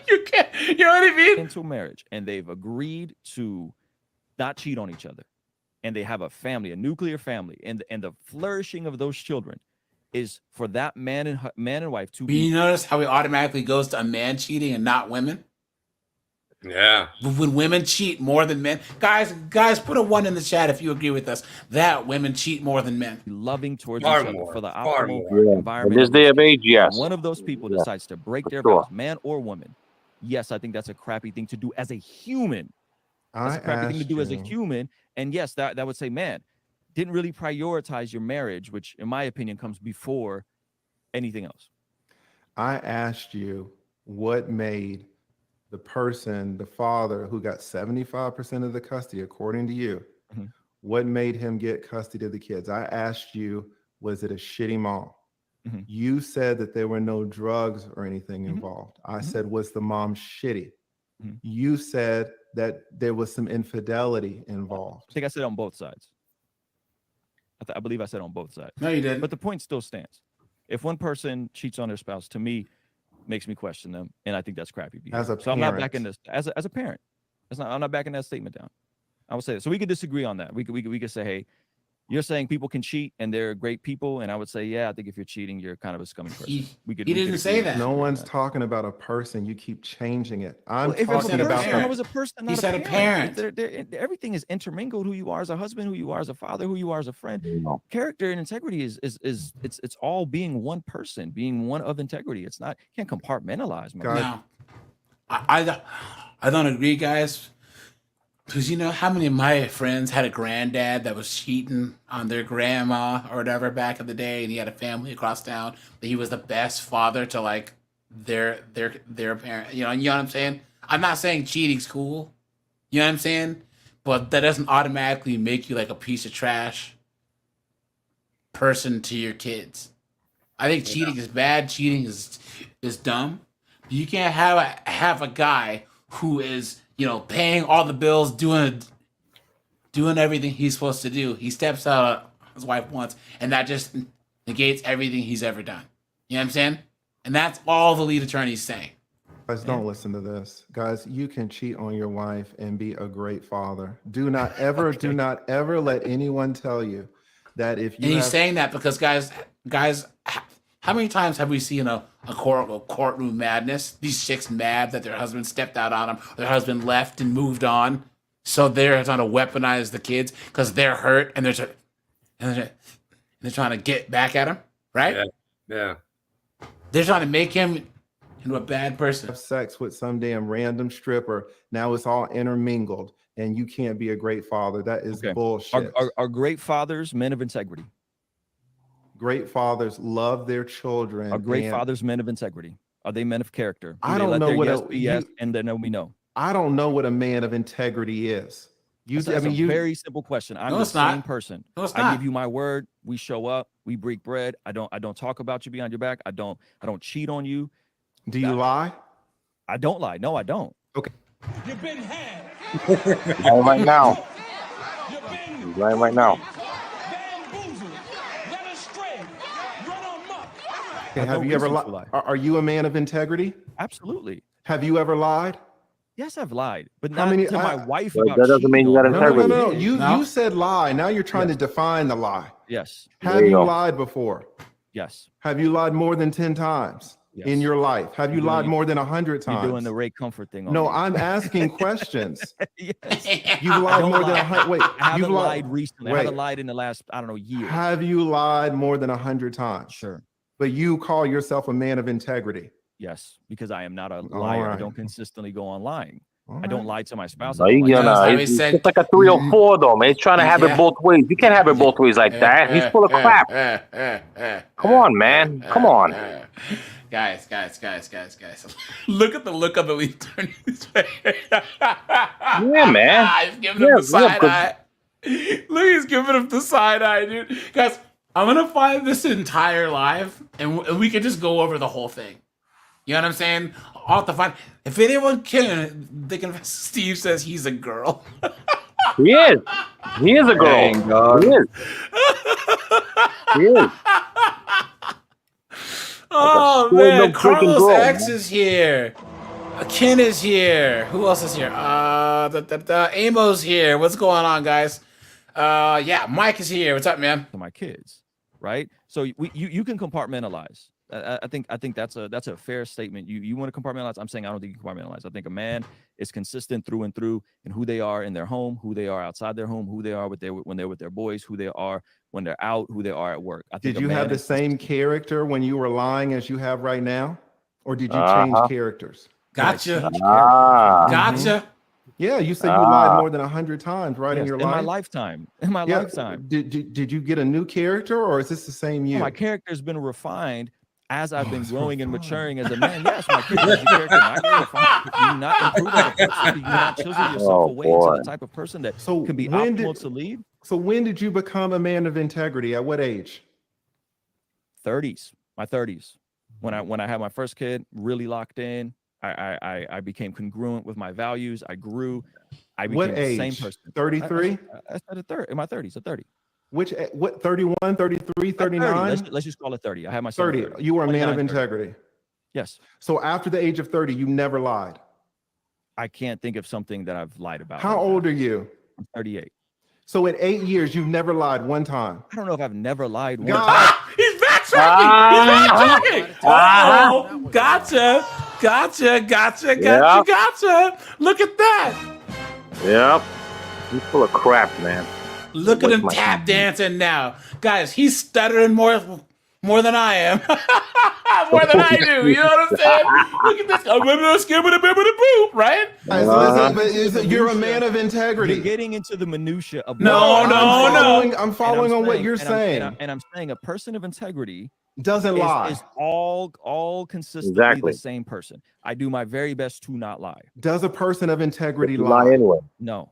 You can't. You know what I mean?
Into marriage, and they've agreed to not cheat on each other, and they have a family, a nuclear family, and the flourishing of those children is for that man and wife to be.
You notice how he automatically goes to a man cheating and not women?
Yeah.
When women cheat more than men, guys, put a 1 in the chat if you agree with us that women cheat more than men.
Loving towards
Far
each other
more,
for the
far
optimal
more.
Yeah. In
environment.
this
of
day
those
of
kids.
age, yes.
One of those people
Yeah,
decides to break
for
their
sure.
vows, man or woman. Yes, I think that's a crappy thing to do as a human. That's
I
a crappy thing to
asked
do as a
you.
human. And yes, that would say, man, didn't really prioritize your marriage, which in my opinion comes before anything else.
I asked you what made the person, the father who got 75% of the custody, according to you,
Mhm.
what made him get custody of the kids? I asked you, was it a shitty mom?
Mhm.
You said that there were no drugs or anything
Mhm.
involved. I
Mhm.
said, was the mom shitty?
Mhm.
You said that there was some infidelity involved.
I think I said on both sides. I believe I said on both sides.
No, you didn't.
But the point still stands. If one person cheats on their spouse, to me, makes me question them, and I think that's crappy behavior.
As a
So I'm not
parent.
backing this as a parent. I'm not backing that statement down. I would say that. So we could disagree on that. We could say, hey, you're saying people can cheat and they're great people, and I would say, yeah, I think if you're cheating, you're kind of a scummy person.
He
We
didn't
could
say
agree.
that.
No one's talking about a person. You keep changing it. I'm
Well, if it was
talking
a
about
person,
parent.
I was a person, not
He said a parent.
Everything is intermingled. Who you are as a husband, who you are as a father, who you are as a friend.
No.
Character and integrity is it's all being one person, being one of integrity. It's not, you can't compartmentalize.
God.
No, I don't agree, guys. Because you know how many of my friends had a granddad that was cheating on their grandma or whatever back in the day, and he had a family across town, but he was the best father to like their parent. You know what I'm saying? I'm not saying cheating's cool. You know what I'm saying? But that doesn't automatically make you like a piece of trash person to your kids. I think cheating is bad. Cheating is dumb. You can't have a guy who is, you know, paying all the bills, doing everything he's supposed to do. He steps out on his wife once, and that just negates everything he's ever done. You know what I'm saying? And that's all the lead attorney's saying.
Guys, don't listen to this. Guys, you can cheat on your wife and be a great father. Do not ever let anyone tell you that if you
And he's
have
saying that because guys, how many times have we seen a courtroom madness? These chicks mad that their husband stepped out on them, their husband left and moved on, so they're trying to weaponize the kids because they're hurt and they're trying to get back at him, right?
Yeah.
They're trying to make him into a bad person.
have sex with some damn random stripper, now it's all intermingled and you can't be a great father. That is bullshit.
Are great fathers men of integrity?
Great fathers love their children.
Are great
and
fathers men of integrity? Are they men of character? Do
I
they
don't
let
know
their
what
yes
a-
be yes
you-
and then no be no?
I don't know what a man of integrity is.
That's a very simple question. I'm
No,
the
it's not.
same person.
No, it's
I
not.
give you my word. We show up. We break bread. I don't talk about you behind your back. I don't cheat on you.
Do you lie?
I don't lie. No, I don't.
Okay.
You've been had.
Right now. Right now.
Bamboozled. Led astray. Run amok.
Okay,
I have
have
no
you ever
reason to
lied?
lie.
Are you a man of integrity?
Absolutely.
Have you ever lied?
Yes, I've lied, but
How
not
many-
to my
I-
wife
But
about
that doesn't mean
cheating
you got
on her.
integrity.
No.
No.
You said lie. Now you're trying to define the lie.
Yes.
Have
There you
you
go.
lied before?
Yes.
Have you lied more than 10 times
Yes.
in your life? Have you
You're
lied
doing-
more than 100 times?
You're doing the Ray Comfort thing on
No,
me.
I'm asking questions.
Yes.
You've
I
lied
don't
more than
lie.
100. Wait,
I haven't
you've
lied recently. I haven't
Wait.
lied in the last, I don't know, year.
Have you lied more than 100 times?
Sure.
But you call yourself a man of integrity.
Yes, because I am not a
All
liar. I
right.
don't consistently go on lying.
All
I don't
right.
lie to my spouse.
No,
I don't
you
lie to
gonna,
That's how he
it's
said-
just like a 304 though, man. He's trying to have
Yeah.
it both ways. You can't have it both ways like that. He's full of crap. Come on, man. Come on.
Guys. Look at the look of the lead attorney's face.
Yeah, man.
He's giving him
Yeah,
the side
yeah,
eye. Look, he's giving him the side eye, dude. Guys, I'm gonna find this entire live, and we can just go over the whole thing. You know what I'm saying? I'll have to find. If anyone can, they can. Steve says he's a girl.
He is. He is a girl.
Dang, dog.
He is. He is.
Oh
Like a
man,
spoiled freaking
Carlos
girl,
X
man.
is here. Ken is here. Who else is here? Amo's here. What's going on, guys? Yeah, Mike is here. What's up, man?
to my kids, right? So you can compartmentalize. I think that's a fair statement. You want to compartmentalize? I'm saying I don't think you compartmentalize. I think a man is consistent through and through in who they are in their home, who they are outside their home, who they are when they're with their boys, who they are when they're out, who they are at work. I think
Did you have the same character when you were lying as you have right now, or did you change characters?
Gotcha.
Gotcha.
Yeah, you said you lied more than 100 times, right? In your life,
my lifetime. In my lifetime.
Did you get a new character, or is this the same you?
My character has been refined as I've been growing and maturing as a man. Yes, my character not refined. Do you not improve as a person? Do you not chisel yourself away into the type of person that can be optimal to lead?
So when did you become a man of integrity? At what age?
30s. My 30s. When I had my first kid, really locked in. I became congruent with my values. I grew. I became the same person.
33?
I started in my 30s, at 30.
What, 31, 33, 39?
Let's just call it 30. I had my
30. You were a man of integrity.
Yes.
So after the age of 30, you never lied.
I can't think of something that I've lied about.
How old are you?
I'm 38.
So in 8 years, you've never lied one time.
I don't know if I've never lied one
God.
time.
He's backtracking. Oh, gotcha. Look at that.
Yep. He's full of crap, man.
Look at him tap dancing now. Guys, he's stuttering more than I am. More than I do. You know what I'm saying? Look at this. Right?
You're a man of integrity.
You're getting into the minutia of
I'm following on what you're saying.
And I'm saying a person of integrity
doesn't lie.
Is all consistently the same person. I do my very best to not lie.
Does a person of integrity lie?
Anyway?
No.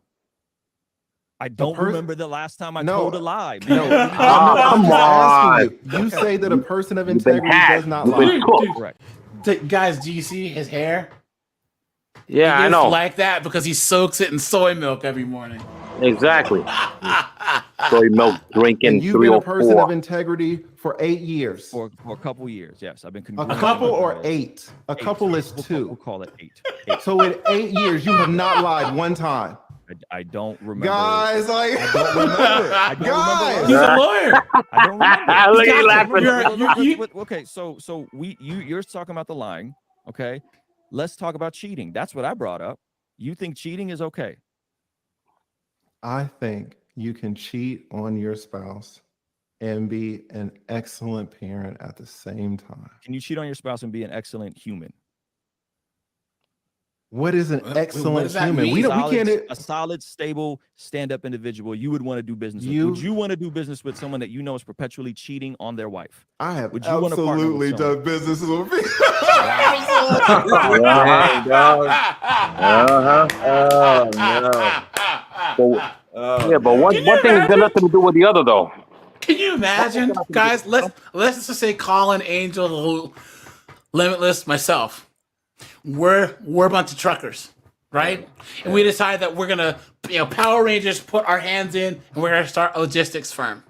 I don't remember the last time I told a lie.
No.
Come on.
You say that a person of integrity does not lie.
Right.
Guys, do you see his hair?
Yeah, I know.
Like that because he soaks it in soy milk every morning.
Exactly. Soy milk drinking.
And you've been a person of integrity for 8 years.
For a couple years, yes. I've been
a couple or 8. A couple is 2.
We'll call it 8.
So in 8 years, you have not lied one time.
I don't remember.
Guys,
I don't remember. I don't remember.
He's a lawyer.
I don't remember.
Look at you laughing.
Okay, so you're talking about the lying. Okay, let's talk about cheating. That's what I brought up. You think cheating is okay?
I think you can cheat on your spouse and be an excellent parent at the same time.
Can you cheat on your spouse and be an excellent human?
What is an excellent human?
We can't. A solid, stable, stand-up individual you would want to do business with. Would you want to do business with someone that you know is perpetually cheating on their wife?
I have
would you want to
absolutely done business with people.
But one thing has got nothing to do with the other, though.
Can you imagine, guys? Let's just say Colin, Angel, Limitless, myself. We're a bunch of truckers, right? And we decide that we're gonna, Power Rangers put our hands in, and we're gonna start a logistics firm.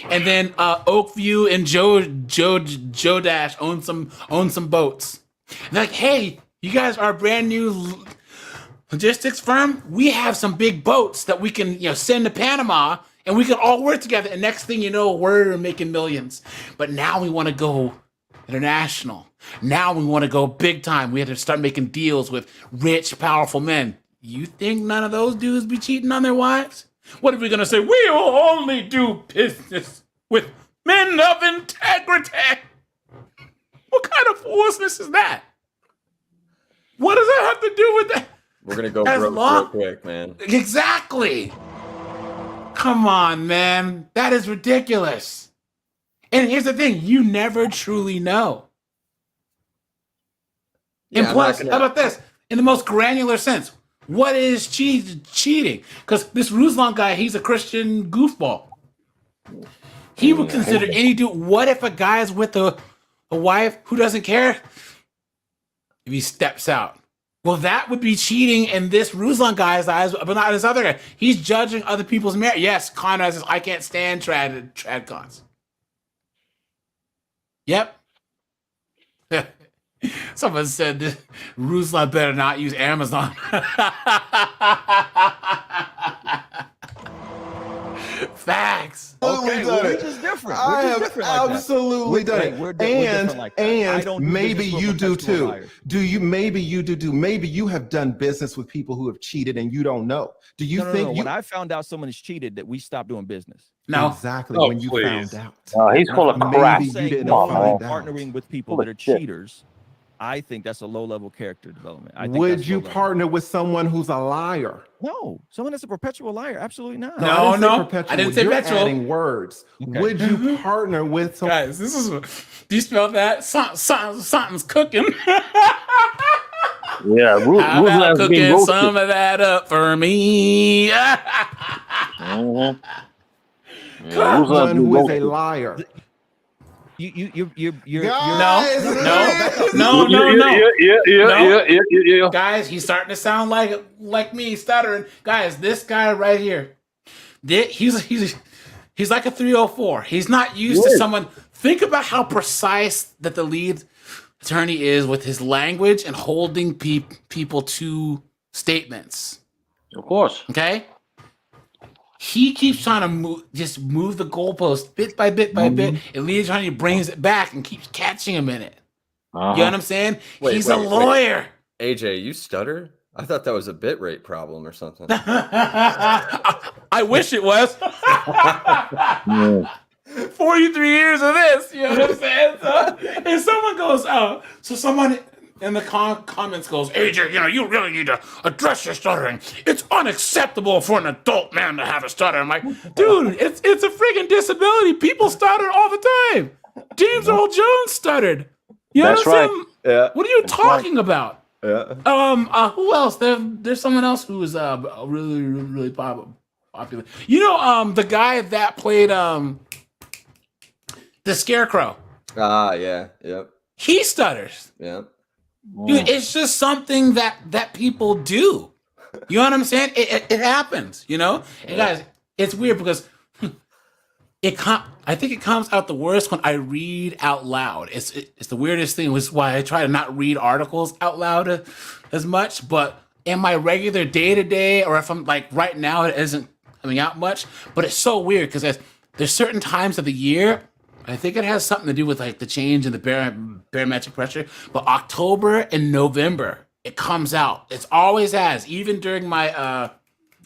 And then Oakview and Joe Dash own some boats. And they're like, hey, you guys are a brand new logistics firm. We have some big boats that we can send to Panama, and we can all work together. And next thing you know, we're making millions. But now we want to go international. Now we want to go big time. We have to start making deals with rich, powerful men. You think none of those dudes be cheating on their wives? What are we going to say? We'll only do business with men of integrity. What kind of foolishness is that? What does that have to do with that?
We're going to go broke real quick, man.
Exactly. Come on, man. That is ridiculous. And here's the thing. You never truly know. And plus, how about this? In the most granular sense, what is cheating? Because this Ruslan guy, he's a Christian goofball. He would consider any dude. What if a guy's with a wife who doesn't care if he steps out? Well, that would be cheating in this Ruslan guy's eyes, but not this other guy. He's judging other people's marriage. Yes, Conrad says, I can't stand trad cons. Yep. Someone said that Ruslan better not use Amazon. Facts.
Okay,
done
we're
it.
just different.
I
We're just
have
different like that.
absolutely done it.
We're different like that. I
And
don't do
maybe
business with
you do
perpetual
too.
liars.
Do you? Maybe you do. Maybe you have done business with people who have cheated and you don't know. Do you
No.
think you?
When I found out someone is cheated, that we stopped doing business.
No.
Exactly.
Oh,
when you
please.
found out.
He's full of
Maybe
crap.
you
Saying
didn't
no,
find out.
partnering with people
Full
that
of
are
shit.
cheaters, I think that's a low-level character development. I think
Would
that's
you
low-level.
partner with someone who's a liar?
No, someone that's a perpetual liar. Absolutely not.
No,
I didn't say
no,
perpetual.
I didn't say
You're
perpetual.
adding words.
Okay.
Would you partner with someone?
Guys, this is. Do you smell that? Something's cooking.
Yeah,
How about
Ruslan's being
cooking
roasted.
some of that up for me?
Mhm. Yeah,
One
Ruslan's being
who is a
roasted.
liar.
You're
Guys,
No. Guys, he's starting to sound like me, stuttering. Guys, this guy right here, he's like a 304. He's not used to someone. Think about how precise that the lead attorney is with his language and holding people to statements.
Of course.
Okay? He keeps trying to move the goalpost bit by bit by bit, and Lee Attorney brings it back and keeps catching him in it. You know what I'm saying? He's a lawyer.
AJ, you stutter? I thought that was a bit rate problem or something.
I wish it was. 43 years of this, you know what I'm saying? So, and someone goes, so someone in the comments goes, AJ, you really need to address your stuttering. It's unacceptable for an adult man to have a stutter. I'm like, dude, it's a freaking disability. People stutter all the time. James Earl Jones stuttered. You know
That's
what I'm
right.
saying?
Yeah.
What are you talking about?
Yeah.
Who else? There's someone else who is really, really popular. The guy that played the Scarecrow.
Yeah. Yep.
He stutters.
Yep.
Dude, it's just something that people do. You know what I'm saying? It happens, And guys, it's weird because I think it comes out the worst when I read out loud. It's the weirdest thing, which is why I try to not read articles out loud as much. But in my regular day-to-day, or if I'm like right now, it isn't coming out much. But it's so weird because there's certain times of the year. I think it has something to do with like the change in the barometric pressure. But October and November, it comes out. It's always has. Even during my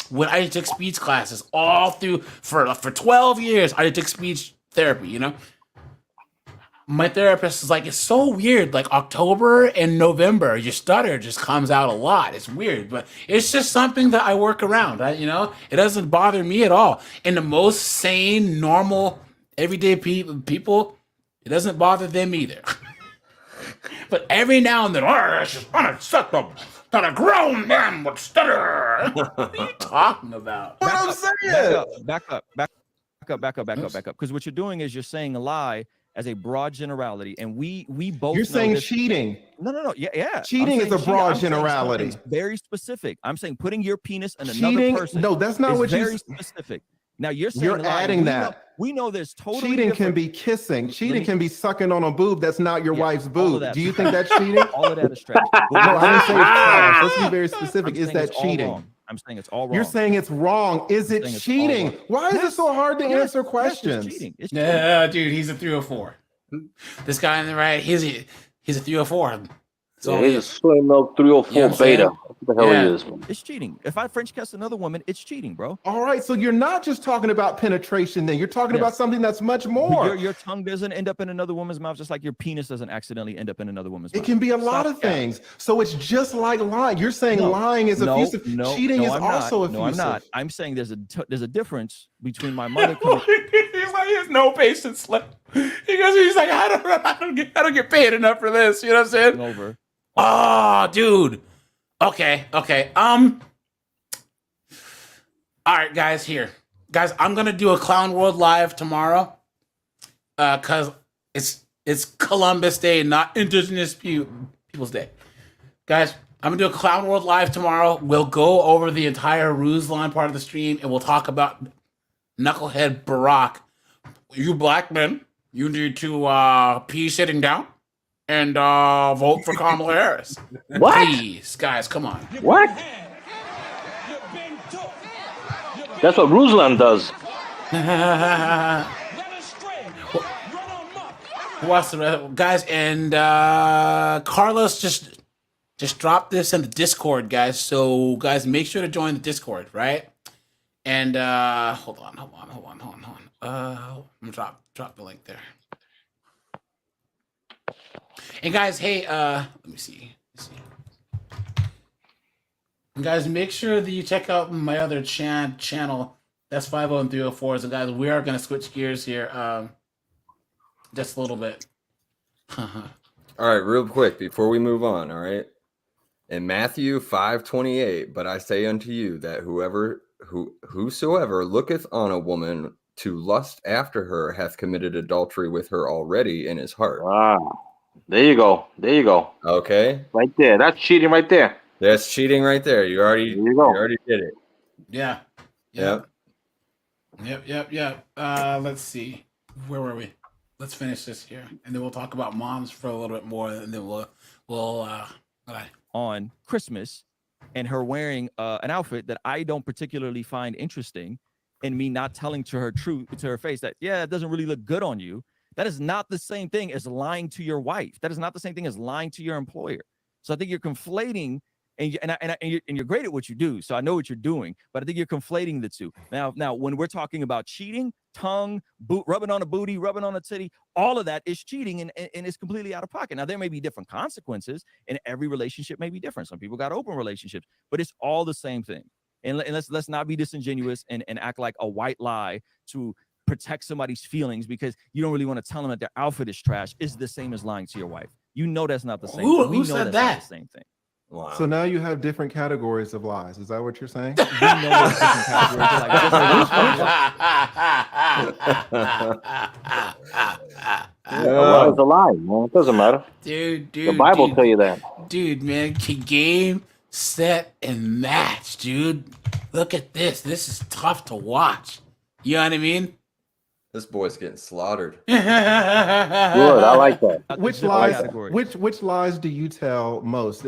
when I took speech classes, all through for 12 years, I took speech therapy. My therapist is like, it's so weird. Like October and November, your stutter just comes out a lot. It's weird, but it's just something that I work around. It doesn't bother me at all. And the most sane, normal, everyday people, it doesn't bother them either. But every now and then, it's just unacceptable that a grown man would stutter. What are you talking about?
What I'm saying?
Back up. Because what you're doing is you're saying a lie as a broad generality, and we both.
You're
know
saying
this.
cheating.
No. Yeah.
Cheating is a broad generality.
It's very specific. I'm saying putting your penis in
Cheating,
another person.
no, that's not
is
what you.
very specific. Now you're saying
You're
lying.
adding that.
We know there's totally
Cheating
different.
can be kissing. Cheating can be sucking on a boob that's not your wife's
all of
boob.
that.
Do you think that's cheating?
All of that is trash.
No, I didn't say it's trash. Let's be very specific.
I'm
Is
saying
that
it's all
cheating?
wrong. I'm saying it's all wrong.
You're saying it's wrong. Is it
saying it's all
cheating?
wrong.
Why is it
Yes.
so hard to
Yes.
answer
Yes,
questions?
it's cheating. It's cheating.
Yeah, dude, he's a 304. This guy on the right, he's a 304.
Yeah, he's a soy milk 304
You know what I'm
beta.
saying?
What the hell
Yeah.
he is?
It's cheating. If I French kiss another woman, it's cheating, bro.
All right, so you're not just talking about penetration then. You're talking about something that's much more.
Your tongue doesn't end up in another woman's mouth, just like your penis doesn't accidentally end up in another woman's mouth.
It can be a lot of things. So it's just like lying. You're saying lying is abusive. Cheating is
I'm
also
not.
abusive.
No, I'm not. I'm saying there's a difference between my mother. coming-
He's like, he has no patience left. He's like, I don't get paid enough for this. You know what I'm saying?
Over.
Oh, dude. Okay. All right, guys, guys, I'm gonna do a Clown World Live tomorrow. Cause it's Columbus Day, not Indigenous Peoples Day. Guys, I'm gonna do a Clown World Live tomorrow. We'll go over the entire Ruslan part of the stream, and we'll talk about Knucklehead Barack. You black men, you need to pee sitting down and vote for Kamala Harris.
What?
Please, guys, come on.
What? That's what Ruslan does.
What's the rest, guys? And Carlos just dropped this in the Discord, guys. So guys, make sure to join the Discord, right? And hold on. I'm gonna drop the link there. And guys, hey, let me see. And guys, make sure that you check out my other channel. That's 50304. So guys, we are gonna switch gears here, just a little bit.
All right, real quick before we move on. All right, in Matthew 5:28, but I say unto you that whosoever looketh on a woman to lust after her hath committed adultery with her already in his heart.
Wow. There you go.
Okay.
Right there. That's cheating right there.
That's cheating right there. You already did it.
Yeah.
Yep.
Let's see. Where were we? Let's finish this here, and then we'll talk about moms for a little bit more, and then we'll
on Christmas, and her wearing an outfit that I don't particularly find interesting, and me not telling to her face that, yeah, it doesn't really look good on you. That is not the same thing as lying to your wife. That is not the same thing as lying to your employer. So I think you're conflating, and you're great at what you do. So I know what you're doing, but I think you're conflating the two. Now, when we're talking about cheating, tongue, rubbing on a booty, rubbing on a titty, all of that is cheating, and it's completely out of pocket. Now, there may be different consequences, and every relationship may be different. Some people got open relationships, but it's all the same thing. And let's not be disingenuous and act like a white lie to protect somebody's feelings because you don't really want to tell them that their outfit is trash is the same as lying to your wife. You know that's not the same thing.
Who said that?
Not the same thing.
Wow.
So now you have different categories of lies. Is that what you're saying?
We know there's different categories.
It's a lie, man. It doesn't matter.
Dude.
The Bible tell you that.
Dude, man, game, set, and match, dude. Look at this. This is tough to watch. You know what I mean?
This boy's getting slaughtered.
Good, I like that.
Which lies do you tell most?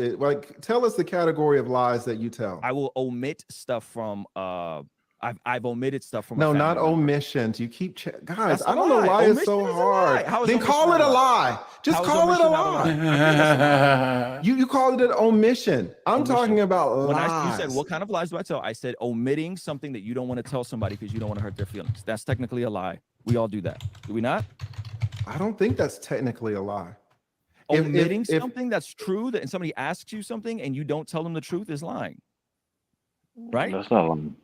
Tell us the category of lies that you tell.
I will omit stuff from I've omitted stuff from
no, not omissions. You keep guys. I don't know why it's so hard. Then call it a lie. Just call it a lie. You called it an omission. I'm talking about lies.
You said what kind of lies do I tell? I said omitting something that you don't want to tell somebody because you don't want to hurt their feelings. That's technically a lie. We all do that. Do we not?
I don't think that's technically a lie.
Omitting something that's true, and somebody asks you something and you don't tell them the truth is lying. Right?
That's not lying.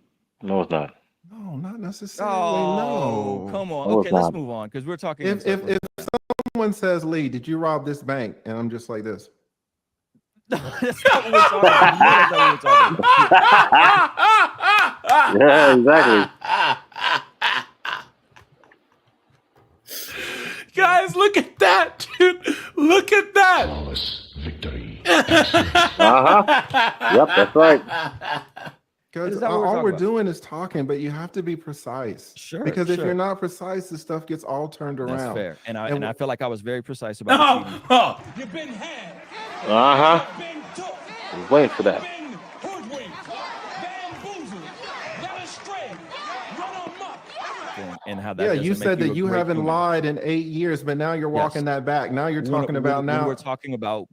No, it's not.
No, not necessarily.
Oh,
no.
Come on.
No,
okay, let's move on because we're talking.
If someone says, "Lee, did you rob this bank?" and I'm just like this.
That's not what we're talking about.
Yeah, exactly.
Guys, look at that, dude. Look at that.
Flawless victory.
Yep, that's right.
Because all we're doing is talking, but you have to be precise.
Sure.
Because if you're not precise, the stuff gets all turned around.
That's fair. And I feel like I was very precise about cheating.
You've been had.
I was waiting for that.
And how that
you said that you haven't lied in 8 years, but now you're walking that back. Now you're talking about now.
We're talking about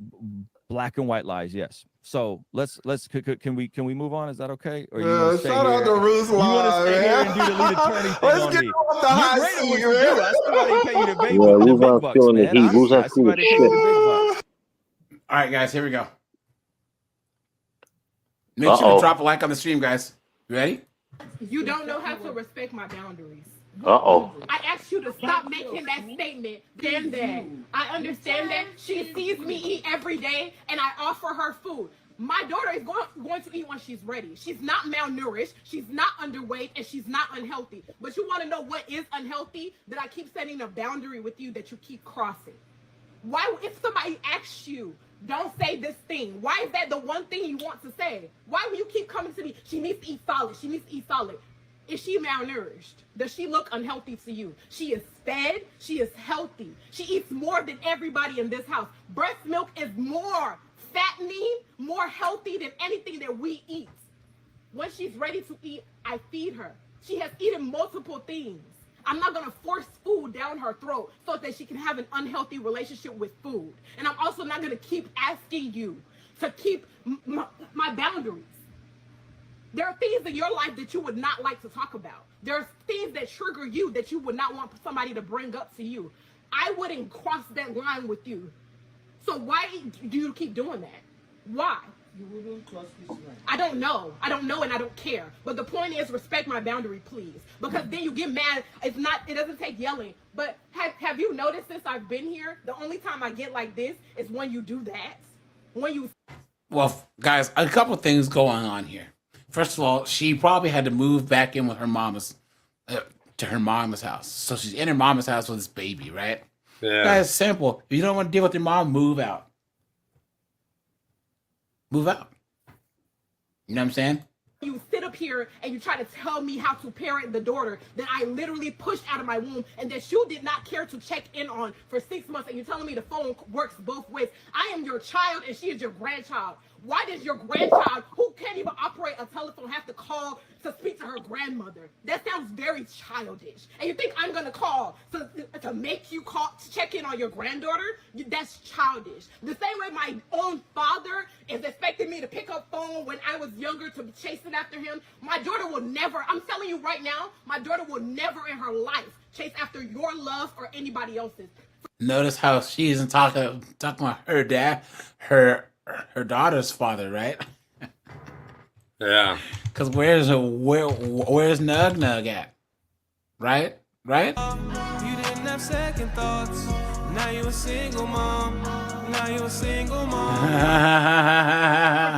black and white lies. Yes. So let's can we move on? Is that okay? Or you
shout out to Ruth Live, man.
And do the lead attorney thing
Let's get off the high seat, man.
That's somebody pay you the big
Yeah, who's not feeling the heat? Who's not feeling the shit?
All right, guys, here we go. Make sure to drop a like on the stream, guys. You ready?
You don't know how to respect my boundaries.
Uh-oh.
I asked you to stop making that statement. Damn that. I understand that she sees me eat every day and I offer her food. My daughter is going to eat when she's ready. She's not malnourished, she's not underweight, and she's not unhealthy. But you want to know what is unhealthy? That I keep setting a boundary with you that you keep crossing. Why, if somebody asks you, don't say this thing, why is that the one thing you want to say? Why will you keep coming to me? She needs to eat solid. She needs to eat solid. Is she malnourished? Does she look unhealthy to you? She is fed. She is healthy. She eats more than everybody in this house. Breast milk is more fattening, more healthy than anything that we eat. When she's ready to eat, I feed her. She has eaten multiple things. I'm not gonna force food down her throat so that she can have an unhealthy relationship with food. And I'm also not gonna keep asking you to keep my boundaries. There are things in your life that you would not like to talk about. There are things that trigger you that you would not want somebody to bring up to you. I wouldn't cross that line with you. So why do you keep doing that? Why?
You wouldn't cross this line.
I don't know and I don't care. But the point is, respect my boundary, please. Because then you get mad. It doesn't take yelling. But have you noticed since I've been here, the only time I get like this is when you do that. When you...
Well, guys, a couple things going on here. First of all, she probably had to move back in with her mama's, to her mama's house. So she's in her mama's house with this baby, right?
Yeah.
Guys, simple. If you don't want to deal with your mom, move out. Move out. You know what I'm saying?
You sit up here and you try to tell me how to parent the daughter that I literally pushed out of my womb and that you did not care to check in on for 6 months, and you're telling me the phone works both ways. I am your child and she is your grandchild. Why does your grandchild, who can't even operate a telephone, have to call to speak to her grandmother? That sounds very childish. And you think I'm gonna call to make you call to check in on your granddaughter? That's childish. The same way my own father is expecting me to pick up phone when I was younger to be chasing after him. My daughter will never, I'm telling you right now, my daughter will never in her life chase after your love or anybody else's.
Notice how she isn't talking about her dad, her daughter's father, right?
Yeah.
Because where's Nug Nug at? Right? Right?
You didn't have second thoughts. Now you a single mom. Now you a single mom.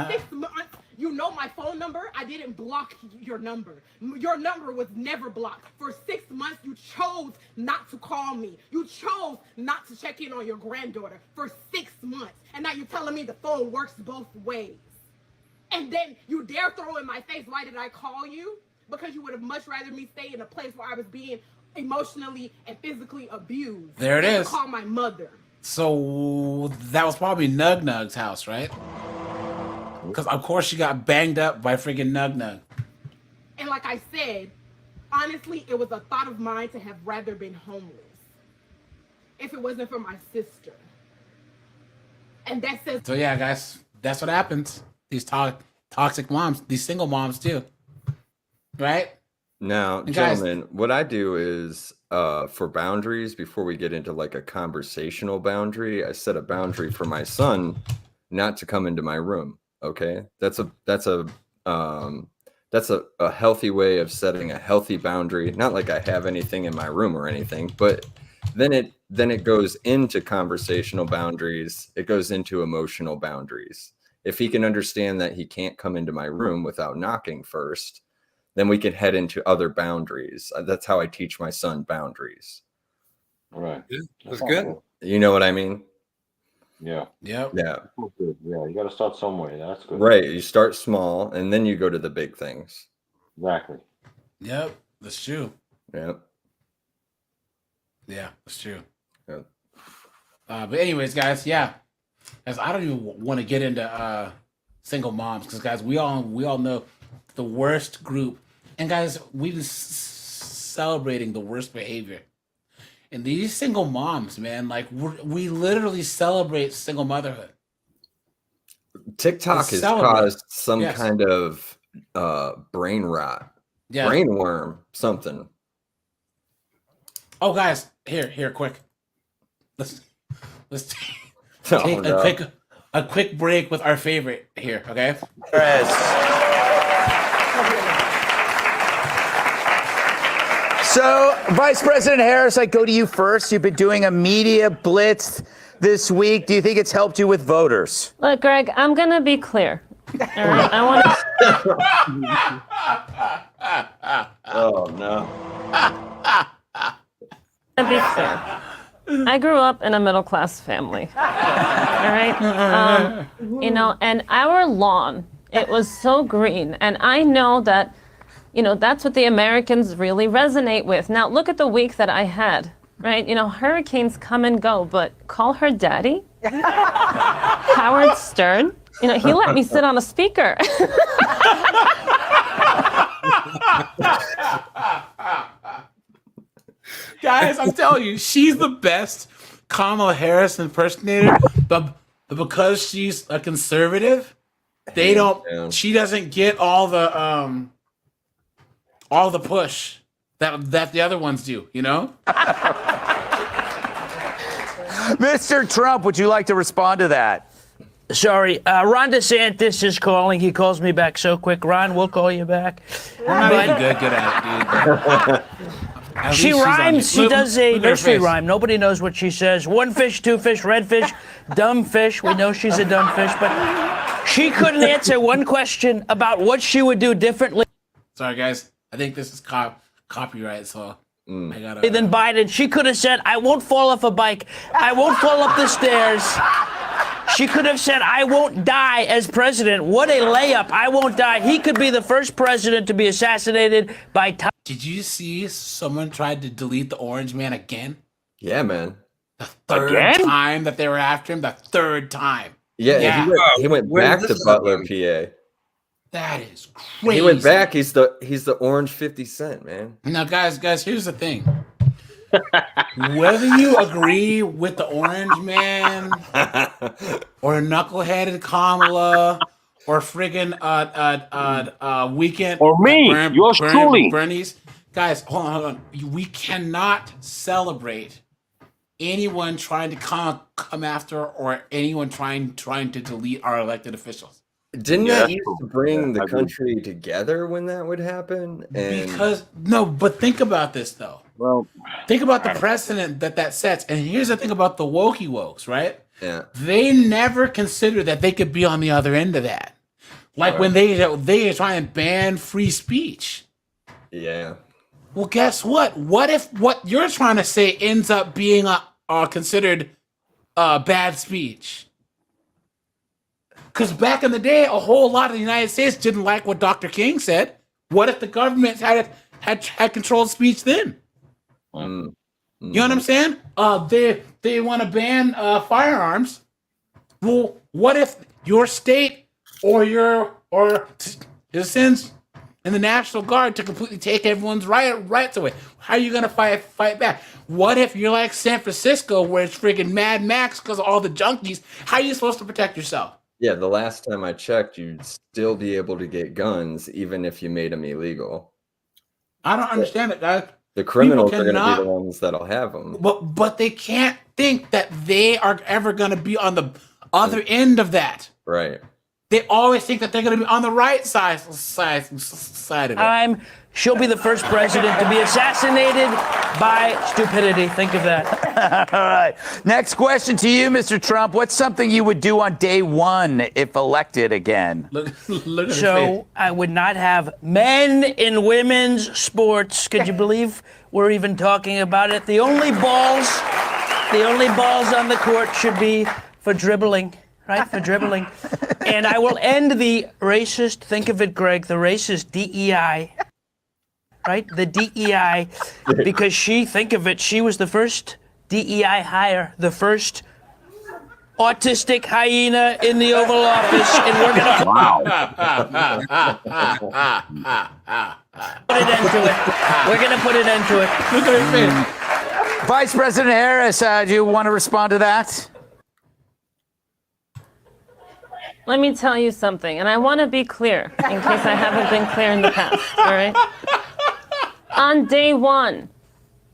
For 6 months, you know my phone number. I didn't block your number. Your number was never blocked. For 6 months, you chose not to call me. You chose not to check in on your granddaughter for 6 months. And now you're telling me the phone works both ways. And then you dare throw in my face, why did I call you? Because you would have much rather me stay in a place where I was being emotionally and physically abused.
There it
than
is.
to call my mother.
So that was probably Nug Nug's house, right? Because of course she got banged up by freaking Nug Nug.
And like I said, honestly, it was a thought of mine to have rather been homeless if it wasn't for my sister. And that says...
So yeah, guys, that's what happens. These toxic moms, these single moms too. Right?
Now,
And guys-
gentlemen, what I do is for boundaries, before we get into like a conversational boundary, I set a boundary for my son not to come into my room. Okay, that's a healthy way of setting a healthy boundary. Not like I have anything in my room or anything, but then it goes into conversational boundaries. It goes into emotional boundaries. If he can understand that he can't come into my room without knocking first, then we can head into other boundaries. That's how I teach my son boundaries.
Right.
That's good.
You know what I mean?
Yeah.
Yep.
Yeah.
Yeah. You got to start somewhere. That's good.
Right. You start small and then you go to the big things.
Exactly.
Yep. That's true.
Yep.
Yeah, that's true.
Yep.
But anyways, guys, yeah. Guys, I don't even want to get into single moms because, guys, we all know the worst group. And, guys, we've been celebrating the worst behavior. And these single moms, man, like we literally celebrate single motherhood.
TikTok has caused some kind of brain rot, brain worm, something.
Oh, guys, here, quick. Let's take a quick break with our favorite here, okay?
So, Vice President Harris, I go to you first. You've been doing a media blitz this week. Do you think it's helped you with voters?
Look, Greg, I'm going to be clear. All right, I want to...
Oh, no.
be clear. I grew up in a middle-class family. All right? And our lawn, it was so green. And I know that, that's what the Americans really resonate with. Now, look at the week that I had, right? Hurricanes come and go, but call her daddy? Howard Stern? He let me sit on a speaker.
Guys, I'm telling you, she's the best Kamala Harris impersonator, but because she's a conservative, they don't. She doesn't get all the push that the other ones do. You know.
Mr. Trump, would you like to respond to that?
Sorry, Ron DeSantis is calling. He calls me back so quick. Ron, we'll call you back.
We're not even good at it, dude.
She rhymes. She does a nursery rhyme. Nobody knows what she says. One fish, two fish, red fish, dumb fish. We know she's a dumb fish, but she couldn't answer one question about what she would do differently.
Sorry, guys. I think this is copyright, so I gotta.
Than Biden. She could have said, "I won't fall off a bike. I won't fall up the stairs." She could have said, "I won't die as president." What a layup. I won't die. He could be the first president to be assassinated by...
Did you see someone tried to delete the orange man again?
Yeah, man.
The third time that they were after him? The third time.
Yeah. He went back to Butler, PA.
That is crazy.
He went back. He's the orange 50 Cent, man.
Now, guys, here's the thing. Whether you agree with the orange man or knuckleheaded Kamala or friggin' weekend
or me, yours truly,
Bernie's, guys, hold on. We cannot celebrate anyone trying to come after or anyone trying to delete our elected officials.
Didn't that used to bring the country together when that would happen?
But think about this though.
Well,
think about the precedent that sets. And here's the thing about the wokey wokes, right?
Yeah.
They never considered that they could be on the other end of that. Like when they try and ban free speech.
Yeah.
Well, guess what? What if what you're trying to say ends up being considered bad speech? Because back in the day, a whole lot of the United States didn't like what Dr. King said. What if the government had controlled speech then? You know what I'm saying? They want to ban firearms. Well, what if your state or sends in the National Guard to completely take everyone's rights away? How are you gonna fight back? What if you're like San Francisco, where it's friggin' Mad Max because of all the junkies? How are you supposed to protect yourself?
Yeah, the last time I checked, you'd still be able to get guns even if you made them illegal.
I don't understand it, guys.
The criminals are going to be the ones that'll have them.
But they can't think that they are ever going to be on the other end of that.
Right.
They always think that they're going to be on the right side of it.
She'll be the first president to be assassinated by stupidity. Think of that.
All right. Next question to you, Mr. Trump. What's something you would do on day one if elected again?
Look at
So I would not have men in women's sports. Could you believe we're even talking about it? The only balls on the court should be for dribbling. Right, for dribbling. And I will end the racist, think of it, Greg, the racist DEI. Right, the DEI, because think of it, she was the first DEI hire, the first autistic hyena in the Oval Office, and we're going to put an end to it. We're going to put an end to it.
Look at her face.
Vice President Harris, do you want to respond to that?
Let me tell you something, and I want to be clear in case I haven't been clear in the past, all right? On day one,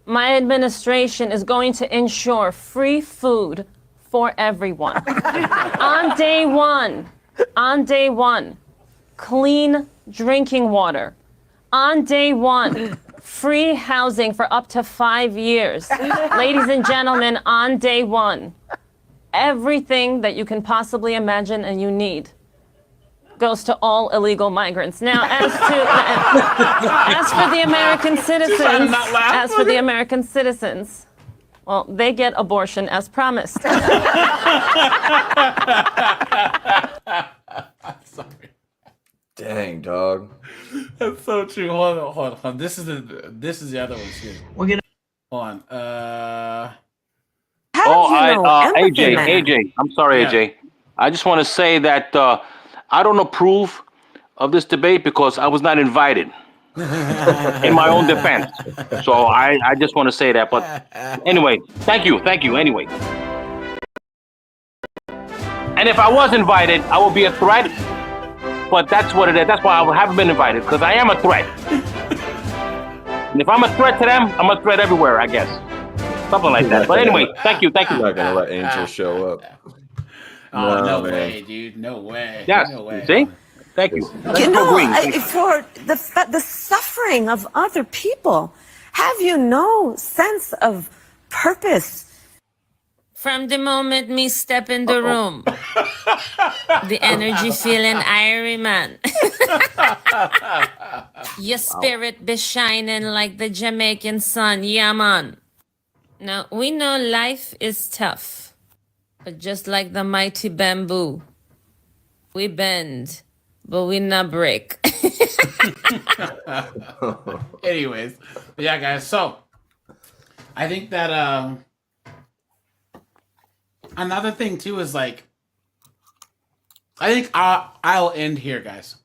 my administration is going to ensure free food for everyone. On day one, clean drinking water. On day one, free housing for up to 5 years. Ladies and gentlemen, on day one, everything that you can possibly imagine and you need goes to all illegal migrants. Now, as for the American citizens, well, they get abortion as promised.
Sorry.
Dang, dog.
That's so true. Hold on. This is the other one too.
We're gonna
hold on.
AJ, I'm sorry, AJ. I just want to say that I don't approve of this debate because I was not invited. in my own defense. So I just want to say that. But anyway, thank you. Anyway. And if I was invited, I would be a threat. But that's what it is. That's why I haven't been invited, because I am a threat. And if I'm a threat to them, I'm a threat everywhere, I guess. Something like that. But anyway, thank you.
I'm not gonna let Angel show up.
Oh, no
man.
way, dude. No way.
Yes.
No way.
See? Thank you.
You know, for the suffering of other people, have you no sense of purpose?
From the moment me step in the room, the energy feeling irie, man. Your spirit be shining like the Jamaican sun, yeah, man. Now, we know life is tough, but just like the mighty bamboo, we bend, but we not break.
Anyways, yeah, guys. So I think that another thing too is like, I think I'll end here, guys.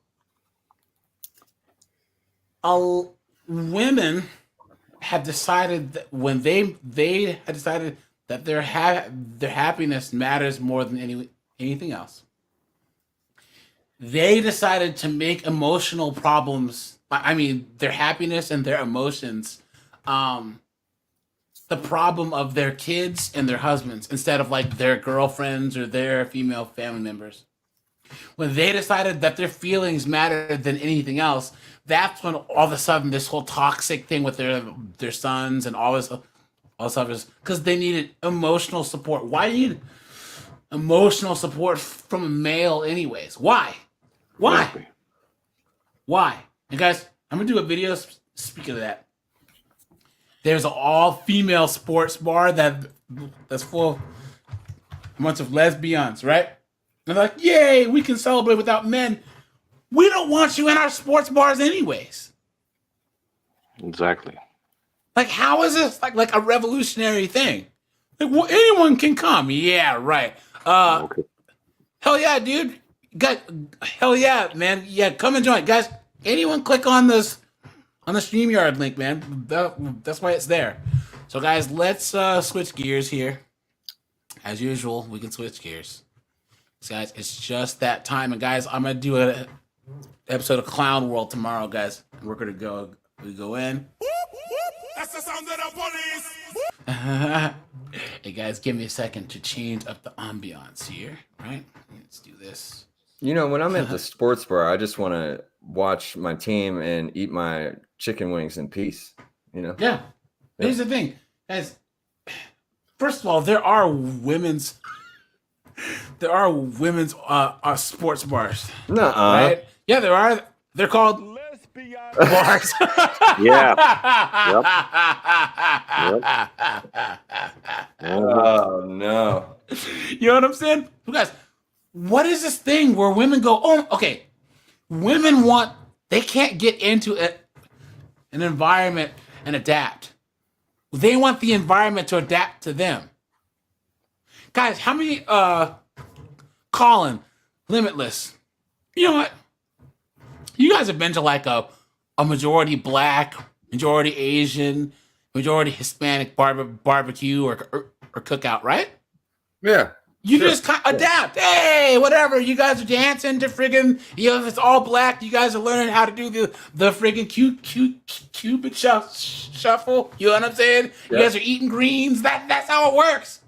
Women have decided that when they had decided that their happiness matters more than anything else. They decided to make emotional problems, I mean, their happiness and their emotions, the problem of their kids and their husbands instead of like their girlfriends or their female family members. When they decided that their feelings mattered than anything else, that's when all of a sudden this whole toxic thing with their sons and all this stuff is because they needed emotional support. Why do you need emotional support from a male anyways? Why? And guys, I'm gonna do a video speaking of that. There's an all-female sports bar that's full of a bunch of lesbians, right? And they're like, yay, we can celebrate without men. We don't want you in our sports bars anyways.
Exactly.
Like, how is this like a revolutionary thing? Like, well, anyone can come. Yeah, right.
Okay.
Hell yeah, dude. Hell yeah, man. Yeah, come and join. Guys, anyone click on this on the StreamYard link, man. That's why it's there. So guys, let's switch gears here. As usual, we can switch gears. So guys, it's just that time. And guys, I'm gonna do an episode of Clown World tomorrow, guys. And we're gonna go in.
That's the sound of the police.
Hey guys, give me a second to change up the ambiance here, right? Let's do this.
You know, when I'm at the sports bar, I just want to watch my team and eat my chicken wings in peace. You know?
Yeah. Here's the thing, guys. First of all, there are women's sports bars.
Nuh-uh.
Right? Yeah, there are. They're called lesbian bars.
Yeah.
Oh no.
You know what I'm saying? You guys, what is this thing where women go, oh, okay. Women they can't get into an environment and adapt. They want the environment to adapt to them. Guys, how many, Colin, Limitless, you know what? You guys have been to like a majority black, majority Asian, majority Hispanic barbecue or cookout, right?
Yeah.
You just kind of adapt. Hey, whatever. You guys are dancing to friggin', if it's all black, you guys are learning how to do the friggin' cupid shuffle. You know what I'm saying?
Yeah.
You guys are eating greens. That's how it works.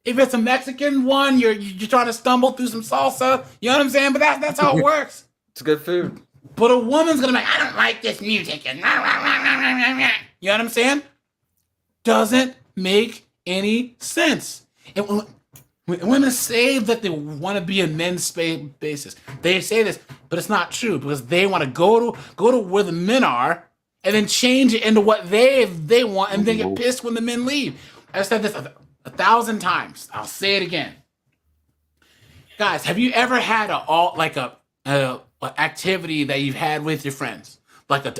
If it's a Mexican one, you're trying to stumble through some salsa. You know what I'm saying? But that's how it works.
It's good food.
But a woman's gonna be like, I don't like this music. And you know what I'm saying? Doesn't make any sense. And women say that they want to be in men's spaces. They say this, but it's not true because they want to go to where the men are and then change it into what they want and then get pissed when the men leave. I've said this 1,000 times. I'll say it again. Guys, have you ever had a activity that you've had with your friends? Like a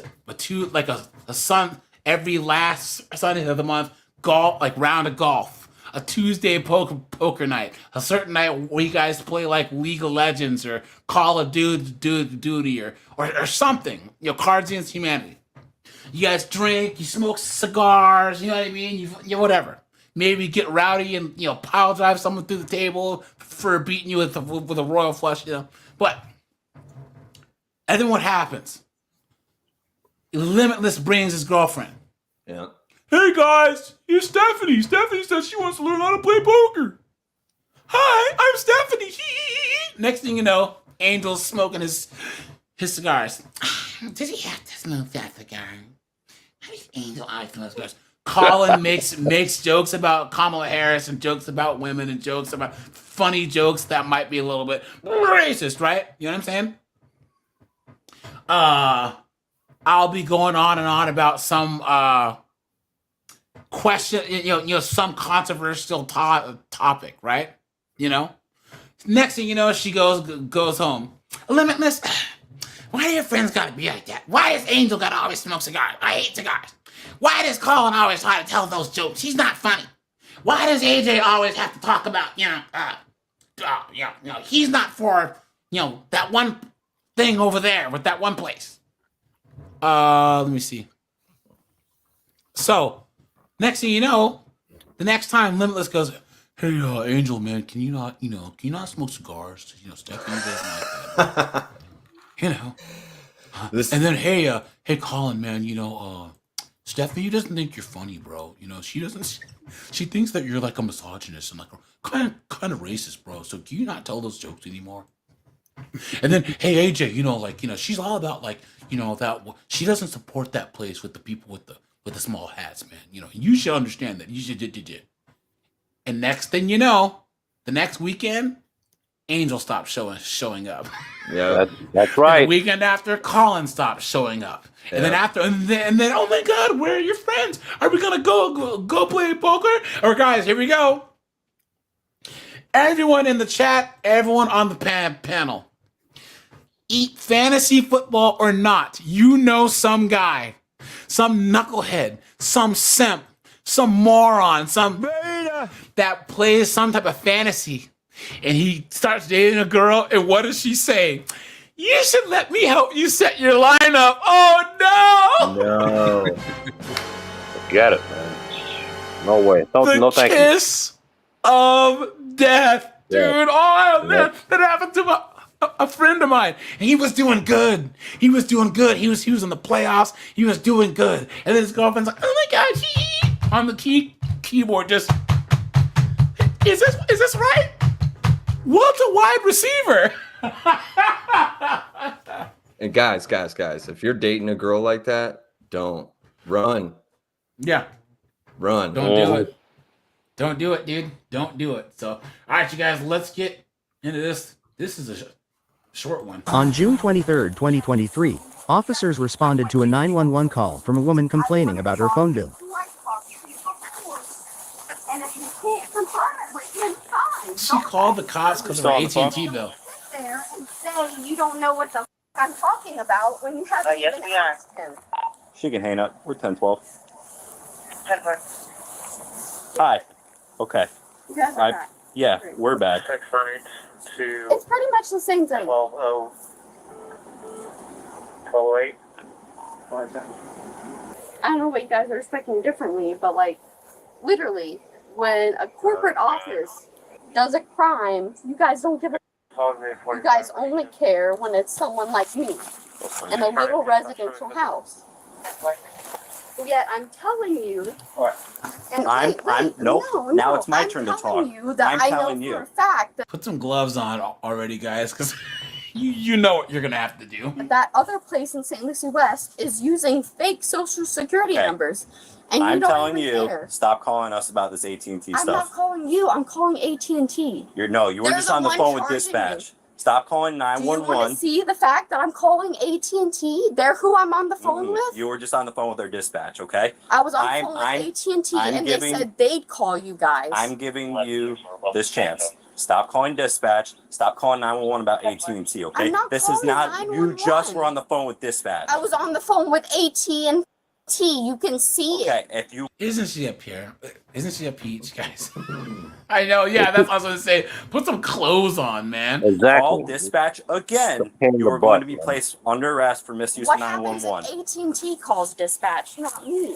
sun every last Sunday of the month, golf, like round of golf. A Tuesday poker night, a certain night where you guys play like League of Legends or Call of Duty or something, Cards Against Humanity. You guys drink, you smoke cigars, you know what I mean? You whatever. Maybe get rowdy and pile drive someone through the table for beating you with a royal flush, But and then what happens? Limitless brings his girlfriend.
Yeah.
Hey guys, here's Stephanie. Stephanie says she wants to learn how to play poker. Hi, I'm Stephanie. Next thing you know, Angel's smoking his cigars. Does he have to smoke that cigar? How does Angel always smoke cigars? Colin makes jokes about Kamala Harris and jokes about women and jokes about funny jokes that might be a little bit racist, right? You know what I'm saying? I'll be going on and on about some question, some controversial topic, right? Next thing you know, she goes home. Limitless. Why do your friends gotta be like that? Why does Angel gotta always smoke cigars? I hate cigars. Why does Colin always try to tell those jokes? He's not funny. Why does AJ always have to talk about, he's not for, that one thing over there with that one place. Let me see. So, next thing you know, the next time Limitless goes, hey, Angel, man, can you not smoke cigars? Stephanie doesn't like that. And then, hey, Colin, man, Stephanie doesn't think you're funny, bro. She thinks that you're like a misogynist and like kind of racist, bro. So can you not tell those jokes anymore? And then, hey, AJ, she's all about that she doesn't support that place with the people with the small hats, man. You should understand that. You should. And next thing you know, the next weekend, Angel stopped showing up.
Yeah, that's right.
And the weekend after, Colin stopped showing up. Yeah. And then, oh my God, where are your friends? Are we gonna go play poker? Or guys, here we go. Everyone in the chat, everyone on the panel. Eat fantasy football or not, some guy, some knucklehead, some simp, some moron, some beta that plays some type of fantasy. And he starts dating a girl, and what does she say? You should let me help you set your lineup. Oh, no!
No. Forget it, man. No way. No thank you.
The kiss of death, dude.
Yeah.
Oh, man. That happened to a friend of mine. And he was doing good. He was in the playoffs. He was doing good. And then his girlfriend's like, oh, my gosh. On the keyboard, just, is this right? What's a wide receiver?
And guys, if you're dating a girl like that, don't run.
Yeah.
Run.
Don't do it. Don't do it, dude. Don't do it. So, all right, you guys, let's get into this. This is a short one.
On June 23rd, 2023, officers responded to a 911 call from a woman complaining about her phone bill.
She called the cops because of her AT&T bill.
There and say you don't know what the f I'm talking about when you haven't even asked him.
She can hang up. We're 10-12.
10-12.
Hi. Okay.
You guys are back.
Yeah, we're back.
It's pretty much the same thing.
1208.
I don't know what you guys are expecting differently, but literally, when a corporate office does a crime, you guys don't give a. You guys only care when it's someone like me in a little residential house. Yet I'm telling you.
Now it's my turn to talk.
I know for a fact that
Put some gloves on already, guys, because you know what you're gonna have to do.
that other place in St. Lucie West is using fake social security numbers. And you
I'm
don't
telling
even
you,
care.
stop calling us about this AT&T
I'm
stuff.
not calling you. I'm calling AT&T.
You were
They're
just on the
one
phone with
charging
dispatch.
me.
Stop calling
Do you want to
911.
see the fact that I'm calling AT&T? They're who I'm on the phone with.
You were just on the phone with their dispatch, okay?
I was on the phone with AT&T, and they said they'd call you guys.
I'm giving you this chance. Stop calling dispatch. Stop calling 911 about AT&T, okay?
I'm not
This is
calling
not. You
911.
just were on the phone with dispatch.
I was on the phone with AT&T. You can see it.
Okay, if you
Isn't she a pear? Isn't she a peach, guys? I know. Yeah, that's what I was gonna say. Put some clothes on, man.
call dispatch again, you are going to be placed under arrest for misuse
What
of
happens
911.
if AT&T calls dispatch, not me?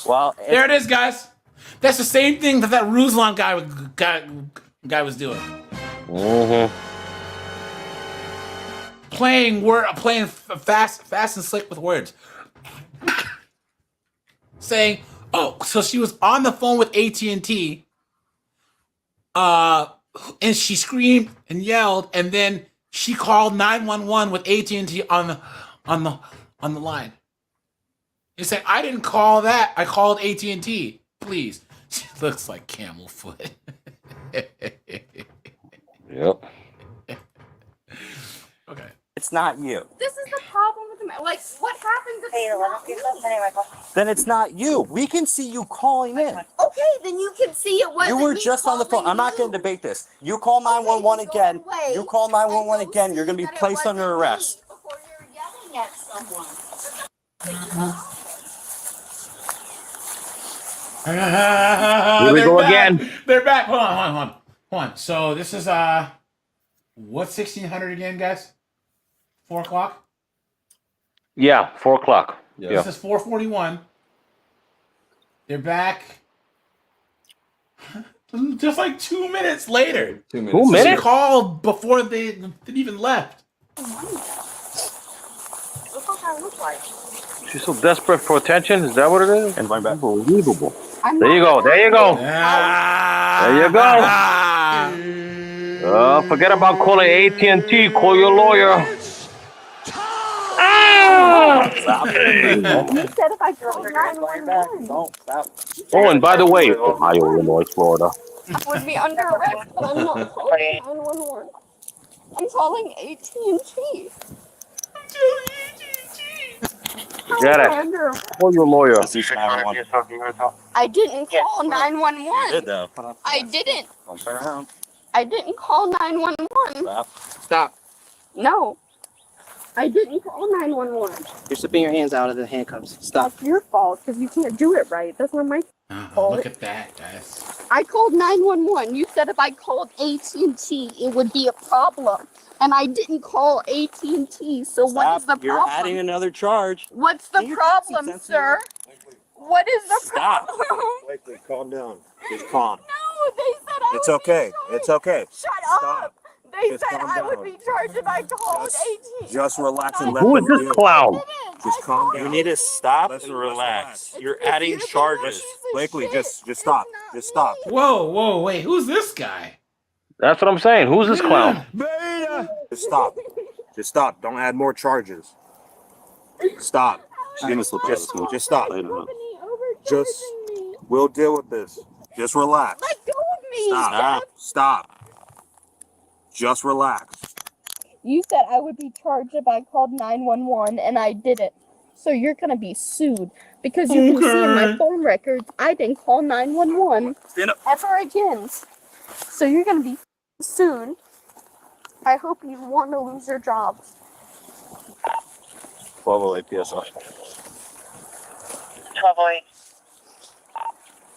Well,
There it is, guys. That's the same thing that Ruslan guy was doing. Playing fast and slick with words. Saying, oh, so she was on the phone with AT&T, and she screamed and yelled, and then she called 911 with AT&T on the line. You say, I didn't call that. I called AT&T. Please. She looks like camel foot.
Yep.
Okay.
It's not you.
This is the problem with the like. What happens if it's not you?
Then it's not you. We can see you calling in.
Okay, then you can see it wasn't
You were
me
just on the phone. I'm not going to debate this. You call 911 again. You call 911 again. You're going to be placed under arrest.
before you're yelling at someone.
Here
we go again.
They're back. Hold on. So this is what's 1600 again, guys? 4 o'clock.
Yeah, 4 o'clock.
This is 4:41. They're back. Just like 2 minutes later.
2 minutes.
2
She
minutes?
called before they even left.
Look what I look like.
She's so desperate for attention. Is that what it is?
And going back.
Unbelievable.
I'm
There you
not-
go. There you go.
There
you go. Forget about calling AT&T. Call your lawyer.
Stop.
You said if I called 911,
Don't stop.
Oh, and by the way, Ohio, Illinois, Florida.
I would be under arrest, but I'm not calling 911. I'm calling AT&T.
Get it. Call your lawyer.
I didn't call 911.
You did though.
I didn't.
Don't turn around.
I didn't call 911.
Stop.
No. I didn't call 911.
You're slipping your hands out of the handcuffs. Stop.
That's your fault because you can't do it right. That's not my fault.
Look at that, guys.
I called 911. You said if I called AT&T, it would be a problem. And I didn't call AT&T, so what is the problem?
You're adding another charge.
What's the problem, sir? What is the
Stop.
problem?
Blakely, calm down. Just calm.
No, they said I
It's
would
okay.
be charged.
It's okay.
Shut
Stop.
up. They
Just
said
calm
I would
down.
be charged if I called AT&T.
Just relax and let
Who is
them
this
deal.
clown?
Just calm down.
You need to stop
Let's
and
relax.
relax. You're adding charges.
Blakely, just stop. Just stop.
Whoa, wait. Who's this guy?
That's what I'm saying. Who's this clown?
Just stop. Just stop. Don't add more charges. Stop. Just stop. Just, we'll deal with this. Just relax.
Let go of me.
Stop. Just relax.
You said I would be charged if I called 911, and I didn't. So you're gonna be sued because you can see in my phone records I didn't call 911 ever again. So you're gonna be sued. I hope you want to lose your job.
1208 PSR.
1208.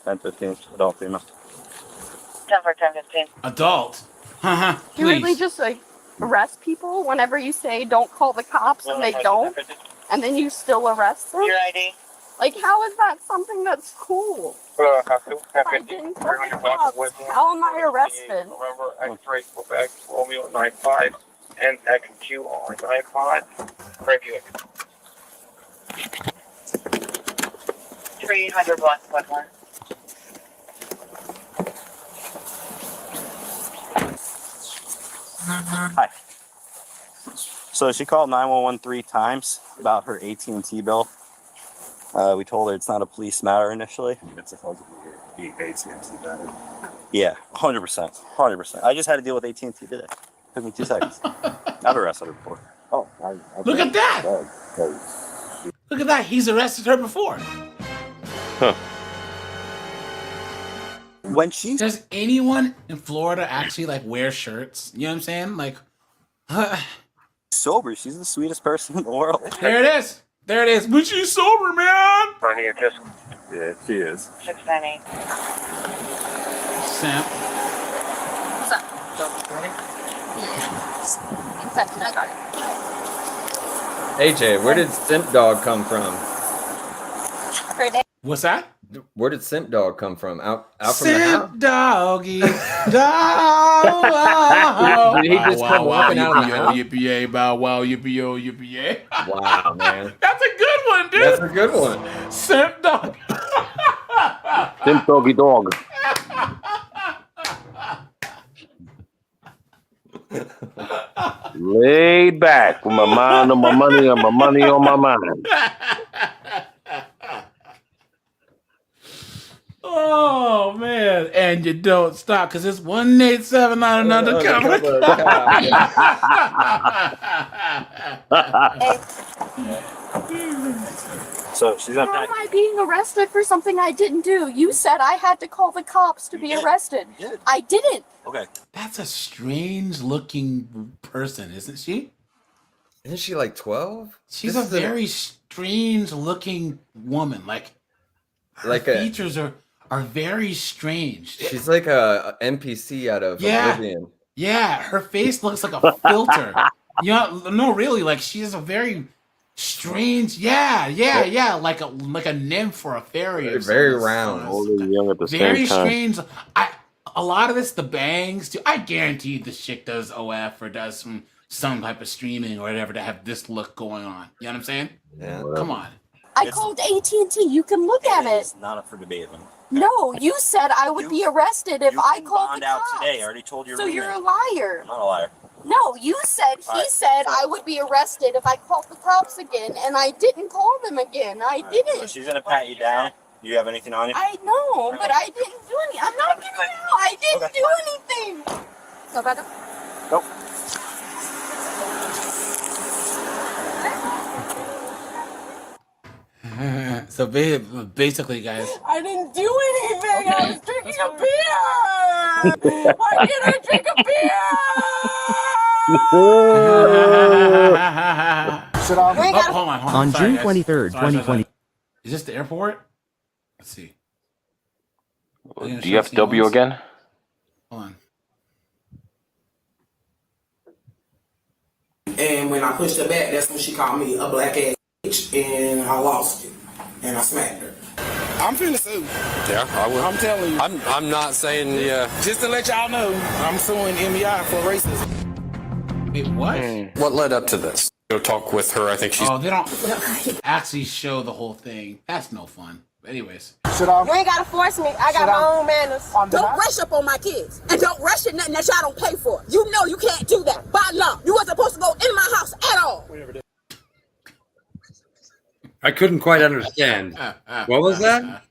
1015. Adult female.
10:10:15.
Adult.
You really
Please.
just like arrest people whenever you say don't call the cops and they don't, and then you still arrest them?
Your ID.
Like, how is that something that's cool? If I didn't call the cops, how am I arrested?
Remember, X-ray Quebec, Romeo 95, and XQ on 95. Review it. 300 block, 1.
Hi. So she called 911 3 times about her AT&T bill. We told her it's not a police matter initially.
It's supposed to be AT&T matter.
Yeah, 100%. 100%. I just had to deal with AT&T today. Took me 2 seconds. I've arrested her before.
Oh,
Look at that. Look at that. He's arrested her before.
When she
Does anyone in Florida actually like wear shirts? You know what I'm saying? Like,
sober, she's the sweetest person in the world.
there it is. There it is. When she's sober, man.
Funny, it just. Yeah, she is.
698.
Simp.
What's up? Exactly, I got it.
AJ, where did Simp Dog come from?
What's that?
Where did Simp Dog come from? Out from the
Simp
house?
doggy. Dog.
Did he just come walking out of the house?
Yippee, bow wow, yippee, yippee.
Wow, man.
That's a good one, dude.
That's a good one.
Simp dog.
Simp doggy dog. Laid back with my mind on my money and my money on my mind.
Oh man, and you don't stop because it's 187 on another cover.
So she's
How am I being arrested for something I didn't do? You said I had to call the cops to be arrested. I didn't.
Okay.
That's a strange looking person, isn't she?
Isn't she like 12?
She's a very strange looking woman. Like her
a
features are very strange.
She's like a NPC out of Oblivion.
Yeah, her face looks like a filter. No, really, like she has a very strange. Yeah, like a nymph or a fairy. Or
Very round.
Old and young at the
Very
same time.
strange. A lot of this, the bangs, too. I guarantee this chick does OF or does some type of streaming or whatever to have this look going on. You know what I'm saying?
Yeah.
Come on.
I called AT&T. You can look at it.
It's not up for debate.
No, you said I would be arrested if I called the
Out
cops.
today. I already told you.
So you're a liar.
I'm not a liar.
No, you said he said I would be arrested if I called the cops again, and I didn't call them again. I didn't.
So she's gonna pat you down. You have anything on you?
I know, but I didn't do anything. I'm not giving out. I didn't do anything. So back up.
Nope.
So basically, guys.
I didn't do anything. I was drinking a beer. Why can't I drink a beer?
Hold on.
On
Sorry,
June
guys.
23rd,
Sorry.
2020.
Is this the airport? Let's see.
DFW again?
Hold on.
And when I pushed her back, that's when she called me a black ass bitch, and I lost it, and I smacked her. I'm finna sue.
Yeah, I will.
I'm telling you.
I'm not saying
Just to let y'all know, I'm suing MEI for racism.
Wait, what?
What led up to this? Go talk with her. I think she's.
Oh, they don't actually show the whole thing. That's no fun. But anyways.
You ain't gotta force me. I got my own manners. Don't rush up on my kids. And don't rush at nothing that y'all don't pay for. You know you can't do that. By law. You wasn't supposed to go in my house at all.
I couldn't quite understand. What was that?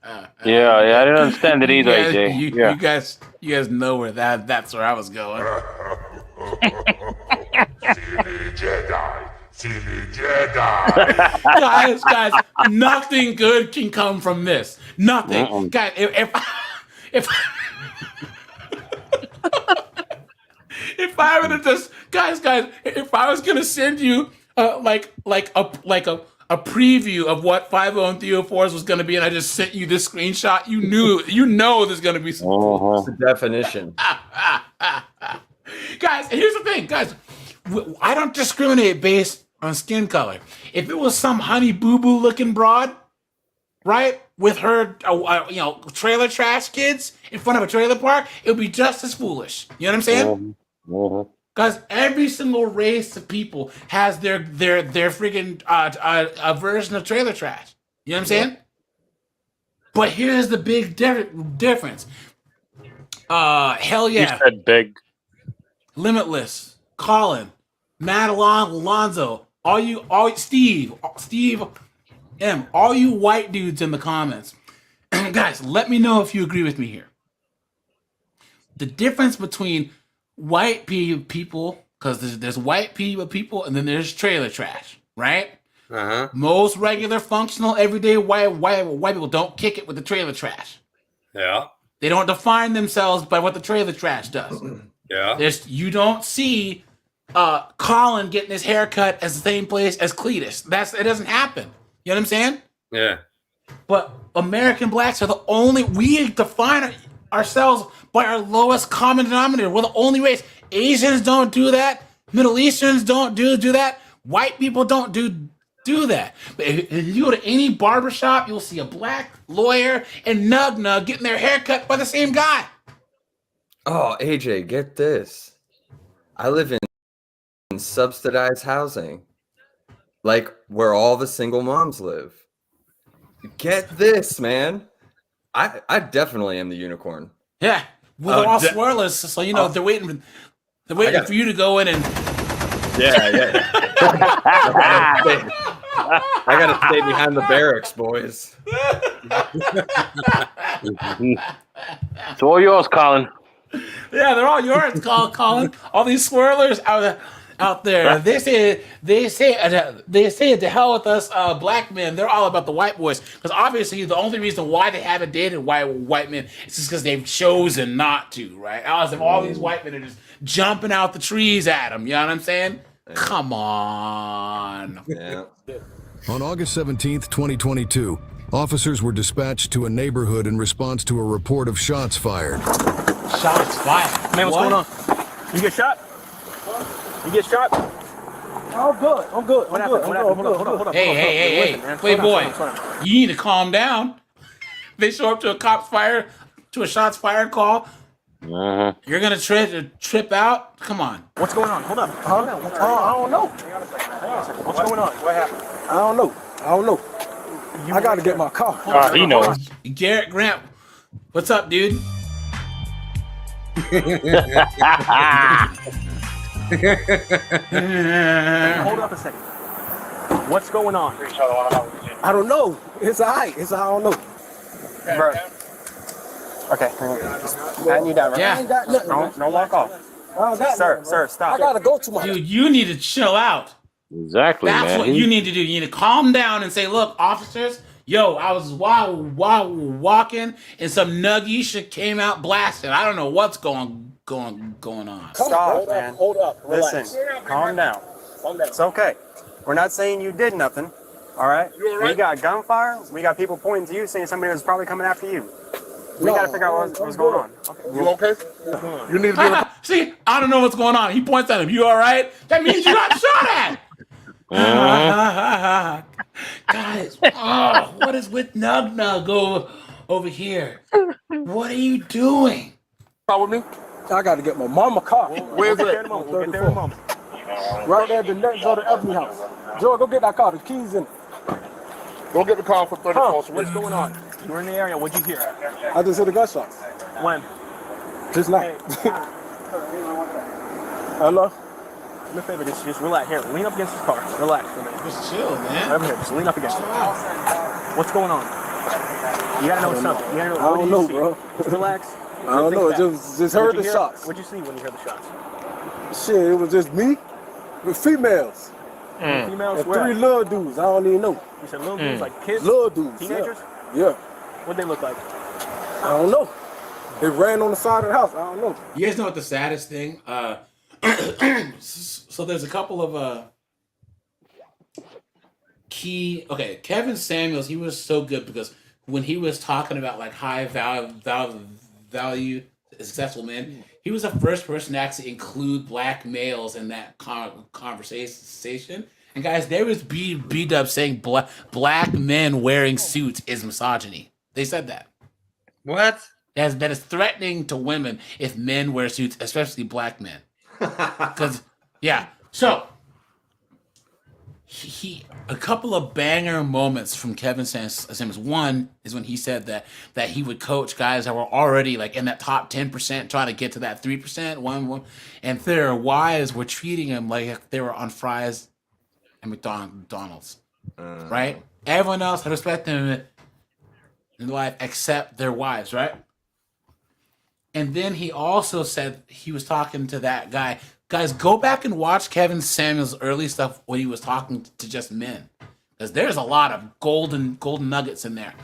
Yeah, I didn't understand it either,
You
AJ.
guys, you guys know where that's where I was going.
Silly Jedi.
guys, nothing good can come from this. Nothing. Guys, if I were to just guys, if I was gonna send you like a preview of what 50 and 304s was gonna be, and I just sent you this screenshot, you know there's gonna be some
the definition.
Guys, here's the thing, guys. I don't discriminate based on skin color. If it was some honey boo boo looking broad, right, with her, trailer trash kids in front of a trailer park, it would be just as foolish. You know what I'm saying? Guys, every single race of people has their freaking a version of trailer trash. You know what I'm saying? But here's the big difference. Hell yeah.
You said big.
Limitless, Colin, Madelon, Alonzo, Steve, M, all you white dudes in the comments. Guys, let me know if you agree with me here. The difference between white people, because there's white people and then there's trailer trash, right?
Uh-huh.
Most regular, functional, everyday white people don't kick it with the trailer trash.
Yeah.
They don't define themselves by what the trailer trash does.
Yeah.
You don't see Colin getting his hair cut as the same place as Cletus. It doesn't happen. You know what I'm saying?
Yeah.
But American blacks are the only, we define ourselves by our lowest common denominator. We're the only race. Asians don't do that. Middle Easterns don't do that. White people don't do that. But if you go to any barbershop, you'll see a black lawyer and Nug getting their hair cut by the same guy.
Oh, AJ, get this. I live in subsidized housing, like where all the single moms live. Get this, man. I definitely am the unicorn.
Yeah. Well, they're all swirlers, so you know they're waiting for you to go in and
Yeah. I gotta stay behind the barracks, boys.
It's all yours, Colin.
Yeah, they're all yours, Colin. All these swirlers out there. They say to hell with us, black men. They're all about the white boys because obviously the only reason why they haven't dated white men is just because they've chosen not to, right? As if all these white men are just jumping out the trees at them. You know what I'm saying? Yeah. Come on.
Yeah.
On August 17th, 2022, officers were dispatched to a neighborhood in response to a report of shots fired.
Shots fired?
Man, what's going on? You get shot? You get shot? I'm good. What happened? Hold up.
Hey. Playboy, you need to calm down. They show up to a shots fired call. You're gonna trip out? Come on.
What's going on? Hold up. I don't know. What's going on? What happened? I don't know. I gotta get my car.
He knows.
Garrett Grant, what's up, dude?
Hold up a second. What's going on? I don't know. It's all right. I don't know. Bro. Okay. Just patting you down, right?
Yeah.
I ain't got nothing. Don't walk off. Sir, stop. I gotta go to my...
Dude, you need to chill out.
Exactly,
That's
man.
what you need to do. You need to calm down and say, look, officers, I was walking and some nuggy shit came out blasting. I don't know what's going on.
Stop, man. Hold up. Relax. Listen, calm down. It's okay. We're not saying you did nothing. All right? We got gunfire. We got people pointing to you saying somebody was probably coming after you. We got to figure out what's going on. Okay.
You okay? You need to be in the...
See, I don't know what's going on. He points at him. You all right? That means you got shot at. Guys, what is with Nug over here? What are you doing?
Car with me?
I got to get my mama car.
Where's it?
Right there at the next door to Ebony house. Joe, go get that car. The keys in it.
Go get the car for 34.
What's going on? You were in the area. What'd you hear? I just heard the gunshots. When? Just now. Hello? Do me a favor, just relax. Here, lean up against this car. Relax for a minute.
Just chill, man.
Over here, just lean up against it. What's going on? You gotta know something. You gotta know. I don't know, bro. Just relax. I don't know. Just heard the shots. What'd you see when you heard the shots? Shit, it was just me with females. Females? And 3 little dudes. I don't even know. You said little dudes, like kids? Little dudes. Teenagers? Yeah. What'd they look like? I don't know. They ran on the side of the house. I don't know.
You guys know what the saddest thing? So there's a couple of key. Okay, Kevin Samuels. He was so good because when he was talking about like high value successful men, he was the first person to actually include black males in that conversation. And guys, there was B-Dub saying black men wearing suits is misogyny. They said that.
What?
That is threatening to women if men wear suits, especially black men. Because, yeah. So, a couple of banger moments from Kevin Samuels. One is when he said that he would coach guys that were already like in that top 10%, trying to get to that 3%, one, and their wives were treating him like they were on fries and McDonald's, right? Everyone else had respect them in life except their wives, right? And then he also said he was talking to that guy. Guys, go back and watch Kevin Samuels' early stuff when he was talking to just men, because there's a lot of golden nuggets in there.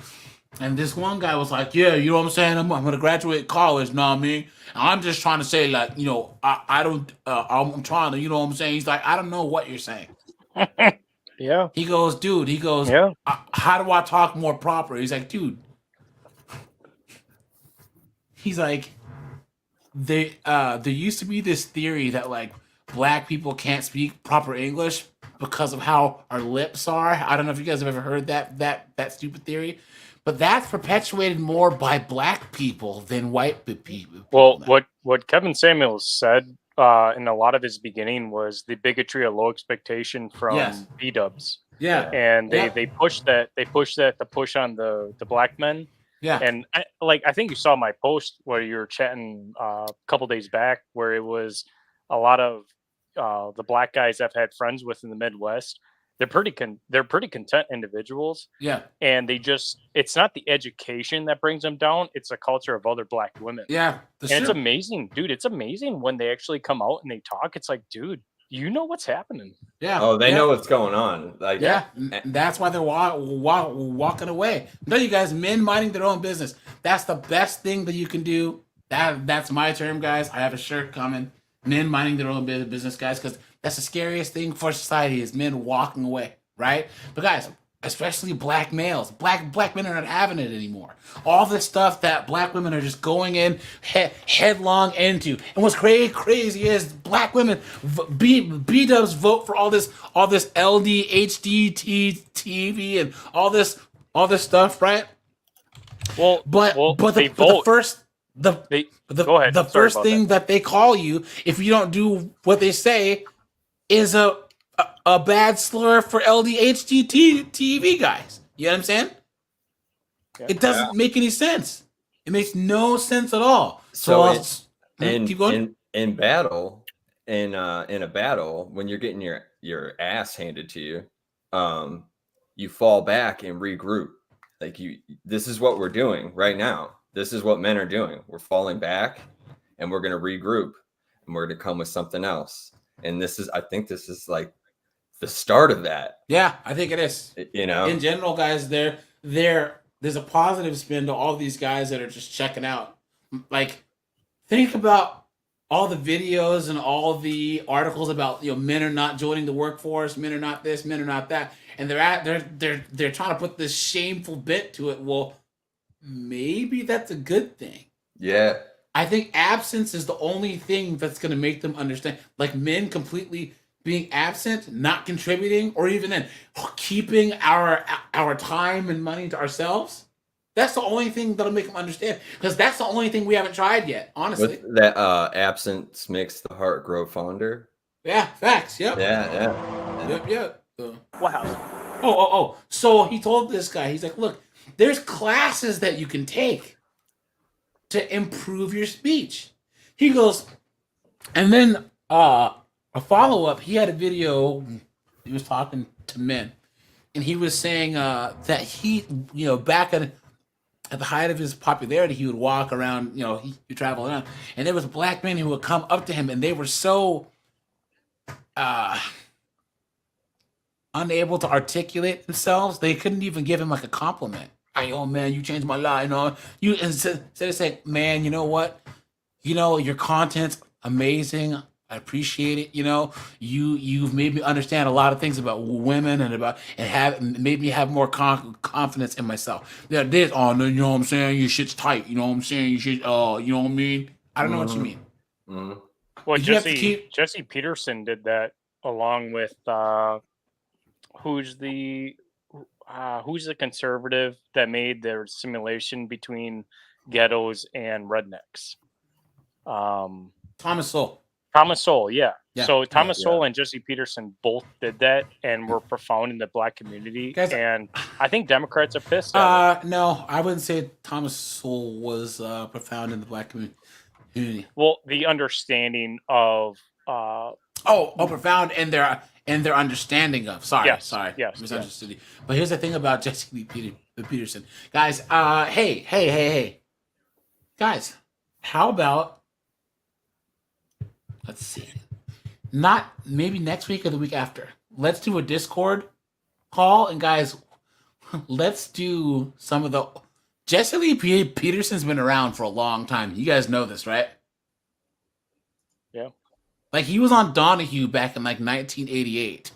And this one guy was like, "Yeah, you know what I'm saying? I'm gonna graduate college, know what I mean? I'm just trying to say, like, you know, I don't. I'm trying to, you know what I'm saying?" He's like, "I don't know what you're saying."
Yeah.
He goes, dude. He goes,
Yeah.
How do I talk more proper? He's like, dude. He's like, there used to be this theory that like black people can't speak proper English because of how our lips are. I don't know if you guys have ever heard that stupid theory, but that's perpetuated more by black people than white people.
Well, what Kevin Samuels said in a lot of his beginning was the bigotry of low expectation from
Yes.
B-dubs.
Yeah.
And
Yeah.
they pushed that to push on the black men.
Yeah.
And I think you saw my post where you were chatting a couple days back where it was a lot of the black guys I've had friends with in the Midwest. They're pretty content individuals.
Yeah.
And it's not the education that brings them down, it's a culture of other black women.
Yeah.
And it's amazing, dude. It's amazing when they actually come out and they talk. It's like, dude, you know what's happening.
Yeah.
Oh, they know what's going on. Like,
yeah, that's why they're walking away. No, you guys, men minding their own business. That's the best thing that you can do. That's my term, guys. I have a shirt coming. Men minding their own business, guys, because that's the scariest thing for society is men walking away, right? But guys, especially black males, black men are not having it anymore. All this stuff that black women are just going in headlong into. And what's crazy is black women, B-dubs vote for all this LD, HD, TV, and all this stuff, right?
Well,
the first thing that they call you if you don't do what they say is a bad slur for LDHD TV guys. You know what I'm saying? Yeah. It doesn't make any sense. It makes no sense at all.
So
keep going.
In battle, in a battle, when you're getting your ass handed to you, you fall back and regroup. Like this is what we're doing right now. This is what men are doing. We're falling back and we're going to regroup and we're going to come with something else. And I think this is like the start of that.
Yeah, I think it is.
You know,
in general, guys, there's a positive spin to all these guys that are just checking out. Like, think about all the videos and all the articles about men are not joining the workforce, men are not this, men are not that, and they're trying to put this shameful bit to it. Well, maybe that's a good thing.
Yeah.
I think absence is the only thing that's going to make them understand. Like men completely being absent, not contributing, or even then keeping our time and money to ourselves. That's the only thing that'll make them understand. Because that's the only thing we haven't tried yet, honestly.
With that absence makes the heart grow fonder.
Yeah, facts. Yep.
Yeah.
Yep.
What house?
Oh. So he told this guy, he's like, look, there's classes that you can take to improve your speech. He goes, and then a follow-up, he had a video, he was talking to men, and he was saying that he, back at the height of his popularity, he would walk around, he'd travel around, and there was black men who would come up to him, and they were so unable to articulate themselves, they couldn't even give him like a compliment. Hey, oh man, you changed my life. You instead of saying, man, you know what? Your content's amazing. I appreciate it. You've made me understand a lot of things about women and made me have more confidence in myself. No, you know what I'm saying? Your shit's tight. You know what I'm saying? You should, you know what I mean? I don't know what you mean.
Mm-hmm.
Well, Jesse Peterson did that along with who's the conservative that made their simulation between ghettos and rednecks?
Thomas Sowell.
Thomas Sowell, yeah. So Thomas Sowell and Jesse Peterson both did that and were profound in the black community. Guys, and I think Democrats are pissed at it.
No, I wouldn't say Thomas Sowell was profound in the black community.
Well, the understanding of
profound in their understanding of. Sorry, misunderstood you. But here's the thing about Jesse Lee Peterson, guys. Hey, guys. How about? Let's see. Not maybe next week or the week after. Let's do a Discord call, and guys, let's do some of the. Jesse Lee Peterson's been around for a long time. You guys know this, right?
Yeah.
Like he was on Donahue back in like 1988.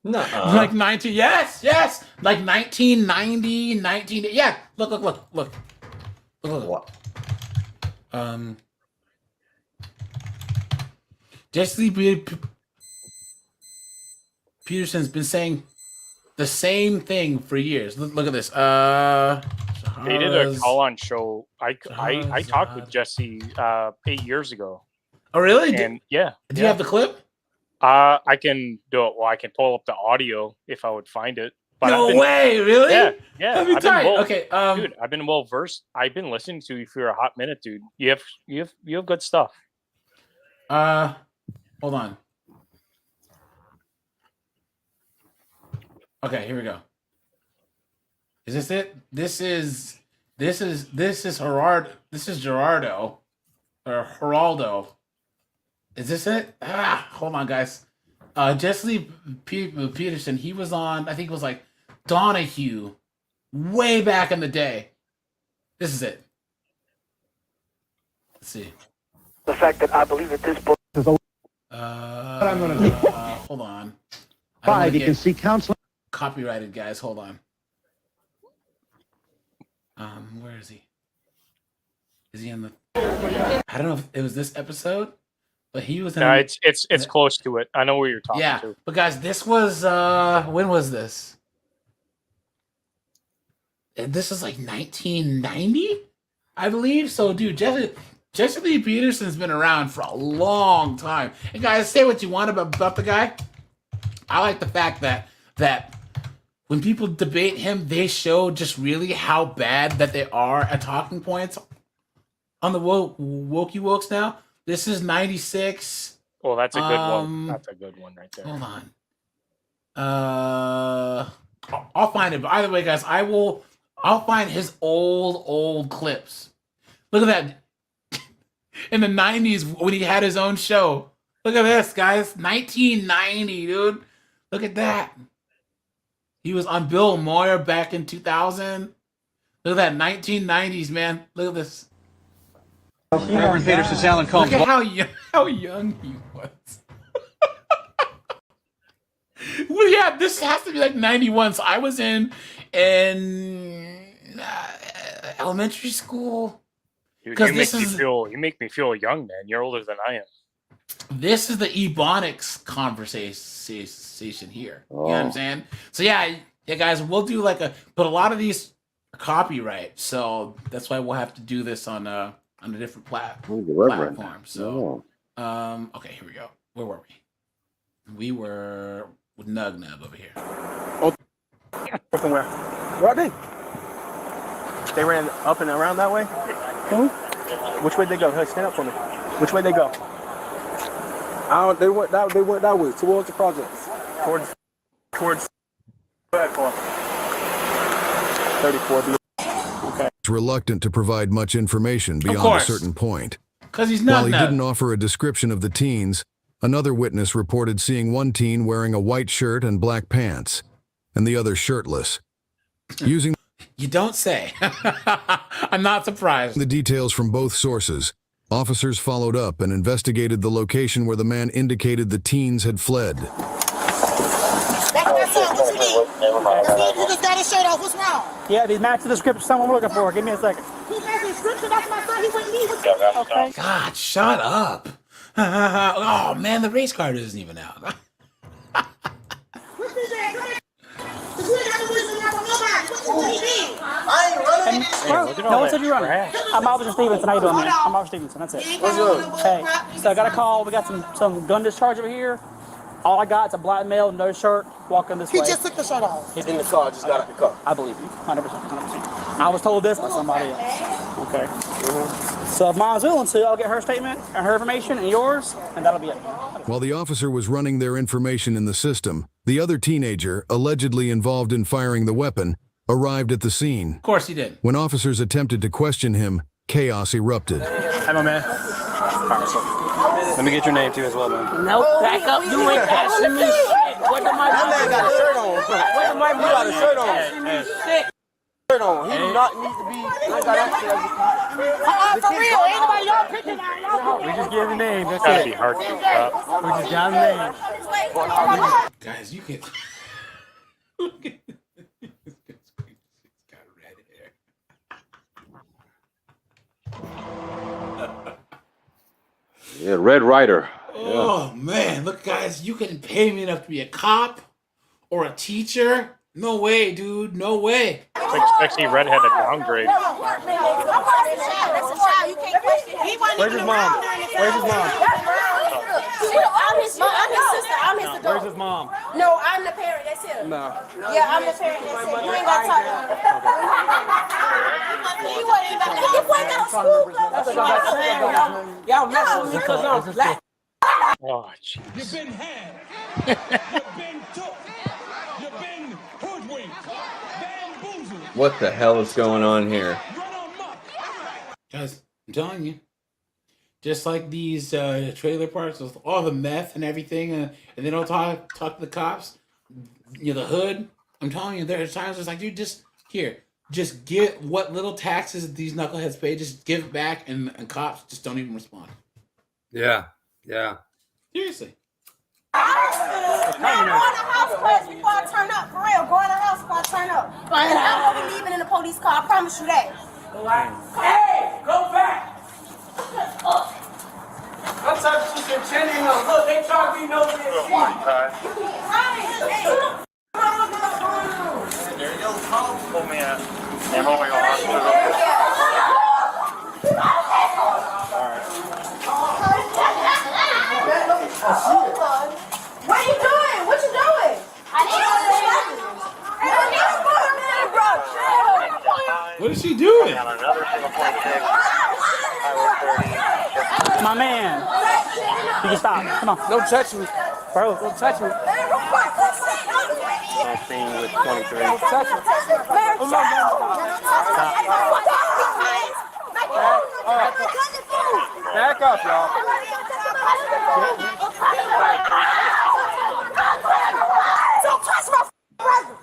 Nuh-uh.
Like 19, yes, like 1990, 19, yeah. Look.
What?
Jesse Peterson's been saying the same thing for years. Look at this.
They did a call-on show. I talked with Jesse 8 years ago.
Oh, really?
And yeah.
Do you have the clip?
I can do it. Well, I can pull up the audio if I would find it. But
No way, really?
Yeah.
That'd be
I've been
tight.
well,
Okay,
dude, I've been well versed. I've been listening to you for a hot minute, dude. You have good stuff.
Hold on. Okay, here we go. Is this it? This is Gerardo. This is Gerardo or Geraldo. Is this it? Hold on, guys. Jesse Peterson. He was on. I think it was like Donahue, way back in the day. This is it. Let's see.
The fact that I believe that this book is over.
I'm gonna do. Hold on.
5, you can see counseling.
Copyrighted, guys. Hold on. Where is he? Is he in the? I don't know if it was this episode, but he was in.
Yeah, it's close to it. I know where you're talking to.
But guys, this was when was this? This is like 1990, I believe. So, dude, Jesse Lee Peterson's been around for a long time. And guys, say what you want about the guy. I like the fact that when people debate him, they show just really how bad that they are at talking points on the wokey wokes now. This is 96.
Well, that's a good one. That's a good one right there.
Hold on. I'll find it. But either way, guys, I'll find his old clips. Look at that. In the 90s when he had his own show. Look at this, guys. 1990, dude. Look at that. He was on Bill Moyer back in 2000. Look at that, 1990s, man. Look at this.
Reverend Peterson's Alan Combs.
Look at how young he was. Well, yeah, this has to be like 91. So I was in elementary school.
Dude, you make me feel young, man. You're older than I am.
This is the Ebonics conversation here. You know what I'm saying? So yeah, guys, we'll do but a lot of these are copyright, so that's why we'll have to do this on a different platform. So, okay, here we go. Where were we? We were with Nug over here.
Oh, from where? Right there. They ran up and around that way. Which way they go? Hey, stand up for me. Which way they go? They went that way, towards the projects. Towards 34B. Okay.
Reluctant to provide much information beyond a certain point.
Because he's
While
not.
he didn't offer a description of the teens, another witness reported seeing one teen wearing a white shirt and black pants, and the other shirtless. Using
You don't say. I'm not surprised.
the details from both sources, officers followed up and investigated the location where the man indicated the teens had fled.
That's my son. What you need? He just got his shirt off. What's wrong?
Yeah, these match the description someone we're looking for. Give me a second.
He has a description. That's my son. He wouldn't leave.
Okay.
God, shut up. Oh, man, the race card isn't even out.
What's his name? Because we ain't got no reason to have nobody. What he did? I ain't running.
No one said you're running. I'm Officer Stevenson. How you doing, man? I'm Officer Stevenson. That's it. What's up? Hey, so I got a call. We got some gun discharge over here. All I got is a black male, no shirt, walking this way.
He just took the shirt off.
He's in the car. Just got out the car. I believe you. 100%. 100%. I was told this by somebody else. Okay. So if Mom's willing to, I'll get her statement and her information and yours, and that'll be it.
While the officer was running their information in the system, the other teenager, allegedly involved in firing the weapon, arrived at the scene.
Of course he did.
When officers attempted to question him, chaos erupted.
Hey, my man.
Let me get your name too as well, man.
Nope, back up. You ain't asking me shit. What the my man got a shirt on? What the my man got a shirt on?
Shirt on. He do not need to be. I got access.
For real, anybody y'all picking out?
We just gave the name. That's
That'd
it.
be hard to
We just got the name.
Guys, you can look at this. It's got red hair.
Yeah, Red Rider.
Oh man, look, guys, you can pay me enough to be a cop or a teacher. No way, dude. No way.
It's like sexy redheaded downgrade.
Where's his mom? Where's his mom?
I'm his sister. I'm his adult.
Where's his mom?
No, I'm the parent. That's him.
No.
Yeah, I'm the parent. That's him. You ain't got to talk to him. You ain't got to school.
Y'all messing with me because I'm black.
Oh, jeez.
You've been had. You've been took. You've been hoodwinked. Bamboozled.
What the hell is going on here?
Guys, I'm telling you. Just like these trailer parks with all the meth and everything, and they don't talk to the cops. You know, the hood. I'm telling you, there are times it's like, dude, just get what little taxes these knuckleheads pay, just give it back, and cops just don't even respond.
Yeah.
Seriously.
Go in the house first before I turn up. For real, go in the house before I turn up. And I won't be leaving in the police car. I promise you that.
Hey, go back. Sometimes she's pretending to look. They try to be no shit.
There you go. Pull me out. I'm over your hospital.
What are you doing? What you doing?
What is she doing?
My man. You can stop. Come on. Don't touch me. Bro, don't touch me.
With 23.
Don't touch me. Come on, back up, y'all.
Don't touch my brother.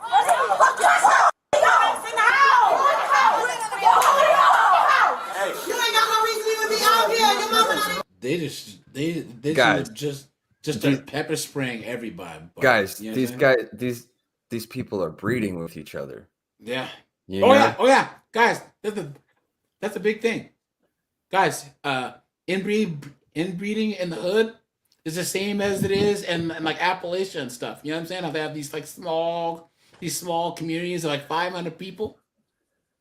You ain't got no reason to even be out here. Your mama.
They
Guys,
just start pepper spraying everybody.
Guys,
You know
these
what I'm saying?
guys, these people are breeding with each other.
Yeah.
You
Oh
know?
yeah, guys. That's a big thing, guys. Inbreeding in the hood is the same as it is in like Appalachia and stuff. You know what I'm saying? How they have these like small communities of like 500 people.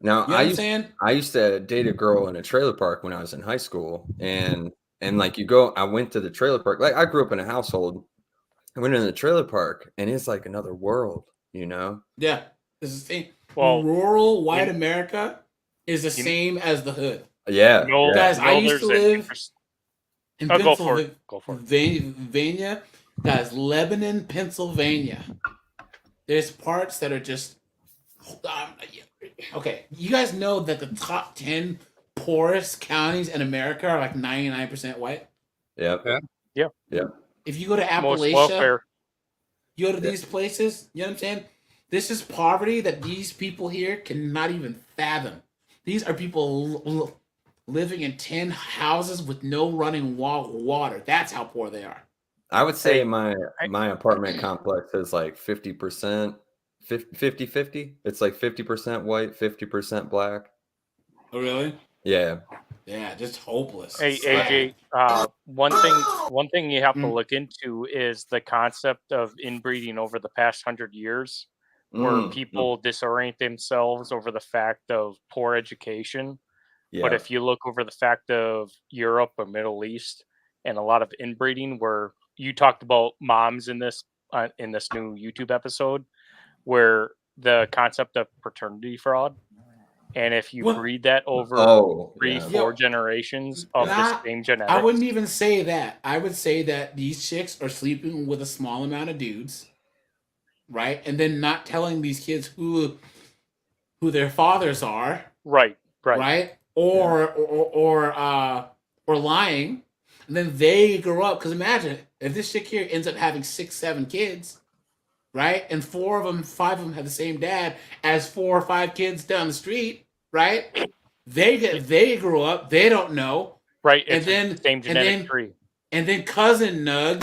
Now,
You know what I'm saying?
I used to date a girl in a trailer park when I was in high school, and like I went to the trailer park. Like I grew up in a household. I went into the trailer park, and it's like another world, you know?
Yeah, it's the same.
Well,
rural white America is the same as the hood.
Yeah,
Guys, I used to live in
Go for it.
Pennsylvania. Guys, Lebanon, Pennsylvania. There's parts that are just okay. You guys know that the top 10 poorest counties in America are like 99% white.
Yep.
Yeah.
If you go to
Most
Appalachia,
welfare.
you go to these places, you know what I'm saying? This is poverty that these people here cannot even fathom. These are people living in 10 houses with no running water. That's how poor they are.
I would say my apartment complex is like 50%, 50-50. It's like 50% white, 50% black.
Oh, really?
Yeah.
Yeah, just hopeless.
Hey AJ, one thing you have to look into is the concept of inbreeding over the past 100 years, where people disorient themselves over the fact of poor education.
Yeah.
But if you look over the fact of Europe or Middle East and a lot of inbreeding, where you talked about moms in this new YouTube episode, where the concept of paternity fraud. And if you breed that over 3-4 generations of the same genetics,
I wouldn't even say that. I would say that these chicks are sleeping with a small amount of dudes, right? And then not telling these kids who their fathers are,
right?
Or lying, and then they grow up. Because imagine if this chick here ends up having 6-7 kids, right? And 5 of them have the same dad as 4 or 5 kids down the street. Right, they grow up. They don't know.
Right,
and then
same genetic tree.
And then cousin Nug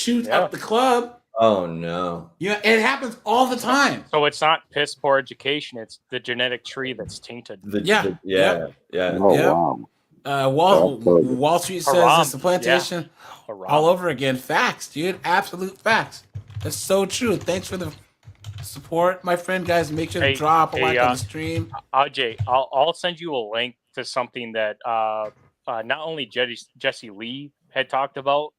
shoot up the club.
Oh no.
Yeah, it happens all the time.
So it's not piss poor education; it's the genetic tree that's tainted.
Yeah.
Wall Street says
Haram.
it's a plantation.
Haram.
All over again. Facts, dude. Absolute facts. That's so true. Thanks for the support, my friend. Guys, make sure to drop a like on the stream.
Jay, I'll send you a link to something that not only Jesse Lee had talked about,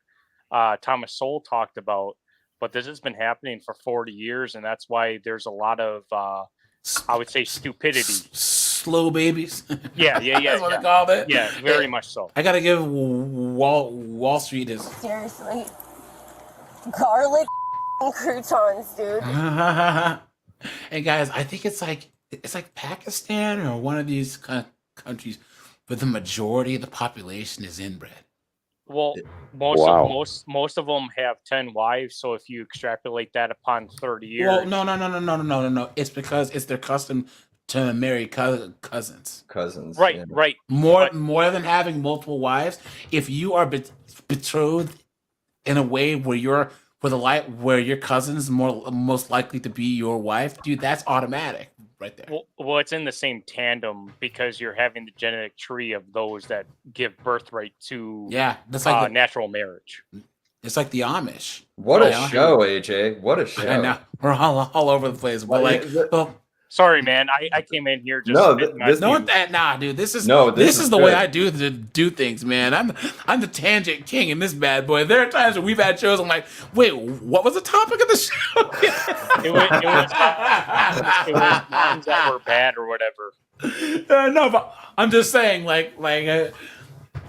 Thomas Sowell talked about, but this has been happening for 40 years, and that's why there's a lot of, I would say, stupidity.
Slow babies.
Yeah.
That's what they called it.
Yeah, very much so.
I gotta give Wall Street his.
Seriously. Garlic croutons, dude.
Hey guys, I think it's like Pakistan or one of these countries, but the majority of the population is inbred.
Well, most of them have 10 wives. So if you extrapolate that upon 30 years,
Well, no. It's because it's their custom to marry cousins.
Right.
More than having multiple wives. If you are betrothed in a way where you're where your cousin's most likely to be your wife, dude, that's automatic right there.
Well, it's in the same tandem because you're having the genetic tree of those that give birthright to
that's like
natural marriage.
It's like the Amish.
What a show, AJ. What a show.
I know. We're all over the place. But
sorry, man. I came in here just
dude. This is the way I do things, man. I'm the tangent king in this bad boy. There are times when we've had shows. I'm like, wait, what was the topic of the show?
it was moms that were bad or whatever.
No, but I'm just saying, I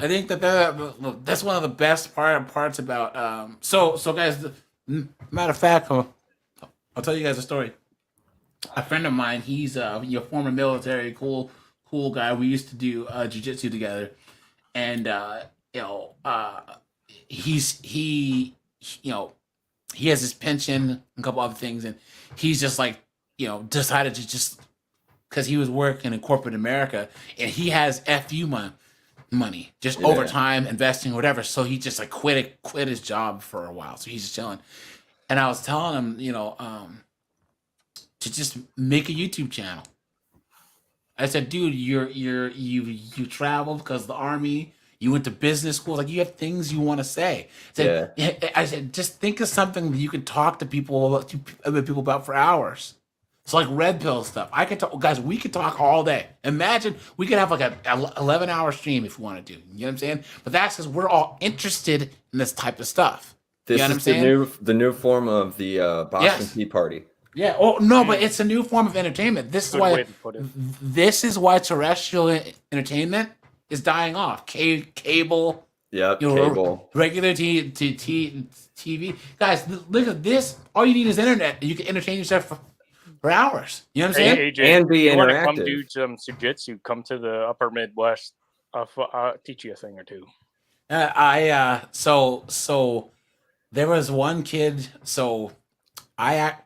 think that's one of the best parts about. So guys, matter of fact, I'll tell you guys a story. A friend of mine, he's a former military, cool guy. We used to do jiu-jitsu together, and he has his pension and a couple other things, and he's just decided to just because he was working in corporate America, and he has FU money, just overtime investing, whatever. So he just quit his job for a while. So he's just chilling, and I was telling him, to just make a YouTube channel. I said, dude, you traveled because of the army. You went to business school. You have things you want to say. I said, just think of something that you can talk to people about for hours. So red pill stuff. I could talk, guys. We could talk all day. Imagine we could have an 11-hour stream if we wanted to. You know what I'm saying? But that's because we're all interested in this type of stuff.
This
you know what I'm
is
saying?
the new form of the Boston Tea Party.
Yeah. Oh no, but it's a new form of entertainment. This is why terrestrial entertainment is dying off. Cable.
Yep. Cable.
Regular TV. Guys, look at this. All you need is internet. You can entertain yourself for hours. You know what I'm saying?
Hey, AJ,
and be
you want to
interactive.
come do some jiu-jitsu? Come to the Upper Midwest. I'll teach you a thing or two.
So there was one kid. So I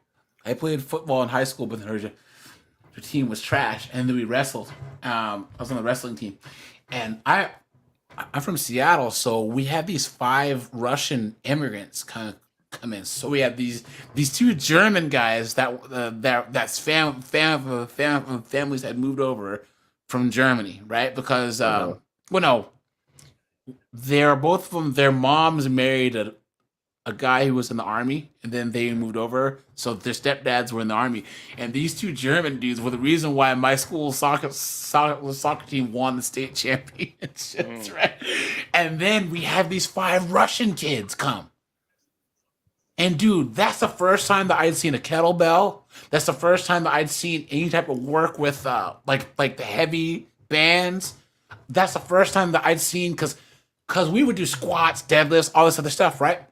played football in high school, but her team was trash, and then we wrestled. I was on the wrestling team, and I'm from Seattle, so we had these 5 Russian immigrants kind of come in. So we had these 2 German guys that's families had moved over from Germany, right? Because they're both of them. Their moms married a guy who was in the army, and then they moved over. So their stepdads were in the army, and these 2 German dudes were the reason why my school soccer team won the state championships, right? And then we have these 5 Russian kids come, and dude, that's the first time that I'd seen a kettlebell. That's the first time that I'd seen any type of work with like the heavy bands. That's the first time that I'd seen because we would do squats, deadlifts, all this other stuff, right?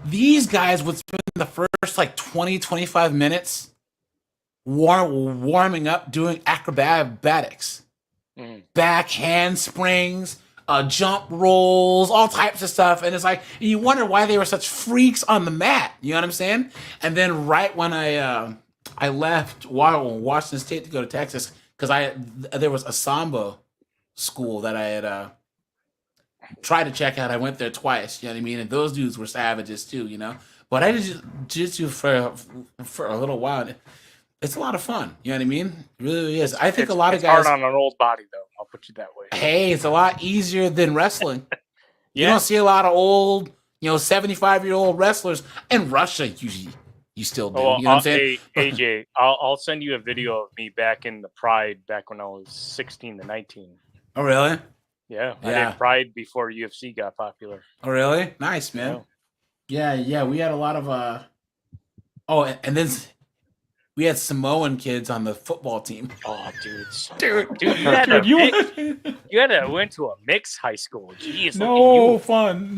These guys would spend the first 20-25 minutes warming up, doing acrobatics, back handsprings, jump rolls, all types of stuff. And it's you wonder why they were such freaks on the mat. You know what I'm saying? And then right when I left Washington State to go to Texas, because there was a Sambo school that I tried to check out. I went there twice. You know what I mean? And those dudes were savages too. You know. But I did jiu-jitsu for a little while. It's a lot of fun. You know what I mean? It really is. I think a lot of guys.
It's hard on an old body, though. I'll put you that way.
Hey, it's a lot easier than wrestling. You don't see a lot of old, 75-year-old wrestlers in Russia. You still do.
Oh,
you know what I'm saying?
Hey, AJ, I'll send you a video of me back in the Pride back when I was 16 to 19.
Oh, really?
Yeah, I did Pride before UFC got popular.
Oh, really? Nice, man. Yeah. We had a lot of and then we had Samoan kids on the football team.
Oh, dude, you had to went to a mixed high school. Jeez,
no fun,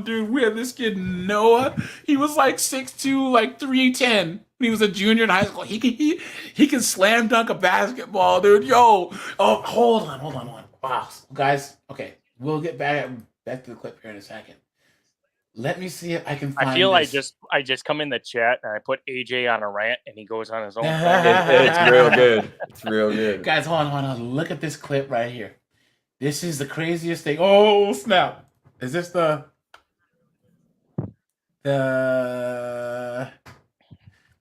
dude. We had this kid Noah. He was like 6'2", like 310. He was a junior in high school. He can slam dunk a basketball, dude. Yo, hold on. Wow, guys. Okay, we'll get back to the clip here in a second. Let me see if I can find
I feel
this.
I just come in the chat and I put AJ on a rant and he goes on his own.
It's real good. It's real good.
Guys, hold on. Look at this clip right here. This is the craziest thing. Oh, snap. Is this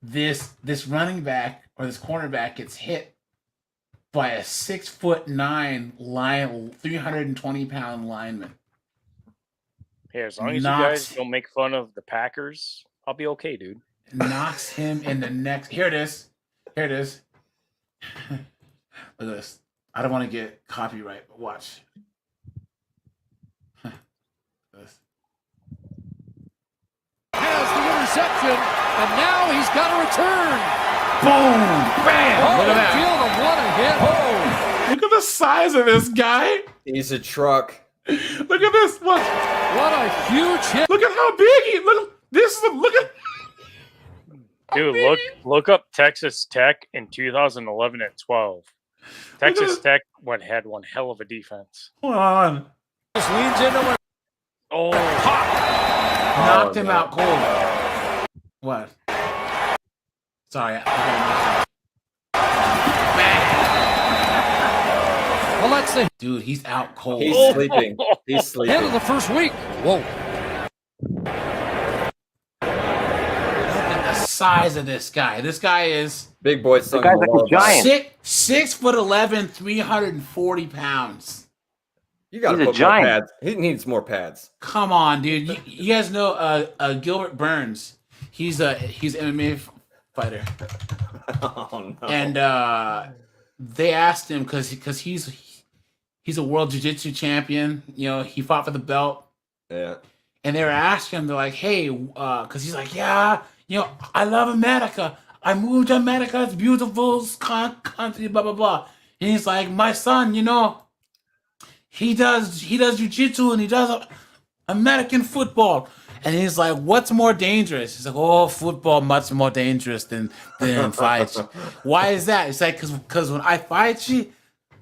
this running back or this cornerback gets hit by a 6'9" 320-pound lineman.
Hey, as long as you guys don't make fun of the Packers, I'll be okay, dude.
Knocks him in the neck. Here it is. Look at this. I don't want to get copyright, but watch. This.
Has the interception, and now he's got a return.
Boom! Bam!
Oh,
look at that.
What a hit. Oh.
Look at the size of this guy.
He's a truck.
Look at this. What
a huge hit.
Look at how big he look at
Dude, look up Texas Tech in 2011 and 12. Texas Tech had one hell of a defense.
Hold on.
Just leans into it.
Oh,
knocked him out cold. What? Sorry.
Well, let's see.
Dude, he's out cold.
He's sleeping. He's sleeping.
End of the first week. Whoa.
Look at the size of this guy. This guy is
big boy.
The guy's like a giant.
6'11", 340 pounds.
You got to put more pads. He needs more pads.
Come on, dude. You guys know Gilbert Burns. He's an MMA fighter.
Oh no.
And they asked him because he's a world jiu-jitsu champion. He fought for the belt.
Yeah.
And they were asking him, they're like, hey, because he's like, yeah, I love America. I moved to America. It's beautiful country, blah, blah, blah. And he's like, my son, he does jiu-jitsu and he does American football. And he's like, what's more dangerous? He's like, oh, football much more dangerous than fight. Why is that? It's like, because when I fight you,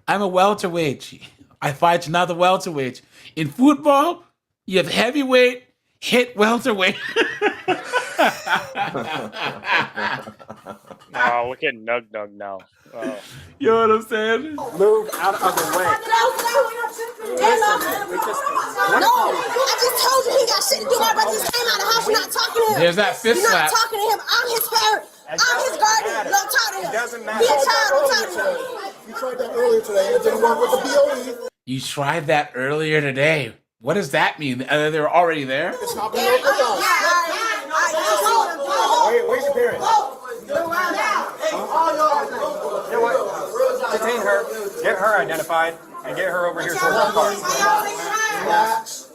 I'm a welterweight. I fight another welterweight. In football, you have heavyweight, hit welterweight.
Oh, look at Nug now. Oh.
You know what I'm saying?
Move out of the way.
No, I just told you he got shit to do. My brother just came out of the house. You're not talking to him.
There's that fist
You're
slap.
not talking to him. I'm his parent. I'm his guardian. Don't talk to him.
It doesn't matter.
Be a child. Don't talk to him.
You tried that earlier today. It didn't work with the BOE.
You tried that earlier today. What does that mean? They were already there?
It's not been working out. Where's your parents? Detain her. Get her identified and get her over here towards the car.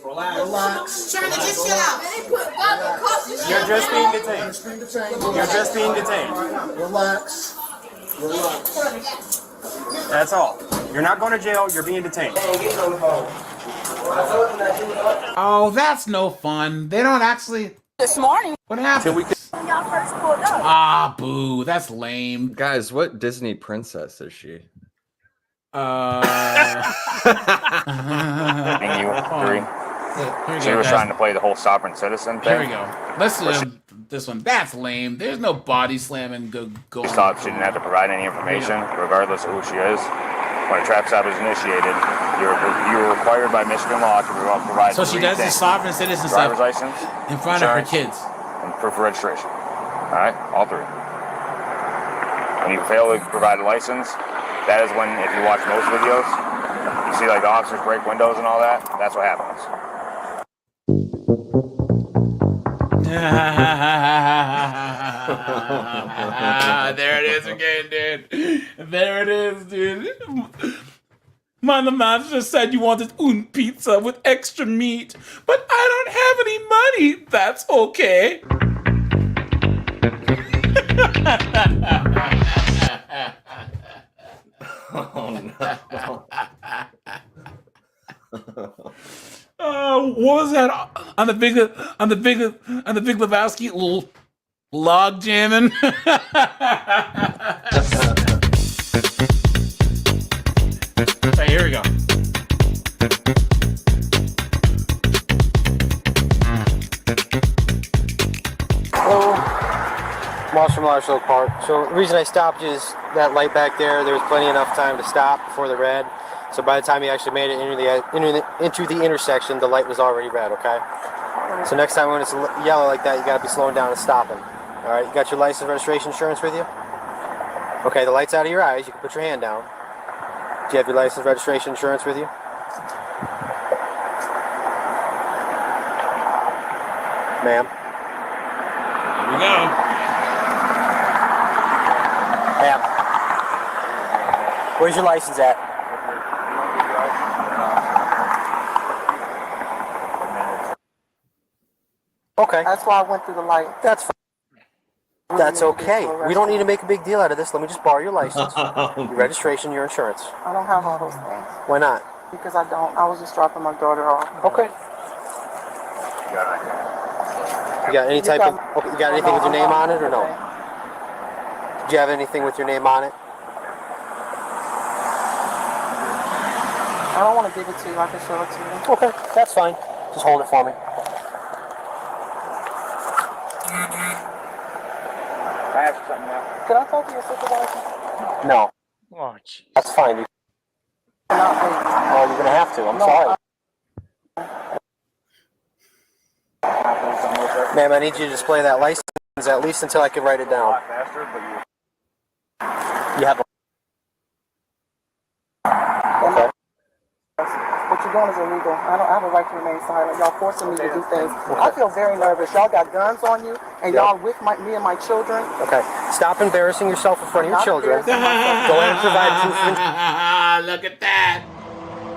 Relax. You're just being detained. You're just being detained. Relax. That's all. You're not going to jail. You're being detained.
Oh, that's no fun. They don't actually.
This morning.
What happened?
When y'all first pulled up.
Ah, boo. That's lame.
Guys, what Disney princess is she?
She was trying to play the whole sovereign citizen thing.
Here we go. Let's do this one. That's lame. There's no body slamming. Go.
She thought she didn't have to provide any information, regardless of who she is.
when a traffic stop is initiated, you're required by Michigan law to provide.
So she does the sovereign citizen stuff
driver's license,
in front of her
insurance,
kids.
and proof of registration. All right, all three. When you fail to provide a license, that is when, if you watch most videos, you see like the officers break windows and all that. That's what happens.
There it is again, dude. There it is, dude. Mother just said you wanted un pizza with extra meat, but I don't have any money. That's okay.
Oh no.
What was that on the big Lebowski? Little log jamming. Right, here we go.
Hello, Moss from Marshall Park. So the reason I stopped is that light back there. There was plenty enough time to stop before the red. So by the time you actually made it into the intersection, the light was already red. Okay. So next time when it's yellow like that, you gotta be slowing down and stopping. All right. You got your license, registration, insurance with you? Okay. The light's out of your eyes. You can put your hand down. Do you have your license, registration, insurance with you? Ma'am.
Here we go.
Ma'am. Where's your license at? Okay.
That's why I went through the light.
That's fine. That's okay. We don't need to make a big deal out of this. Let me just borrow your license, your registration, your insurance.
I don't have all those things.
Why not?
Because I don't. I was just dropping my daughter off.
Okay. You got any type of? Okay, you got anything with your name on it or no? Do you have anything with your name on it?
I don't want to give it to you. I can show it to you.
Okay, that's fine. Just hold it for me.
I have something now.
Can I talk to your supervisor?
No.
Oh, jeez.
That's fine. Oh, you're gonna have to. I'm sorry. Ma'am, I need you to display that license at least until I can write it down. You have a... Okay.
What you're doing is illegal. I have a right to remain silent. Y'all forcing me to do things. I feel very nervous. Y'all got guns on you, and y'all with me and my children.
Okay. Stop embarrassing yourself in front of your children. Go ahead and provide proof of
Look at that.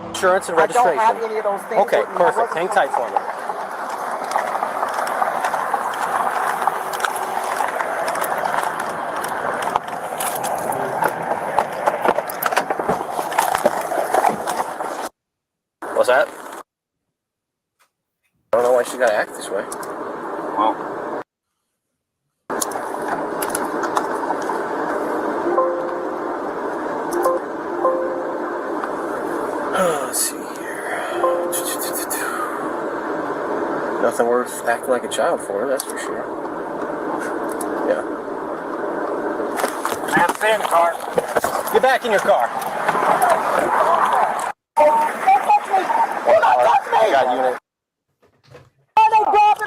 Insurance and registration.
I don't have any of those things.
Okay, perfect. Hang tight for me. What's that? I don't know why she gotta act this way. Well. Let's see here. Nothing worth acting like a child for, that's for sure. Yeah.
I have to stay in the car.
Get back in your car.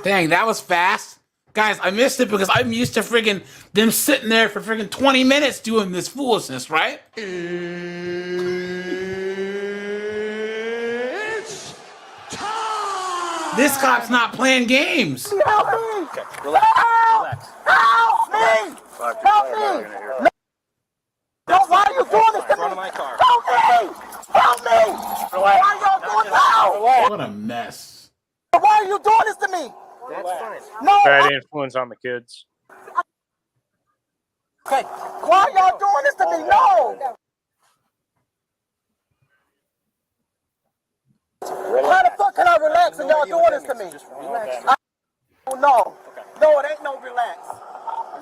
Dang, that was fast. Guys, I missed it because I'm used to friggin' them sitting there for friggin' 20 minutes doing this foolishness, right?
It's time!
This cop's not playing games.
Help me!
Okay, relax. Relax.
Help me! Help me! No, why are you doing this to me?
My car.
Help me! Help me! Why are y'all doing this?
What a mess.
Why are you doing this to me?
That's fine.
No!
Bad influence on the kids.
Okay, why are y'all doing this to me? No! How the fuck can I relax and y'all doing this to me? No, it ain't no relax.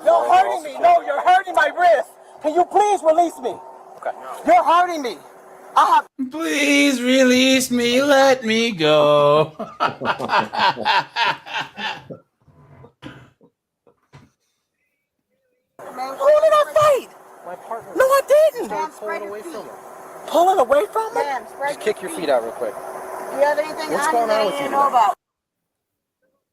You're hurting me. No, you're hurting my wrist. Can you please release me?
Okay.
You're hurting me.
Please release me. Let me go.
Who did I fight?
My partner.
No, I didn't.
Started pulling away from her.
Pulling away from me?
Just kick your feet out real quick.
Do you have anything
What's going on with you
know
today?
about?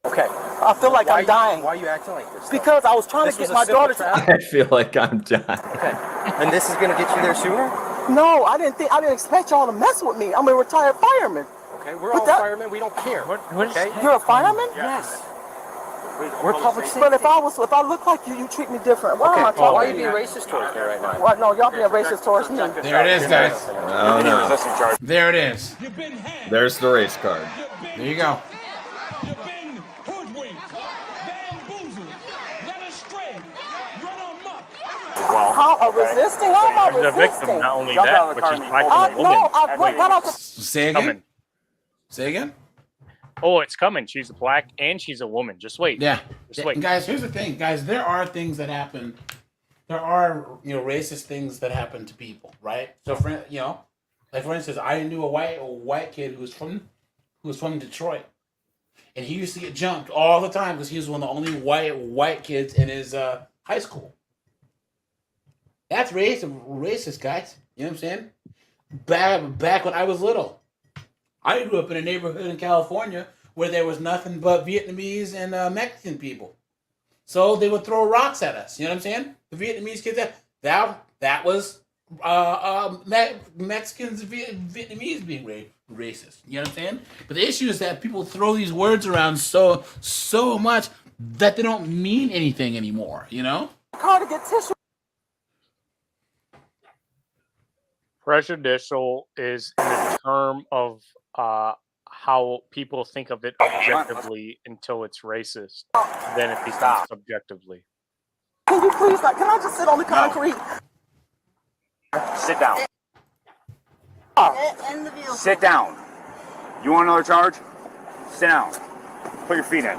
Okay. I feel like I'm dying.
Why are you acting like this?
Because I was trying to get my daughter to...
I feel like I'm dying.
Okay. And this is gonna get you there sooner?
No, I didn't expect y'all to mess with me. I'm a retired fireman.
Okay, we're all firemen. We don't care. Okay?
You're a fireman?
Yes. We're public safety.
But if I look like you, you treat me different. Why am I talking?
Why are you being racist towards me right now?
What? No, y'all being racist towards me.
There it is, guys.
Oh no.
There it is.
There's the race card.
There you go.
How resisting? How am I
There's a
resisting?
victim, not only that, but she's black and a woman.
No, I got out the...
Say again.
Coming.
Say again.
Oh, it's coming. She's black and she's a woman. Just wait.
Yeah.
Just wait.
Guys, here's the thing. Guys, there are things that happen. There are, racist things that happen to people, right? So, for instance, I knew a white kid who was from Detroit. And he used to get jumped all the time because he was one of the only white kids in his high school. That's racist, guys. You know what I'm saying? Back when I was little. I grew up in a neighborhood in California where there was nothing but Vietnamese and Mexican people. So they would throw rocks at us. You know what I'm saying? The Vietnamese kids, that was Mexicans, Vietnamese being racist. You know what I'm saying? But the issue is that people throw these words around so much that they don't mean anything anymore. You know?
Car to get tissue.
Prejudicial is in the term of how people think of it objectively until it's racist. Then it becomes subjectively.
Can you please, can I just sit on the concrete?
Sit down. Sit down. You want another charge? Sit down. Put your feet in.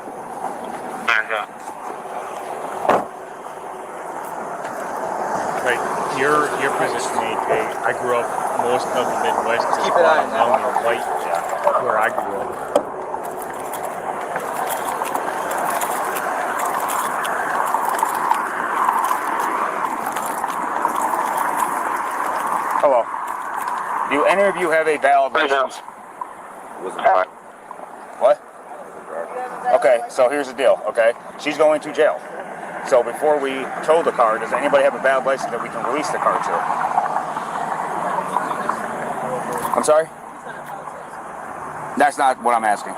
Right, your position, AJ. I grew up most of the Midwest is young and white, where I grew up.
Hello. Do any of you have a valid license? What? Okay, so here's the deal, okay? She's going to jail. So before we tow the car, does anybody have a valid license that we can release the car to? I'm sorry? That's not what I'm asking.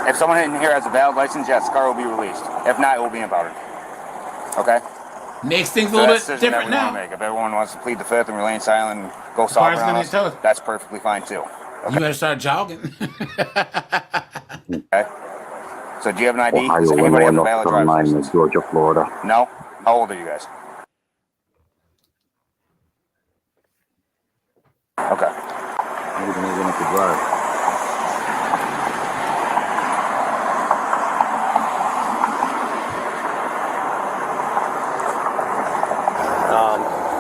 If someone in here has a valid license, yes, the car will be released. If not, it will be impounded. Okay?
Makes things a little bit different now.
Make. If everyone wants to plead the fifth and remain silent and go soft on us, that's perfectly fine too. Okay?
You better start jogging.
Okay. So do you have an ID?
Ohio,
Does anybody have a
North
valid driver's
Carolina,
license?
Georgia, Florida.
No? How old are you guys? Okay.
I don't even have to drive.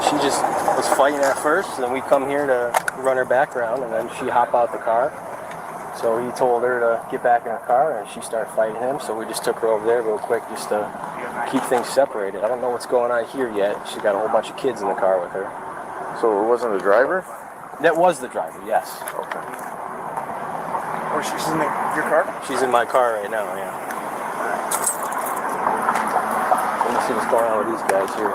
She just was fighting at first, and then we come here to run her background, and then she hopped out the car. So he told her to get back in her car, and she started fighting him. So we just took her over there real quick just to keep things separated. I don't know what's going on here yet. She's got a whole bunch of kids in the car with her.
So it wasn't the driver?
That was the driver, yes.
Okay.
Or she's in your car? She's in my car right now, yeah. Let me see what's going on with these guys here.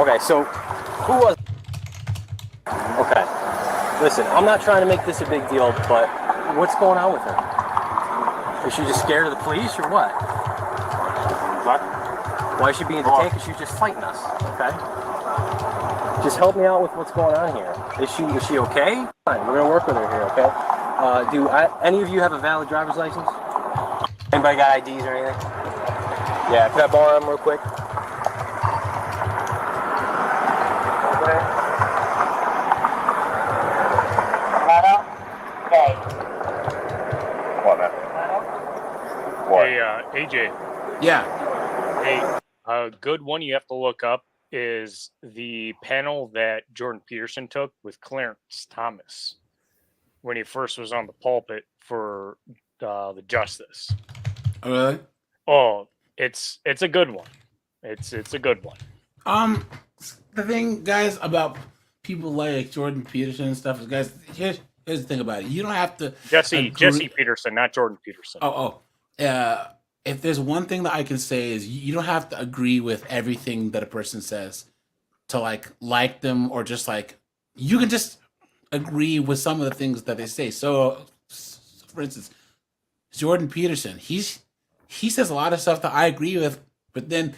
Okay, so who was... Okay, listen, I'm not trying to make this a big deal, but what's going on with her? Is she just scared of the police or what?
What?
Why is she being detained? Because she's just fighting us, okay? Just help me out with what's going on here. Is she okay? Fine, we're gonna work with her here, okay? Do any of you have a valid driver's license? Anybody got IDs or anything? Yeah, can I borrow them real quick?
What, man? What?
Hey, AJ.
Yeah.
Hey, a good one you have to look up is the panel that Jordan Peterson took with Clarence Thomas when he first was on the pulpit for the justice.
Oh, really?
Oh, it's a good one. It's a good one.
The thing, guys, about people like Jordan Peterson and stuff is, guys, here's the thing about it. You don't have to
Jesse Peterson, not Jordan Peterson.
If there's one thing that I can say is you don't have to agree with everything that a person says to like them, or just you can just agree with some of the things that they say. So for instance, Jordan Peterson, he says a lot of stuff that I agree with, but then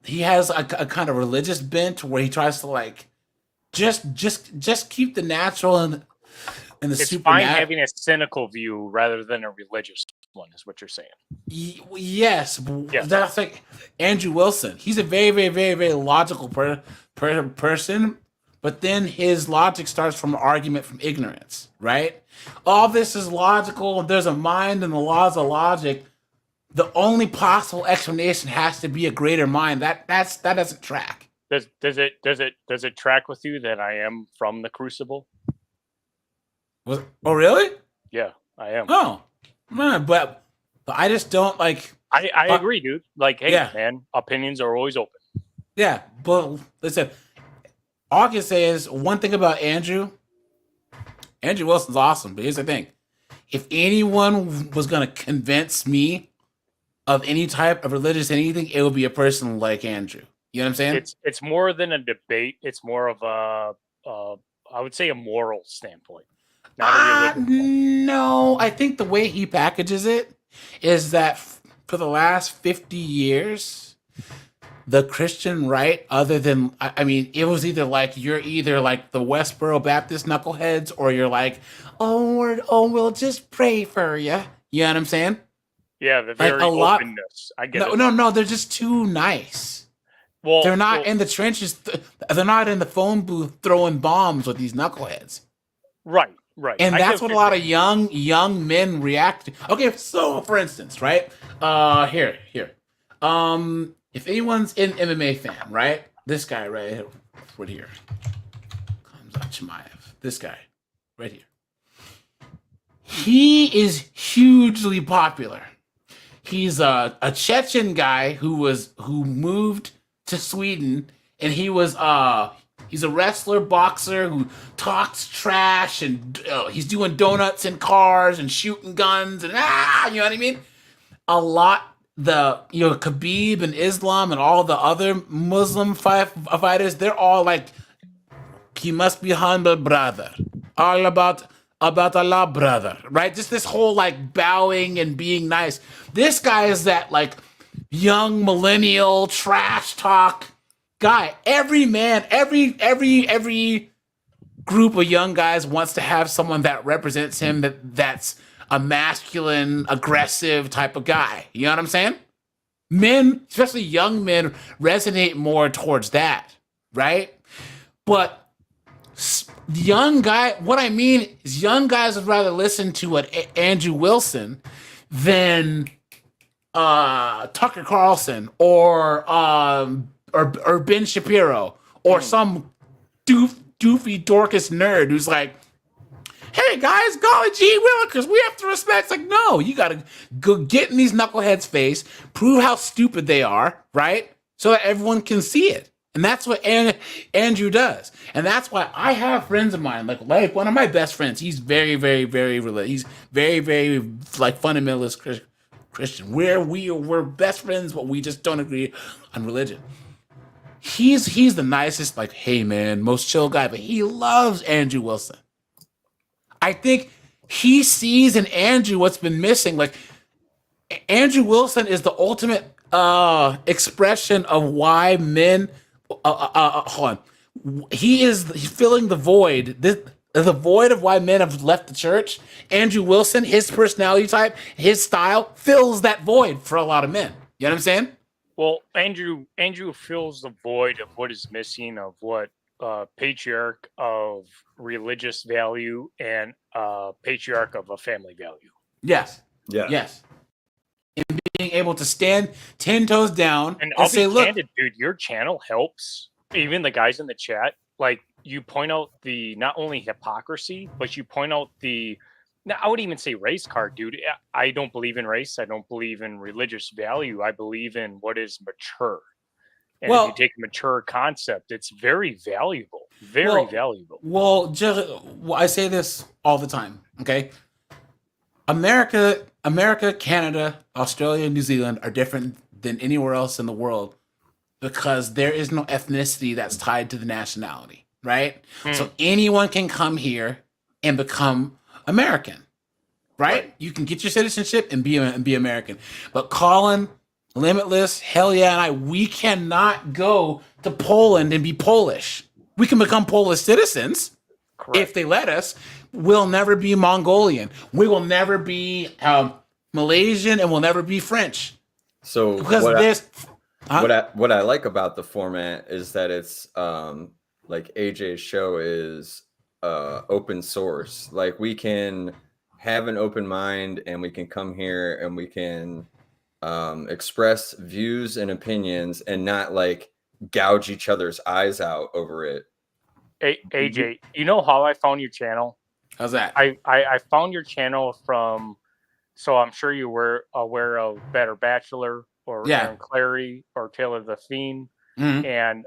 he has a kind of religious bent where he tries to just keep the natural and the
It's fine
supernatural.
having a cynical view rather than a religious one, is what you're saying.
Yes, that's like Andrew Wilson. He's a very, very, very, very logical person, but then his logic starts from an argument from ignorance, right? All this is logical. There's a mind and the laws of logic. The only possible explanation has to be a greater mind. That doesn't track.
Does it track with you that I am from the Crucible?
Oh, really?
Yeah, I am.
Oh, man, but I just don't like.
I agree, dude. Hey, man, opinions are always open.
Yeah, but listen, all I can say is one thing about Andrew Wilson's awesome, but here's the thing. If anyone was going to convince me of any type of religious anything, it would be a person like Andrew. You know what I'm saying?
It's more than a debate. It's more of I would say a moral standpoint.
No, I think the way he packages it is that for the last 50 years, the Christian right, other than, I mean, it was either you're either like the Westboro Baptist knuckleheads, or you're like, we'll just pray for you. You know what I'm saying?
Yeah, the very openness. I get it.
No, they're just too nice. Well, they're not in the trenches. They're not in the phone booth throwing bombs with these knuckleheads.
Right.
And that's what a lot of young men react to. Okay, so for instance, right? Here. If anyone's an MMA fan, right? This guy right here. Comes Chimaev. This guy right here. He is hugely popular. He's a Chechen guy who moved to Sweden, and he's a wrestler, boxer who talks trash, and he's doing donuts in cars and shooting guns, and you know what I mean? Khabib and Islam and all the other Muslim fighters, they're all like, he must be humble, brother. All about Allah, brother, right? Just this whole bowing and being nice. This guy is that young millennial trash talk guy. Every group of young guys wants to have someone that represents him that's a masculine, aggressive type of guy. You know what I'm saying? Men, especially young men, resonate more towards that, right? But what I mean is young guys would rather listen to what Andrew Wilson than Tucker Carlson or Ben Shapiro or some doofy Dorcas nerd who's like, hey guys, golly gee willikers, we have to respect. It's like, no, you gotta go get in these knuckleheads' face, prove how stupid they are, right? So that everyone can see it. And that's what Andrew does. And that's why I have friends of mine, like one of my best friends, he's very, very, very religious. He's very, very fundamentalist Christian. We're best friends, but we just don't agree on religion. He's the nicest, hey man, most chill guy, but he loves Andrew Wilson. I think he sees in Andrew what's been missing. Andrew Wilson is the ultimate expression of why men. Hold on. He's filling the void. The void of why men have left the church. Andrew Wilson, his personality type, his style fills that void for a lot of men. You know what I'm saying?
Well, Andrew fills the void of what is missing, of what patriarch of religious value and patriarch of a family value.
Yes.
Yeah.
Yes. And being able to stand 10 toes down
and I'll
say,
be candid, dude, your channel helps. Even the guys in the chat, you point out the not only hypocrisy, but you point out now I would even say race card, dude. I don't believe in race. I don't believe in religious value. I believe in what is mature. And if you take a mature concept, it's very valuable. Very valuable.
Well, I say this all the time, okay? America, Canada, Australia, New Zealand are different than anywhere else in the world because there is no ethnicity that's tied to the nationality, right? So anyone can come here and become American, right? You can get your citizenship and be American. But Colin, Limitless, Hell Yeah, and we cannot go to Poland and be Polish. We can become Polish citizens if they let us. We'll never be Mongolian. We will never be Malaysian, and we'll never be French.
So
because
what I like about the format is that it's like AJ's show is open source. Like we can have an open mind and we can come here and we can express views and opinions and not like gouge each other's eyes out over it.
AJ, you know how I found your channel?
How's that?
I found your channel from, so I'm sure you were aware of Better Bachelor or Aaron Clary or Taylor the Fiend. And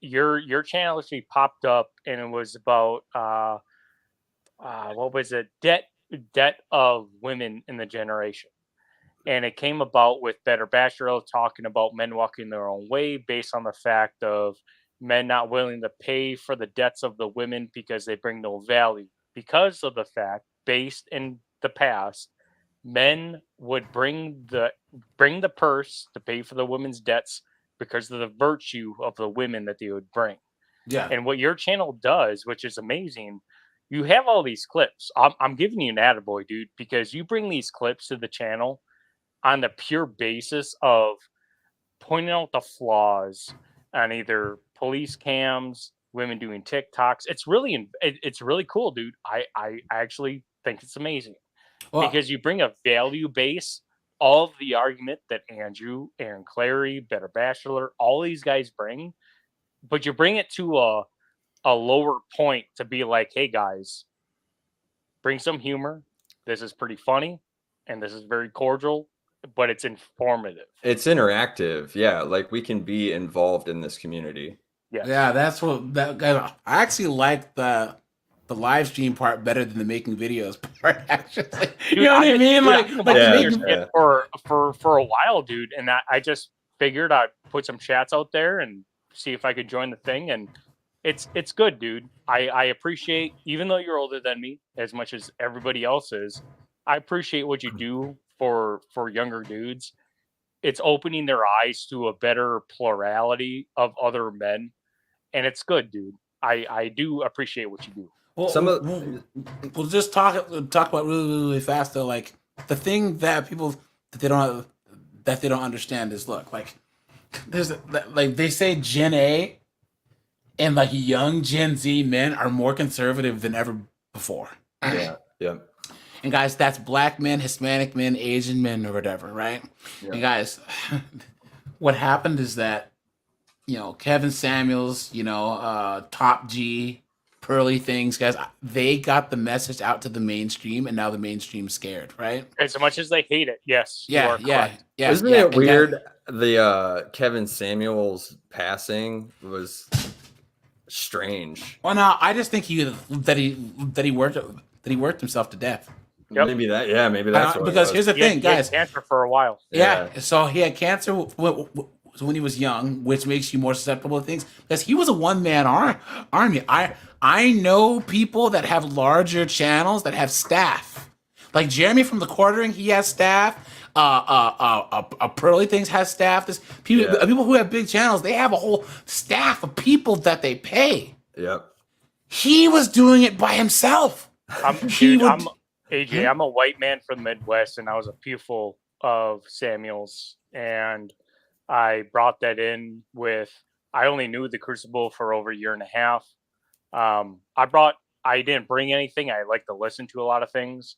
your channel actually popped up and it was about what was it? Debt of women in the generation. And it came about with Better Bachelor talking about men walking their own way based on the fact of men not willing to pay for the debts of the women because they bring no value. Because of the fact, based in the past, men would bring the purse to pay for the women's debts because of the virtue of the women that they would bring.
Yeah.
And what your channel does, which is amazing, you have all these clips. I'm giving you an attaboy, dude, because you bring these clips to the channel on the pure basis of pointing out the flaws on either police cams, women doing TikToks. It's really cool, dude. I actually think it's amazing because you bring a value base of the argument that Andrew, Aaron Clary, Better Bachelor, all these guys bring, but you bring it to a lower point to be like, hey guys, bring some humor. This is pretty funny and this is very cordial, but it's informative.
It's interactive. Yeah. Like we can be involved in this community.
Yeah, that's what I actually like the live stream part better than the making videos part. Actually, you know what I mean?
For a while, dude, and I just figured I'd put some chats out there and see if I could join the thing, and it's good, dude. I appreciate, even though you're older than me, as much as everybody else is, I appreciate what you do for younger dudes. It's opening their eyes to a better plurality of other men. And it's good, dude. I do appreciate what you do.
Well, we'll just talk about really fast though. Like the thing that people that they don't understand is, look, like there's like they say Gen A and like young Gen Z men are more conservative than ever before.
Yeah.
And guys, that's black men, Hispanic men, Asian men, or whatever, right? Yeah. And guys, what happened is that, you know, Kevin Samuels, you know, Top G, Pearly Things, guys, they got the message out to the mainstream, and now the mainstream's scared, right?
As much as they hate it, yes.
Yeah.
Isn't it weird? The Kevin Samuels passing was strange.
Well, no, I just think that he worked himself to death.
Yep.
Maybe that's what
because here's the thing, guys.
He had cancer for a while.
Yeah, so he had cancer when he was young, which makes you more susceptible to things. Because he was a one-man army. I know people that have larger channels that have staff. Like Jeremy from the Quartering, he has staff. Pearly Things has staff. People who have big channels, they have a whole staff of people that they pay.
Yep.
He was doing it by himself.
AJ, I'm a white man from the Midwest, and I was a pupil of Samuel's, and I brought that in with, I only knew the Crucible for over a year and a half. I didn't bring anything. I like to listen to a lot of things,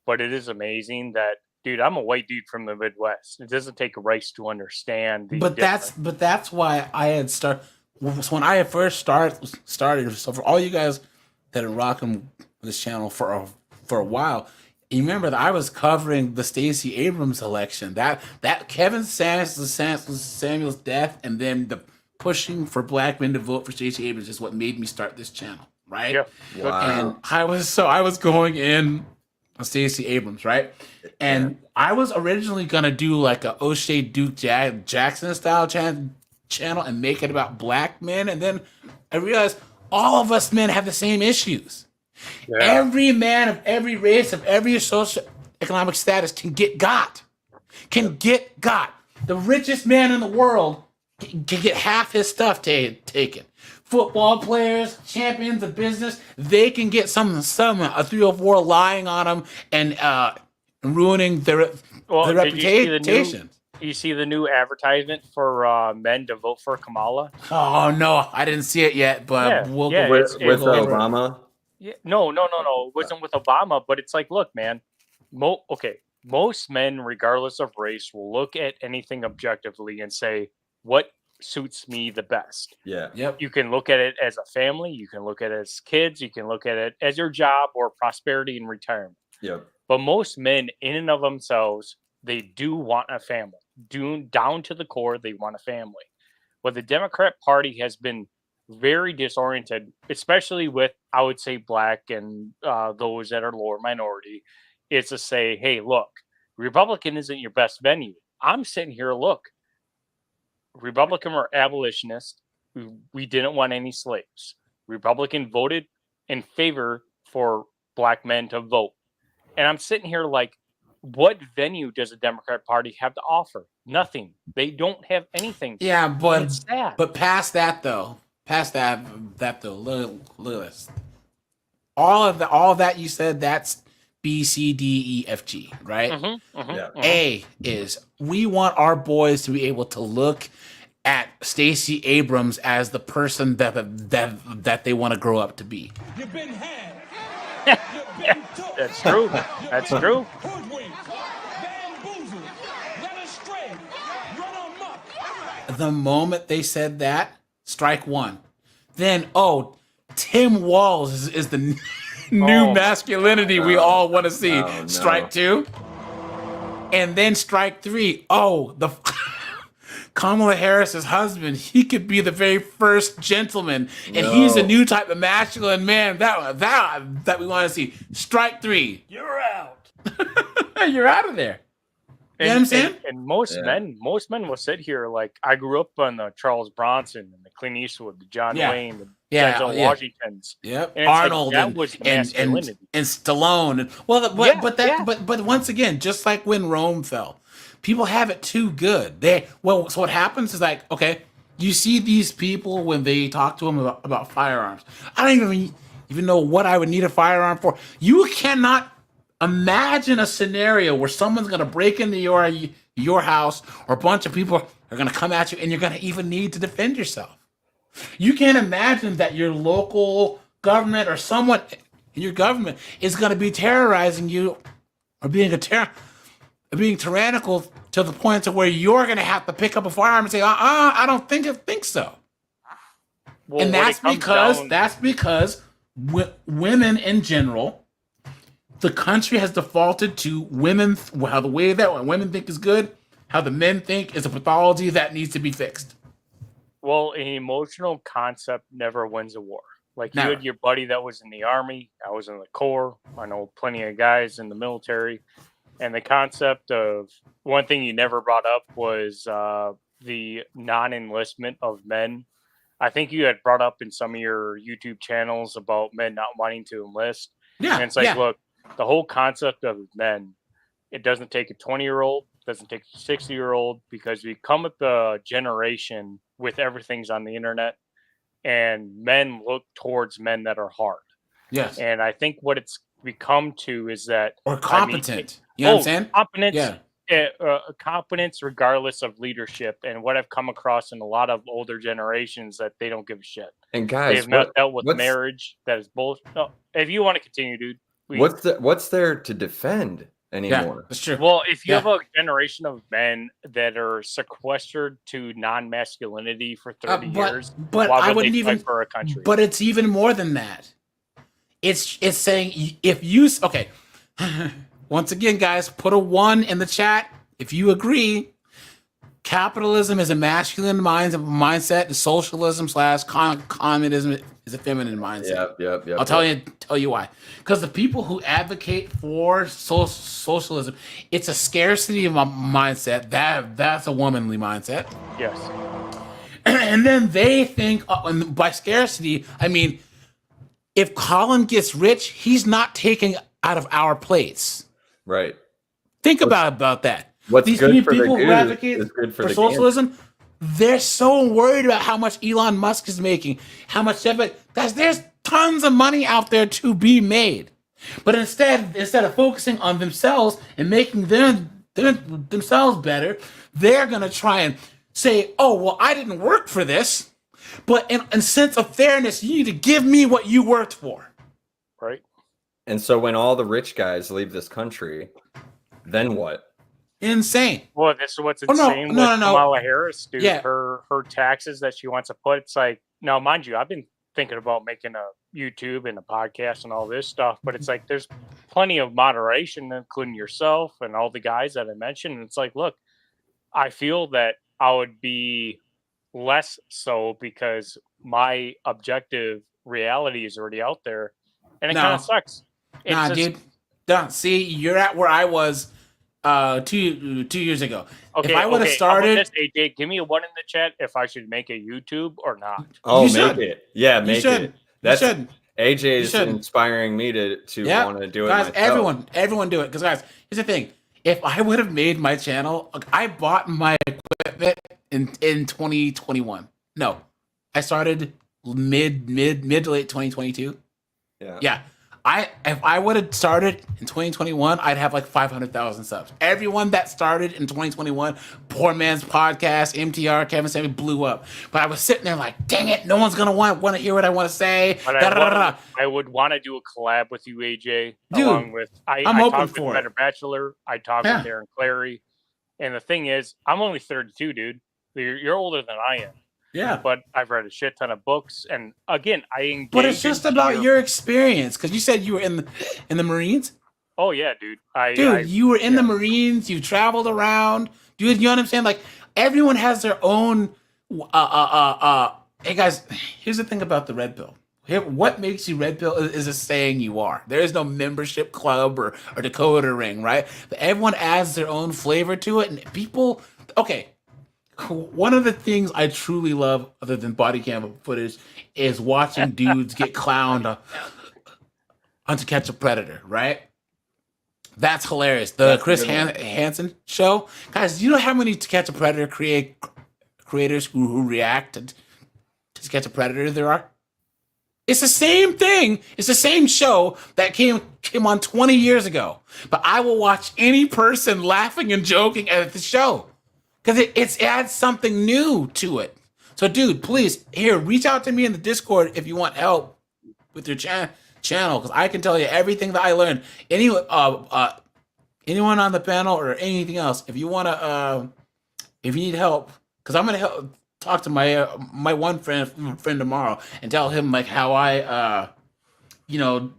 but it is amazing that, dude, I'm a white dude from the Midwest. It doesn't take race to understand.
But that's why I had started. When I first started. So for all you guys that are rocking this channel for a while, You remember that I was covering the Stacey Abrams election. That Kevin Samuel's death, and then the pushing for black men to vote for Stacey Abrams is what made me start this channel, right?
Yeah.
Wow.
And I was going in on Stacey Abrams, right? And I was originally gonna do like a O'Shea Duke Jackson style channel and make it about black men, and then I realized all of us men have the same issues. Yeah. Every man of every race, of every socioeconomic status can get got. The richest man in the world can get half his stuff taken. Football players, champions of business, they can get some a 304 lying on them and ruining their reputation.
You see the new advertisement for men to vote for Kamala?
Oh no, I didn't see it yet, but
with Obama.
Yeah, no. It wasn't with Obama, but it's like, look, man. Most men, regardless of race, will look at anything objectively and say, "What suits me the best?"
Yeah.
Yep.
You can look at it as a family. You can look at it as kids. You can look at it as your job or prosperity and retirement.
Yep.
But most men, in and of themselves, they do want a family. Down to the core, they want a family. But the Democrat Party has been very disoriented, especially with, I would say, black and those that are lower minority, is to say, hey, look, Republican isn't your best venue. I'm sitting here, look, Republican or abolitionist, we didn't want any slaves. Republican voted in favor for black men to vote. And I'm sitting here like, what venue does the Democrat Party have to offer? Nothing. They don't have anything.
Yeah, but
it's sad.
But past that though, look at this. All of that you said, that's B, C, D, E, F, G, right? A is we want our boys to be able to look at Stacey Abrams as the person that they want to grow up to be.
You've been had.
That's true. That's true.
The moment they said that, strike one. Then, Tim Walz is the new masculinity we all want to see.
No.
Strike two. And then strike three. The Kamala Harris's husband, he could be the very first gentleman, and he's a new type of masculine man that we want to see. Strike three.
You're out.
You're out of there. You know what I'm saying?
And most men will sit here like, I grew up on the Charles Bronson and the Clint Eastwood, the John Wayne, the Denzel Washingtons.
Yep.
And
Arnold
like, that was masculinity.
And Stallone. But once again, just like when Rome fell, people have it too good. So what happens is like, okay, you see these people when they talk to them about firearms. I don't even know what I would need a firearm for. You cannot imagine a scenario where someone's going to break into your house, or a bunch of people are going to come at you, and you're going to even need to defend yourself. You can't imagine that your local government or someone in your government is going to be terrorizing you or being tyrannical to the point to where you're going to have to pick up a firearm and say, I don't think so.
Well,
and that's because women in general, the country has defaulted to women, how the way that women think is good, how the men think is a pathology that needs to be fixed.
Well, an emotional concept never wins a war. Like
Never.
You had your buddy that was in the Army. I was in the Corps. I know plenty of guys in the military. And the concept of one thing you never brought up was the non-enlistment of men. I think you had brought up in some of your YouTube channels about men not wanting to enlist.
Yeah.
And it's like, look, the whole concept of men, it doesn't take a 20-year-old, doesn't take a 60-year-old, because we come with the generation with everything's on the internet, and men look towards men that are hard.
Yes.
And I think what it's become to is that,
or competent. You know what I'm saying?
Competence.
Yeah.
Competence regardless of leadership, and what I've come across in a lot of older generations, that they don't give a shit.
And guys,
they've not dealt with marriage. That is both. No, if you want to continue, dude.
What's there to defend anymore?
Yeah, that's true.
Well, if you have a generation of men that are sequestered to non-masculinity for 30 years,
but
why
I
would
wouldn't
they
even
fight for a country?
But it's even more than that. It's saying if you Once again, guys, put a 1 in the chat if you agree. Capitalism is a masculine mindset, and socialism / communism is a feminine mindset.
Yep.
I'll tell you why. Because the people who advocate for socialism, it's a scarcity of a mindset. That's a womanly mindset.
Yes.
And then they think, and by scarcity, I mean, if Colin gets rich, he's not taking out of our plates.
Right.
Think about that.
What's
These
good for the
people who
goose
advocate
is good for the
socialism, they're so worried about how much Elon Musk is making, how much guys, there's tons of money out there to be made. But instead of focusing on themselves and making themselves better, they're gonna try and say, oh, well, I didn't work for this, but in sense of fairness, you need to give me what you worked for.
Right.
And so when all the rich guys leave this country, then what?
Insane.
Well, this is what's insane with Kamala Harris, dude.
Yeah.
Her taxes that she wants to put. It's like, now, mind you, I've been thinking about making a YouTube and a podcast and all this stuff, but it's like there's plenty of moderation, including yourself and all the guys that I mentioned. And it's like, look, I feel that I would be less so because my objective reality is already out there, and it kind of sucks.
Dude. Don't see, you're at where I was 2 years ago.
Okay,
if I would have started,
AJ, give me a 1 in the chat if I should make a YouTube or not.
Oh,
You
make
should.
it. Yeah, make it. That's AJ is
should.
inspiring me to want to do it.
Guys,
myself.
everyone do it. Because guys, here's the thing. If I would have made my channel, I bought my equipment in 2021. No, I started mid to late 2022. Yeah. If I would have started in 2021, I'd have like 500,000 subs. Everyone that started in 2021, Poor Man's Podcast, MTR, Kevin Sammy blew up. But I was sitting there like, dang it, no one's gonna want to hear what I want to say.
I would want to do a collab with you, AJ.
Dude,
along with
I'm open
talked
for
with
it.
Better Bachelor. I talked with Aaron Clary. And the thing is, I'm only 32, dude. You're older than I am.
Yeah.
But I've read a shit ton of books, and again, I engage.
But it's just about your experience, because you said you were in the Marines.
Oh yeah, dude.
You were in the Marines. You traveled around, dude. You know what I'm saying? Like everyone has their own. Hey guys, here's the thing about the Red Pill. What makes you Red Pill is a saying you are. There is no membership club or Dakota ring, right? But everyone adds their own flavor to it, and people. Okay. One of the things I truly love, other than body cam footage, is watching dudes get clowned on To Catch a Predator, right? That's hilarious. The Chris Hansen show. Guys, do you know how many To Catch a Predator creators who react to Catch a Predator there are? It's the same thing. It's the same show that came on 20 years ago. But I will watch any person laughing and joking at the show. Because it adds something new to it. So, dude, please, reach out to me in the Discord if you want help with your channel. Because I can tell you everything that I learned. Anyone on the panel or anything else, if you want to, if you need help, because I'm going to talk to my one friend tomorrow and tell him like how I, do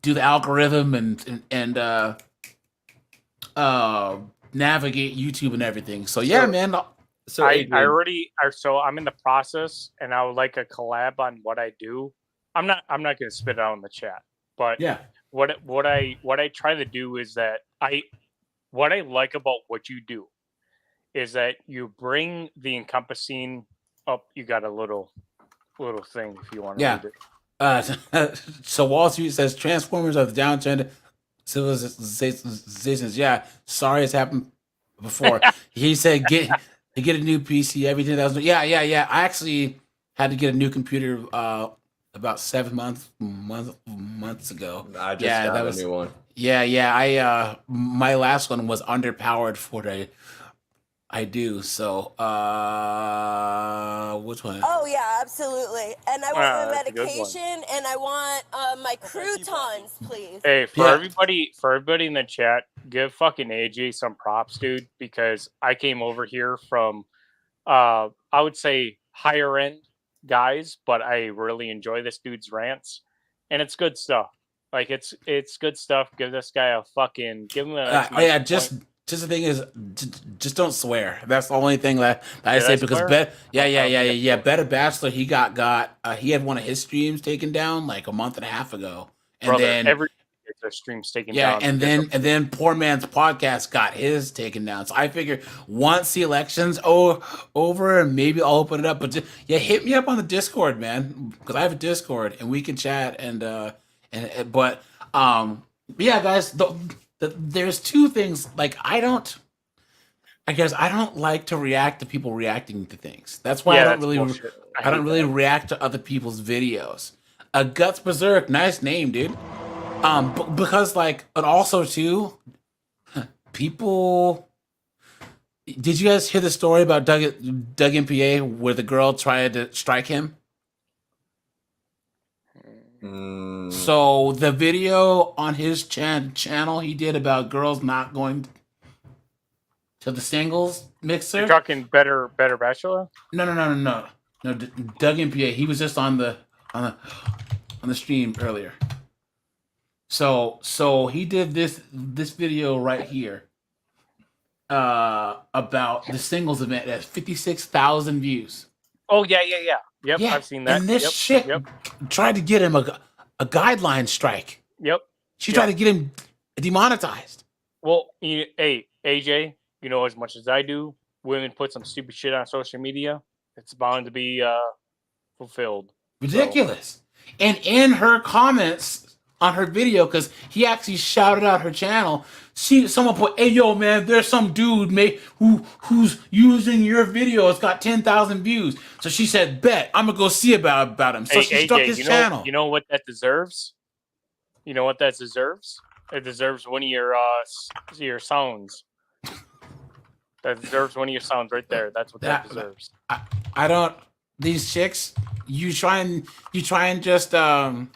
the algorithm and navigate YouTube and everything. So yeah, man.
So I'm in the process, and I would like a collab on what I do. I'm not going to spit it out in the chat, but
yeah,
what I try to do is that what I like about what you do is that you bring the encompassing up. You got a little thing if you want to read
it. So Wall Street says Transformers are the downtrend civilizations. Yeah, sorry it's happened before. He said get a new PC, everything that was yeah. I actually had to get a new computer about 7 months ago.
I just got a new one.
I my last one was underpowered for the I do. So which one?
Oh yeah, absolutely. And I want my medication and I want my croutons, please.
Hey, for everybody in the chat, give fucking AJ some props, dude, because I came over here from I would say higher end guys, but I really enjoy this dude's rants, and it's good stuff. Like it's good stuff. Give this guy a fucking give him
yeah, just the thing is, just don't swear. That's the only thing that I say because Better Bachelor, he he had one of his streams taken down like a month and a half ago, and then
every stream's taken down.
and then Poor Man's Podcast got his taken down. So I figure once the election's over, maybe I'll open it up. But hit me up on the Discord, man, because I have a Discord and we can chat but yeah, guys. There's two things. Like I don't like to react to people reacting to things. That's why I don't really react to other people's videos. Guts Berserk, nice name, dude. Because like, and also too, people. Did you guys hear the story about Doug MPA where the girl tried to strike him? So the video on his channel he did about girls not going to the singles mixer.
You're talking better Bachelor?
No. Doug MPA. He was just on the stream earlier. So he did this video right here about the singles event that has 56,000 views.
Oh yeah. Yep, I've seen that.
And this chick tried to get him a guideline strike.
Yep.
She tried to get him demonetized.
Well, hey, AJ, you know as much as I do, women put some stupid shit on social media. It's bound to be fulfilled.
Ridiculous. So. And in her comments on her video, because he actually shouted out her channel, someone put, "Hey yo man, there's some dude who's using your video. It's got 10,000 views." So she said, "Bet I'm gonna go see about him." So she struck his channel.
You know what that deserves? You know what that deserves? It deserves one of your sounds. That deserves one of your sounds right there. That's what that deserves.
I don't. These chicks, you try and just
call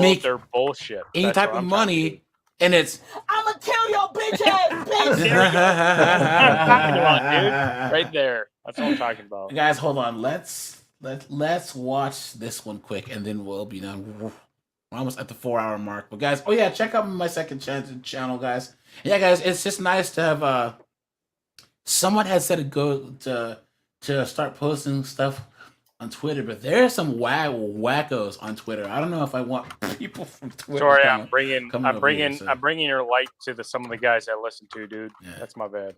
make
up their bullshit.
Any type of money, and it's
I'ma kill your bitch ass bitch.
Talking about, dude. Right there. That's what I'm talking about.
Guys, hold on. Let's watch this one quick, and then we'll be done. We're almost at the 4-hour mark. But guys, check out my second channel, guys. Yeah, guys, it's just nice to have someone has said to go to start posting stuff on Twitter, but there's some wackos on Twitter. I don't know if I want people from Twitter.
Sorry, I'm bringing your light to some of the guys I listen to, dude. Yeah. That's my bad.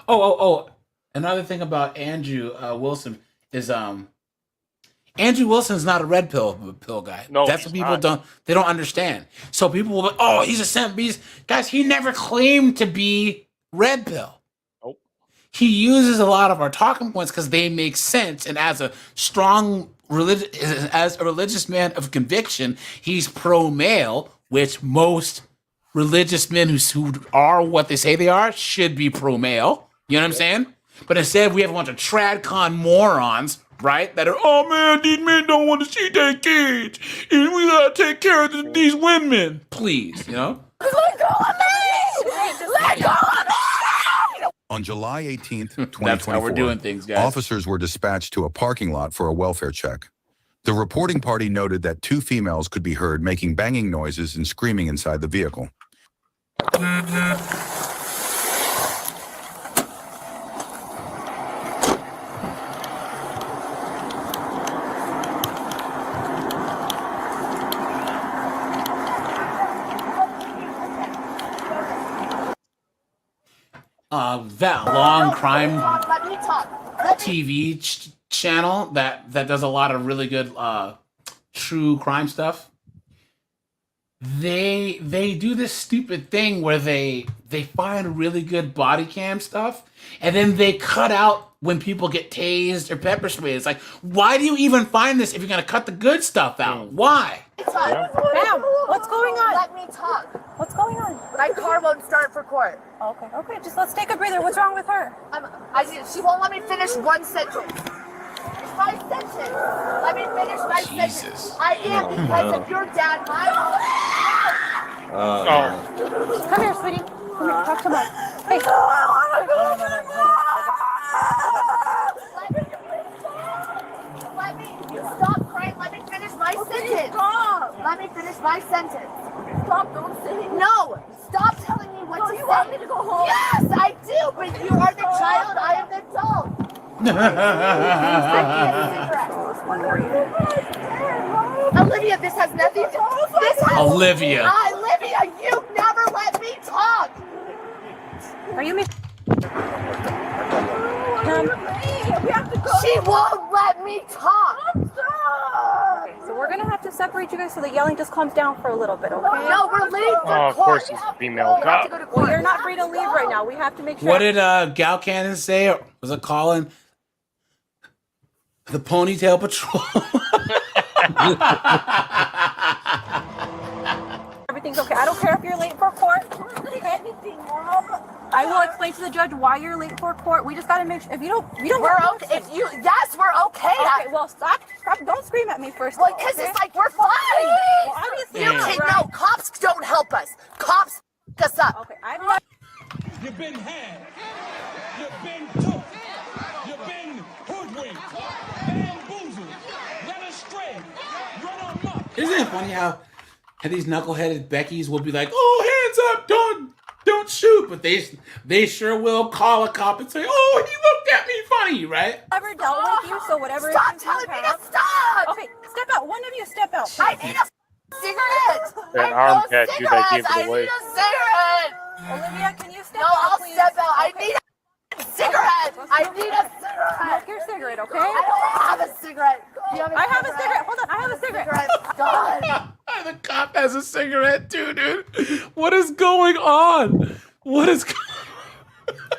Oh! Another thing about Andrew Wilson is Andrew Wilson's not a red pill guy.
No,
that's what people don't understand. So people will be, "Oh, he's a simp." Guys, he never claimed to be red pill. He uses a lot of our talking points because they make sense, and as a religious man of conviction, he's pro-male, which most religious men who are what they say they are should be pro-male. You know what I'm saying? But instead, we have a bunch of tradcon morons, right? That are, "Oh man, these men don't want to see their kids, and we gotta take care of these women." Please, you know.
Let go of me! Let go of me!
On July 18th, 2024,
That's how we're doing things, guys.
Officers were dispatched to a parking lot for a welfare check. The reporting party noted that 2 females could be heard making banging noises and screaming inside the vehicle.
That long crime TV channel that does a lot of really good true crime stuff. They do this stupid thing where they find really good body cam stuff, and then they cut out when people get tased or pepper sprayed. It's like, why do you even find this if you're gonna cut the good stuff out? Why?
Ma'am, what's going on?
Let me talk.
What's going on?
My car won't start for court.
Okay, just let's take a breather. What's wrong with her?
She won't let me finish one sentence. It's my sentence. Let me finish my sentence. I am because of your dad.
Come here, sweetie. Come here, talk to Mike. Hey.
Let me stop crying. Let me finish my sentence. sentence. Stop. Let me finish my sentence. Stop, don't say it. No, stop telling me what to say. You want me to go home? Yes, I do, but you are the child, I am the adult. Olivia, this has nothing to do.
Olivia,
you never let me talk.
Are you me?
We have to go. She won't let me talk.
Okay, so we're gonna have to separate you guys so the yelling just calms down for a little bit, okay?
No, we're leaving for court.
Of course, he's a female cop.
Well, you're not free to leave right now. We have to make sure.
what did Gal Cannon say? Or was it calling the Ponytail Patrol?
Everything's okay. I don't care if you're late for court. Okay? I will explain to the judge why you're late for court. We just gotta make sure. If you don't,
We're okay. Yes, we're okay.
Okay, well, stop. Don't scream at me first.
Well, because it's like we're fine.
Well, obviously,
No, cops don't help us. Cops f us up.
Okay, I'm not.
You've been had. You've been took. You've been hoodwinked, bamboozled, led astray, run amok.
Isn't it funny how these knuckleheaded Beckys will be like, "Oh, hands up! Don't shoot!" But they sure will call a cop and say, "Oh, he looked at me funny," right?
Never dealt with you, so whatever.
Stop telling me to stop.
Okay, step out. One of you step out.
I need a cigarette.
That arm tattoo that gave it away.
I need a cigarette.
Olivia, can you step
No,
out,
I'll
please?
step out. I need a cigarette. I need a cigarette.
Smoke your cigarette, okay?
I don't have a cigarette. Do you have a
I have a cigarette. Hold on, I have a cigarette.
God.
The cop has a cigarette too, dude. What is going on? What is?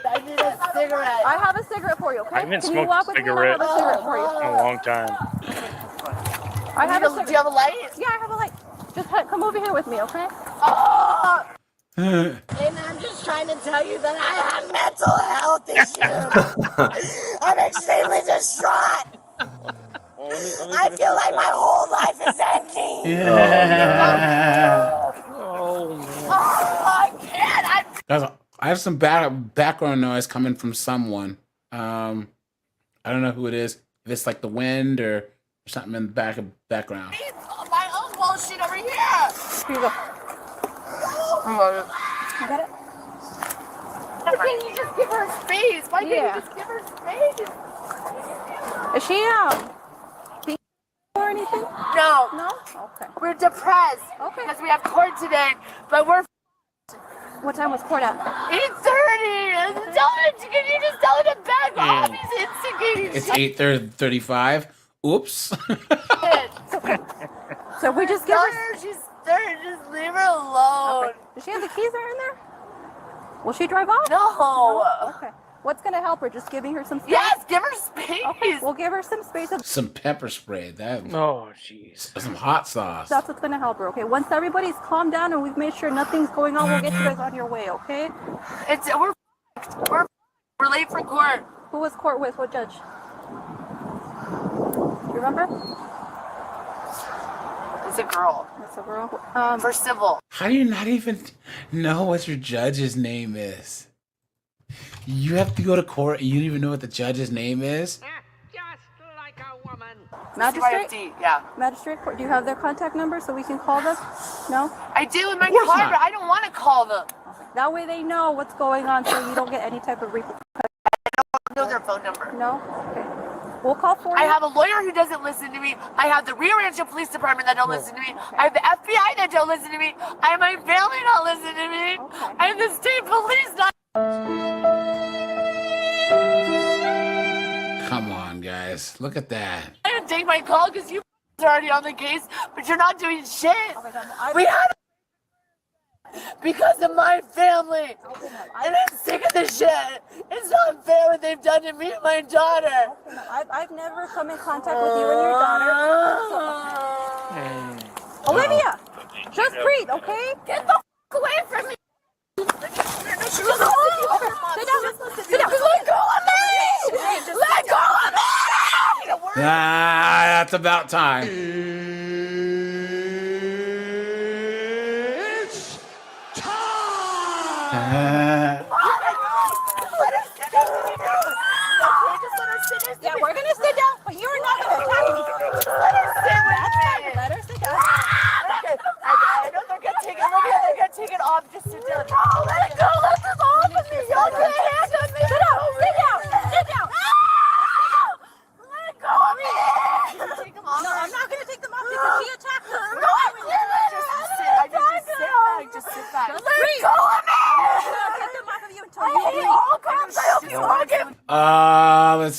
I need a cigarette.
I have a cigarette for you, okay?
I haven't
Can you
smoked
walk
a
with me? I
cigarette
have a cigarette for you.
in a long time.
I have a cigarette.
Do you have a light?
Yeah, I have a light. Just come over here with me, okay?
And I'm just trying to tell you that I have mental health issues. I'm extremely distraught. I feel like my whole life is ending. I can't.
Guys, I have some background noise coming from someone. I don't know who it is. If it's like the wind or something in the background.
My own bullshit over here.
Here you go. You got it?
Why can't you just give her space? Why can't you just give her space?
Is she being or anything?
No.
No? Okay.
We're depressed.
Okay.
Because we have court today, but we're.
What time was court at?
8:30. Can you just tell her to back off? He's instigating.
It's 8:35. Oops.
So we just give her.
She's third. Just leave her alone.
Okay. Does she have the keys in there? Will she drive off?
No.
Okay. What's gonna help her? Just giving her some space?
Yes, give her space.
Okay, we'll give her some space.
Some pepper spray.
Oh, jeez.
Some hot sauce.
That's what's gonna help her. Okay. Once everybody's calmed down and we've made sure nothing's going on, we'll get you guys on your way. Okay.
We're late for court.
Who was court with? What judge? Do you remember?
It's a girl.
It's a girl.
For civil.
How do you not even know what your judge's name is? You have to go to court and you don't even know what the judge's name is?
Magistrate?
Yeah.
Magistrate court. Do you have their contact number so we can call them? No?
I do in my car, but I don't want to call them.
That way they know what's going on so you don't get any type of repercussion.
I don't know their phone number.
No? Okay. We'll call for you.
I have a lawyer who doesn't listen to me. I have the Rio Rancho Police Department that don't listen to me. I have the FBI that don't listen to me. I have my family not listen to me. I have the state police not.
Come on, guys. Look at that.
I didn't take my call because you are already on the case, but you're not doing shit. We had because of my family. And I'm sick of this shit. It's not fair what they've done to me and my daughter.
I've never come in contact with you and your daughter. Olivia, just breathe, okay?
Get the away from me.
Sit down. Sit down.
Let go of me. Let go of me.
That's about time.
Yeah, we're gonna sit down, but you're not gonna attack me.
Let her sit with me.
Let her sit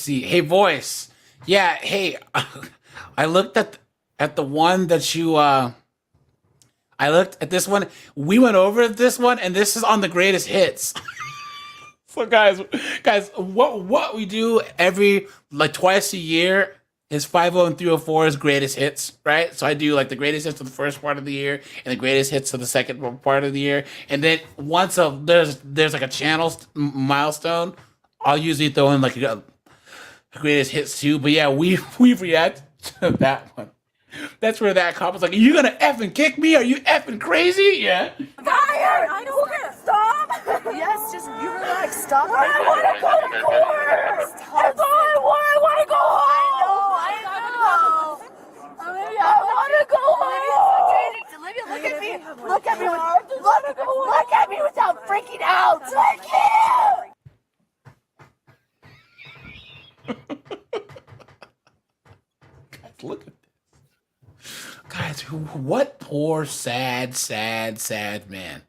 see. Hey, voice. Yeah. Hey, I looked at the one that you. I looked at this one. We went over this one, and this is on the greatest hits. So, guys, what we do every twice a year is 50 and 304's greatest hits, right? So I do like the greatest hits of the first part of the year and the greatest hits of the second part of the year, and then once there's like a channel milestone, I'll usually throw in like a greatest hits too. But yeah, we react to that one. That's where that cop was like, "Are you gonna effing kick me? Are you effing crazy?" Yeah.
Tired! I don't want to stop! Yes, just you relax. Stop. I want to go to court! That's all I want! I want to go home! I know! I want to go home! Olivia, look at me! Look at me! Look at me without freaking out! I can't!
Look at this. Guys, what poor, sad man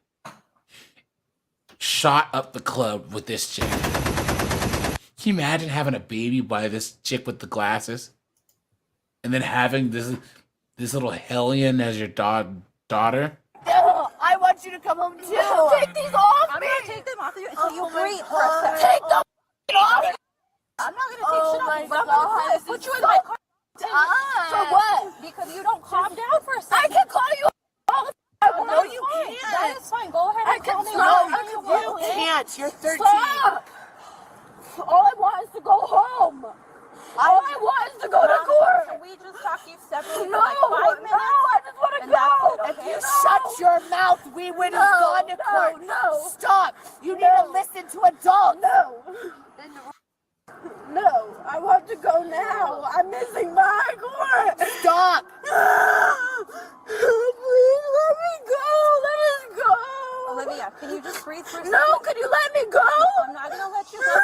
shot up the club with this chick. Can you imagine having a baby by this chick with the glasses? And then having this little hellion as your daughter?
I want you to come home too! Take these off me!
I'm gonna take them off you until you breathe for a second.
Take them off!
I'm not gonna take shit off you, but I'm gonna put you in my car.
For what?
Because you don't calm down for a second.
I can call you all the time. No, you can't.
That is fine. Go ahead and call me.
No, you can't. You're 13. Stop. All I want is to go home. All I want is to go to court.
Can we just talk to you separately
No,
for like 5 minutes?
no, I just want to go. If you shut your mouth, we would have gone to court.
No.
Stop. You need to listen to adults. No, I want to go now. I'm missing my court. Stop. Please let me go. Let us go.
Olivia, can you just breathe for a second?
No, can you let me go?
I'm not gonna let you go.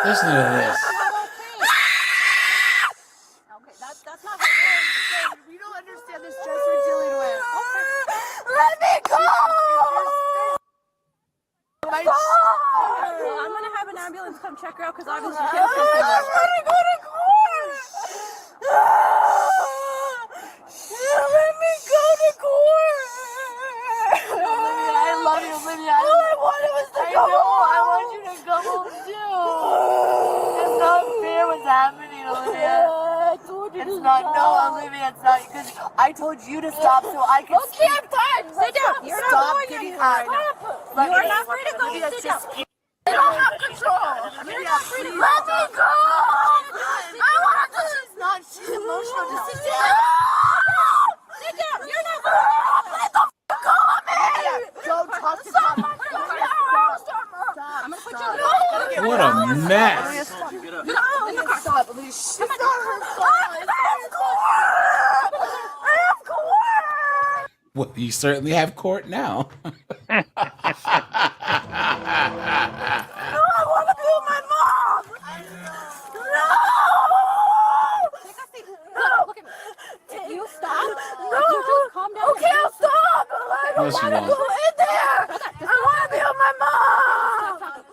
Listen to this.
Okay, that's not how it works.
We don't understand the stress we're dealing with. Let me go.
I'm gonna have an ambulance come check her out because obviously she can't
I just want to go to court. Let me go to court. Olivia, I love you, Olivia. All I wanted was to go home. I want you to go home too. It's not fair what's happening, Olivia. I told you it's not. No, Olivia, it's not because I told you to stop so I can. Okay, I'm fine. Sit down. You're not going anywhere.
You are not free to go. Sit down.
You don't have control. You're not free to let me go. I want to. She's emotional. Just sit down. Sit down. You're not. Let the f go of me. Don't talk to me.
I'm gonna put you in the
What a mess.
Stop. She's not her fault. I have court. I have court.
Well, you certainly have court now.
No, I want to be with my mom. No.
Take a seat. Look at me. If you stop,
No.
you just calm down.
Okay, I'll stop. I don't
Yes, you
want to
won't.
go in there. I want to be with my mom.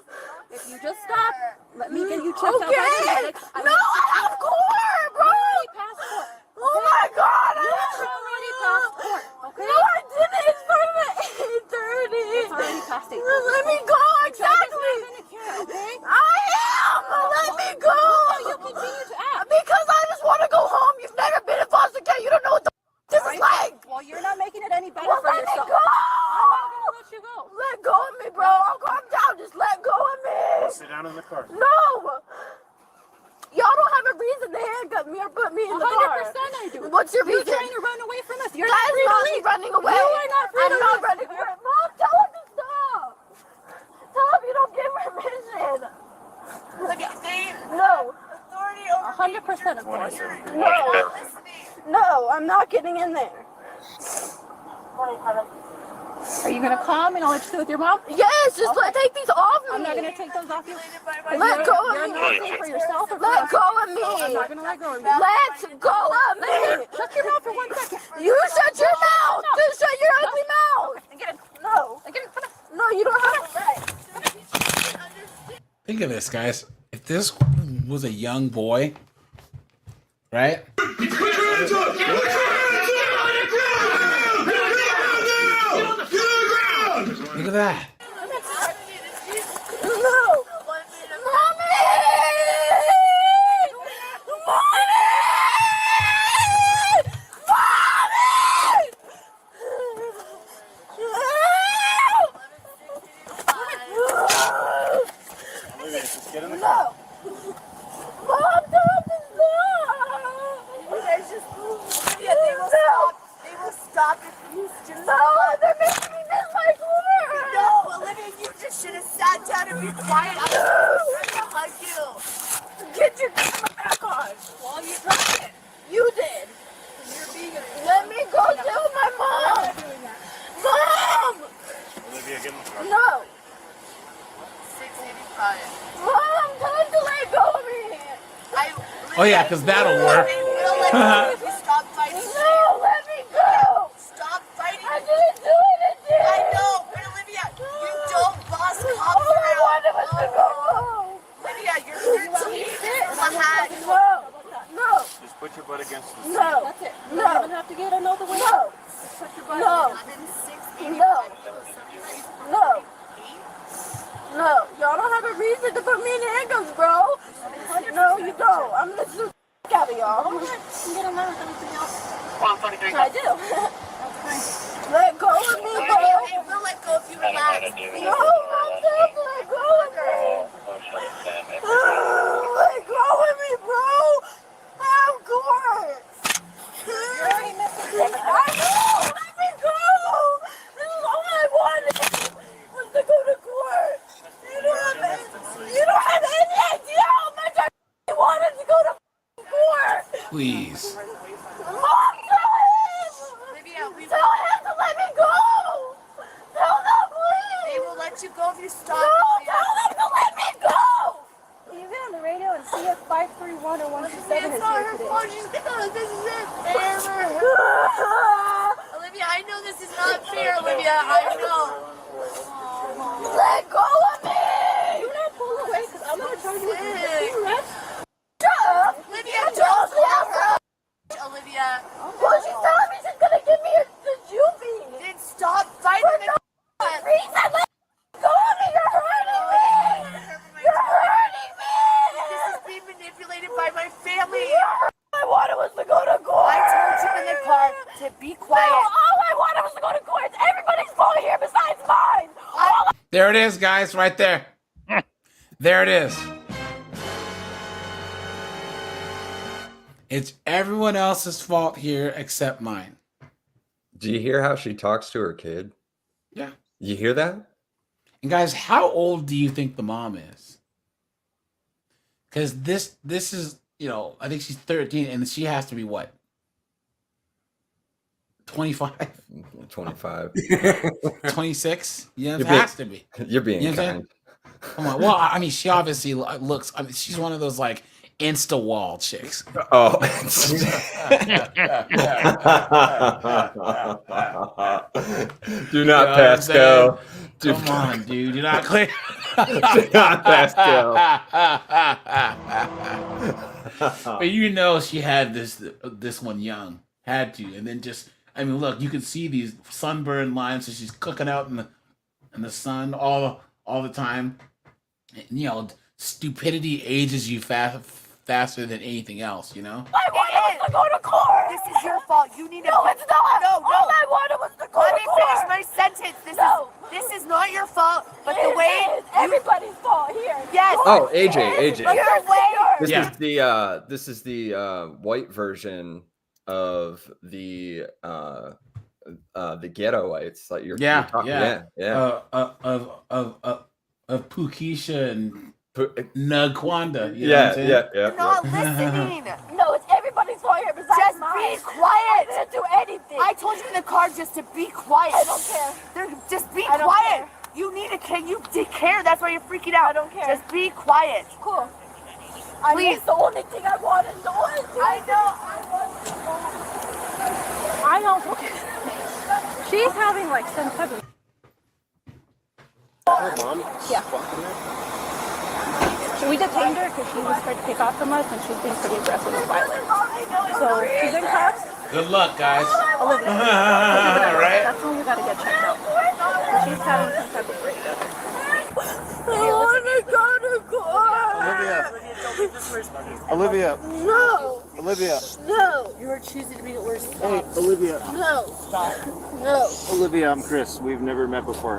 If you just stop, let me get you checked out.
Okay. No, I have court, bro.
Passport.
Oh my God.
You're already past court. Okay.
No, I didn't. It started at 8:30.
It's already past 8:30.
Let me go. Exactly.
Okay.
I am. Let me go.
You continue to act.
Because I just want to go home. You've never been in foster care. You don't know what the this is like.
Well, you're not making it any better
Well,
for
let me
yourself.
go.
I'm not gonna let you go.
Let go of me, bro. I'll calm down. Just let go of me.
Sit down in the car.
No. Y'all don't have a reason to handcuff me or put me in the car.
100% I do.
What's your
You're
reason?
trying to run away from us. You're
That
not
is
free to
not
leave.
running away.
You are not free
I'm
to
not
leave.
running away. Mom, tell him to stop. Tell him you don't give permission. Look at me. No. Authority over
100% of course.
No. No, I'm not getting in there.
Are you gonna come and I'll let you sit with your mom?
Yes, just take these off me.
I'm not gonna take those off you.
Let go of
You're
me.
not safe for yourself. Or
Let go of me.
I'm not gonna let go of you.
Let go of me.
Shut your mouth for 1 second.
You shut your mouth. Just shut your ugly mouth.
Get in.
No.
Get in.
No, you don't have it.
Think of this, guys. If this was a young boy, right? Look at that.
No! Mommy! No! Mom, don't stop! You guys just yeah, they will stop if you just they're making me miss my core! No, Olivia, you just should have sat down and be quiet. I'm trying to hug you. Get your camera back on. Well, you tried it. You did. Let me go tell my mom! Mom!
Olivia, get in the car.
No! 685. Mom, tell him to let go of me!
Oh yeah, because that'll work.
Stop fighting. No, let me go! Stop fighting. I didn't do anything! I know, but Olivia, you don't boss cops around. I wanted us to go home. Olivia, you're 13. No. No.
Just put your butt against the seat.
No. That's it. You don't even have to get another way. No. Put your butt no. No. No. No. Y'all don't have a reason to put me in handcuffs, bro. No, you don't. I'm gonna sue the out of y'all. Get him out. I do. Let go of me, bro. Hey, we'll let go if you relax. No, I'm saying let go of me. Let go of me, bro. I'm good. You're already missing. I know. Let me go. This is all I wanted was to go to court. You don't have any idea how much I wanted to go to court.
Please.
Mom, tell him. Tell him to let me go. Tell them, please. They will let you go if you stop. No, tell them to let me go. Can you get on the radio and see if 531 or 127 is here today? She's gonna, this is it. Olivia, I know this is not fair, Olivia. I know. Let go of me! Do not pull away because I'm gonna charge you with shut up! Olivia, don't laugh her! Olivia. Well, she's telling me she's gonna give me the juvie! Then stop fighting the reason! Let go of me! You're hurting me! You're hurting me! This is being manipulated by my family! All I wanted was to go to court! I told you in the car to be quiet! No, all I wanted was to go to court! It's everybody's fault here besides mine!
There it is, guys, right there. There it is. It's everyone else's fault here except mine.
Do you hear how she talks to her kid?
Yeah.
You hear that?
And guys, how old do you think the mom is? Because this is, you know, I think she's 13 and she has to be what? 25?
25.
26? Yeah, it has to be.
You're being
You know what I'm
kind.
Come on. Well, I mean, she obviously looks, I mean, she's one of those like insta wall chicks.
Oh. Do not pass go.
Come on, dude. You're not clear.
Do not pass go.
But you know she had this one young. Had to. And then just, I mean, look, you can see these sunburned lines. So she's cooking out in the sun all the time. And, you know, stupidity ages you faster than anything else, you know?
I wanted to go to court! This is your fault. You need to... No, it's not! No. All I wanted was to go to court! Let me finish my sentence. This is not your fault, but the way... It is everybody's fault here. Yes!
Oh, AJ.
Yeah.
This is the white version of the ghettoites. Like you're talking,
of Pukisha and Nugwanda. You know
yeah,
what I'm saying?
yeah.
You're not listening. No, it's everybody's fault here besides just mine. Just be quiet. I didn't do anything. I told you in the car just to be quiet. I don't care. Just be quiet. You need to care. You care. That's why you're freaking out. I don't care. Just be quiet. Cool. Please. It's the only thing I wanted. The only thing.
I know. Okay. She's having like some type of...
Her mom?
Yeah. We detained her because she was trying to take off from us, and she's being pretty aggressive and violent. So she's in cuffs.
Good luck, guys.
Olivia.
Right?
That's when we gotta get checked out. So she's having some type of breakdown. I want to go to court.
Olivia.
No.
Olivia.
No.
You are choosing to be the worst.
Hey, Olivia.
No. No.
Olivia, I'm Chris. We've never met before.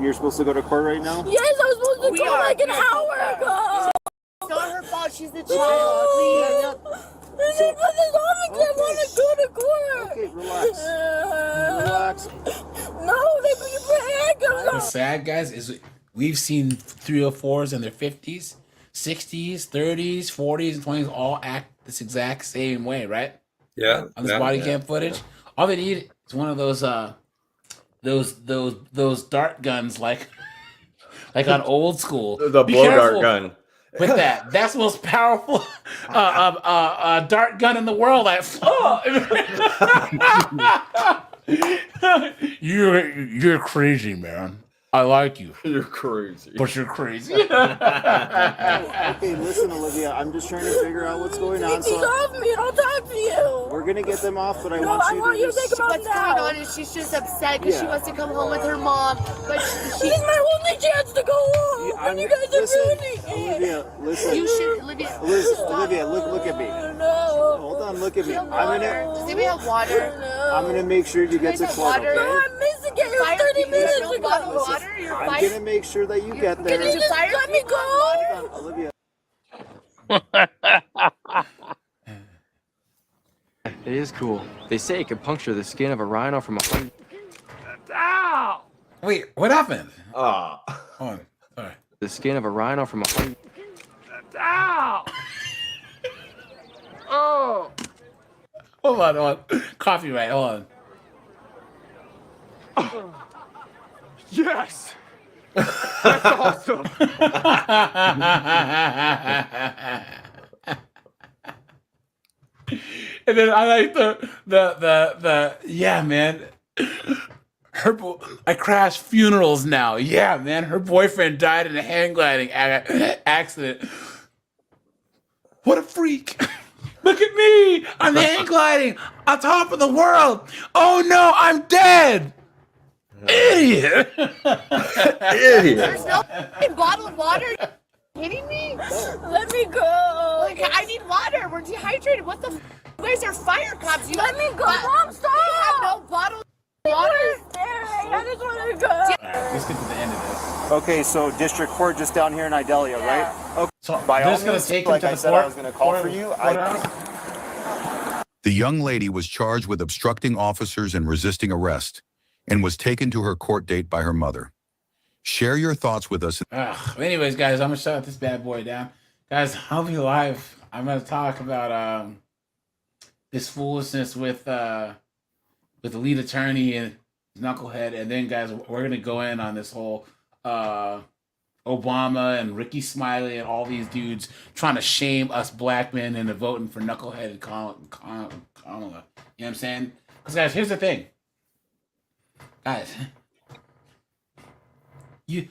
You're supposed to go to court right now?
Yes, I was supposed to go like an hour ago.
It's not her fault. She's the child. Please.
She put this on me because I want to go to court.
Okay, relax. Relax.
No, they put handcuffs on.
What's sad, guys, is we've seen 304s in their 50s, 60s, 30s, 40s, and 20s all act this exact same way, right?
Yeah.
On this body cam footage. All they need is one of those dart guns like on Old School.
The
Be
blow
careful
dart gun.
with that. That's the most powerful dart gun in the world. You're crazy, man. I like you.
You're crazy.
But you're crazy.
Okay, listen, Olivia. I'm just trying to figure out what's going on.
Take these off me and I'll talk to you.
We're gonna get them off, but I
No,
want
I
you
want
to
you to
just...
think about
What's going on is she's just upset because she wants to come home with her mom, but
This is my only chance to go home. And you guys are ruining it.
Olivia, listen.
you should, Olivia.
Olivia, look at me.
No.
Hold on, look at me.
Does anybody have water?
I'm gonna make sure you get to court,
water?
okay?
No, I'm missing it. It was 30 minutes ago.
Water? You're
I'm gonna make sure that you get there.
Can you just let me go?
Olivia.
It is cool. They say it can puncture the skin of a rhino from 100.
Ow! Wait, what happened?
Ah.
Hold on. Sorry.
The skin of a rhino from 100.
Ow! Oh! Hold on. Copyright, hold on.
Yes! That's awesome!
And then I like the yeah, man. I crash funerals now. Yeah, man. Her boyfriend died in a hang gliding accident. What a freak. Look at me. I'm hang gliding on top of the world. Oh no, I'm dead. Idiot.
Idiot.
There's no bottled water. Are you kidding me?
Let me go.
Like, I need water. We're dehydrated. What the? You guys are fire cops. You
Let me go. Mom, stop.
You have no bottled water.
I just want to go.
All right, let's get to the end of this.
Okay, so district court just down here in Idalia, right? Okay.
So
By all
this is gonna
means,
take him
like
to
I
the
said,
court.
I was gonna call for you.
The young lady was charged with obstructing officers and resisting arrest and was taken to her court date by her mother. Share your thoughts with us.
Anyways, guys, I'm gonna shut this bad boy down. Guys, I'll be live. I'm gonna talk about this foolishness with the lead attorney and knucklehead, and then guys, we're gonna go in on this whole Obama and Ricky Smiley and all these dudes trying to shame us black men into voting for knucklehead and Kamala. You know what I'm saying? Because guys, here's the thing. Guys, you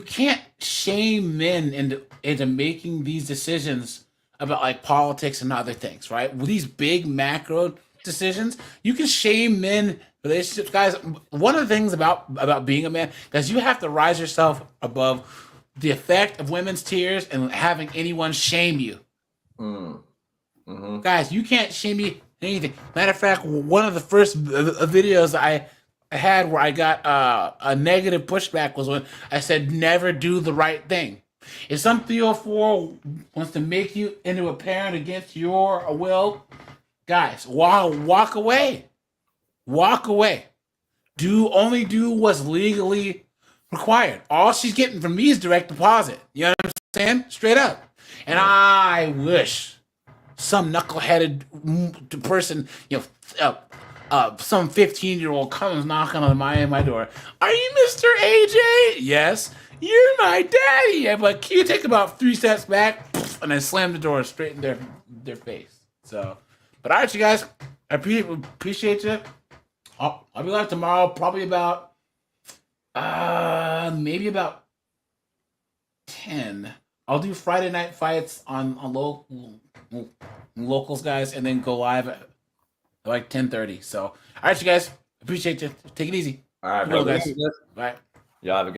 can't shame men into making these decisions about like politics and other things, right? With these big macro decisions, you can shame men relationships, guys. One of the things about being a man, guys, you have to rise yourself above the effect of women's tears and having anyone shame you. Guys, you can't shame me anything. Matter of fact, one of the first videos I had where I got a negative pushback was when I said never do the right thing. If some 304 wants to make you into a parent against your will, guys, walk away. Walk away. Only do what's legally required. All she's getting from me is direct deposit. You know what I'm saying? Straight up. And I wish some knuckleheaded person, some 15-year-old comes knocking on my door. Are you Mr. AJ? Yes. You're my daddy. I'm like, can you take about 3 steps back? And I slam the door straight in their face. So, but all right, you guys, I appreciate you. I'll be live tomorrow, probably about maybe about 10. I'll do Friday night fights on locals, guys, and then go live at like 10:30. So, all right, you guys, appreciate you. Take it easy.
All right,
Hello,
brother.
guys. Bye.
Y'all have a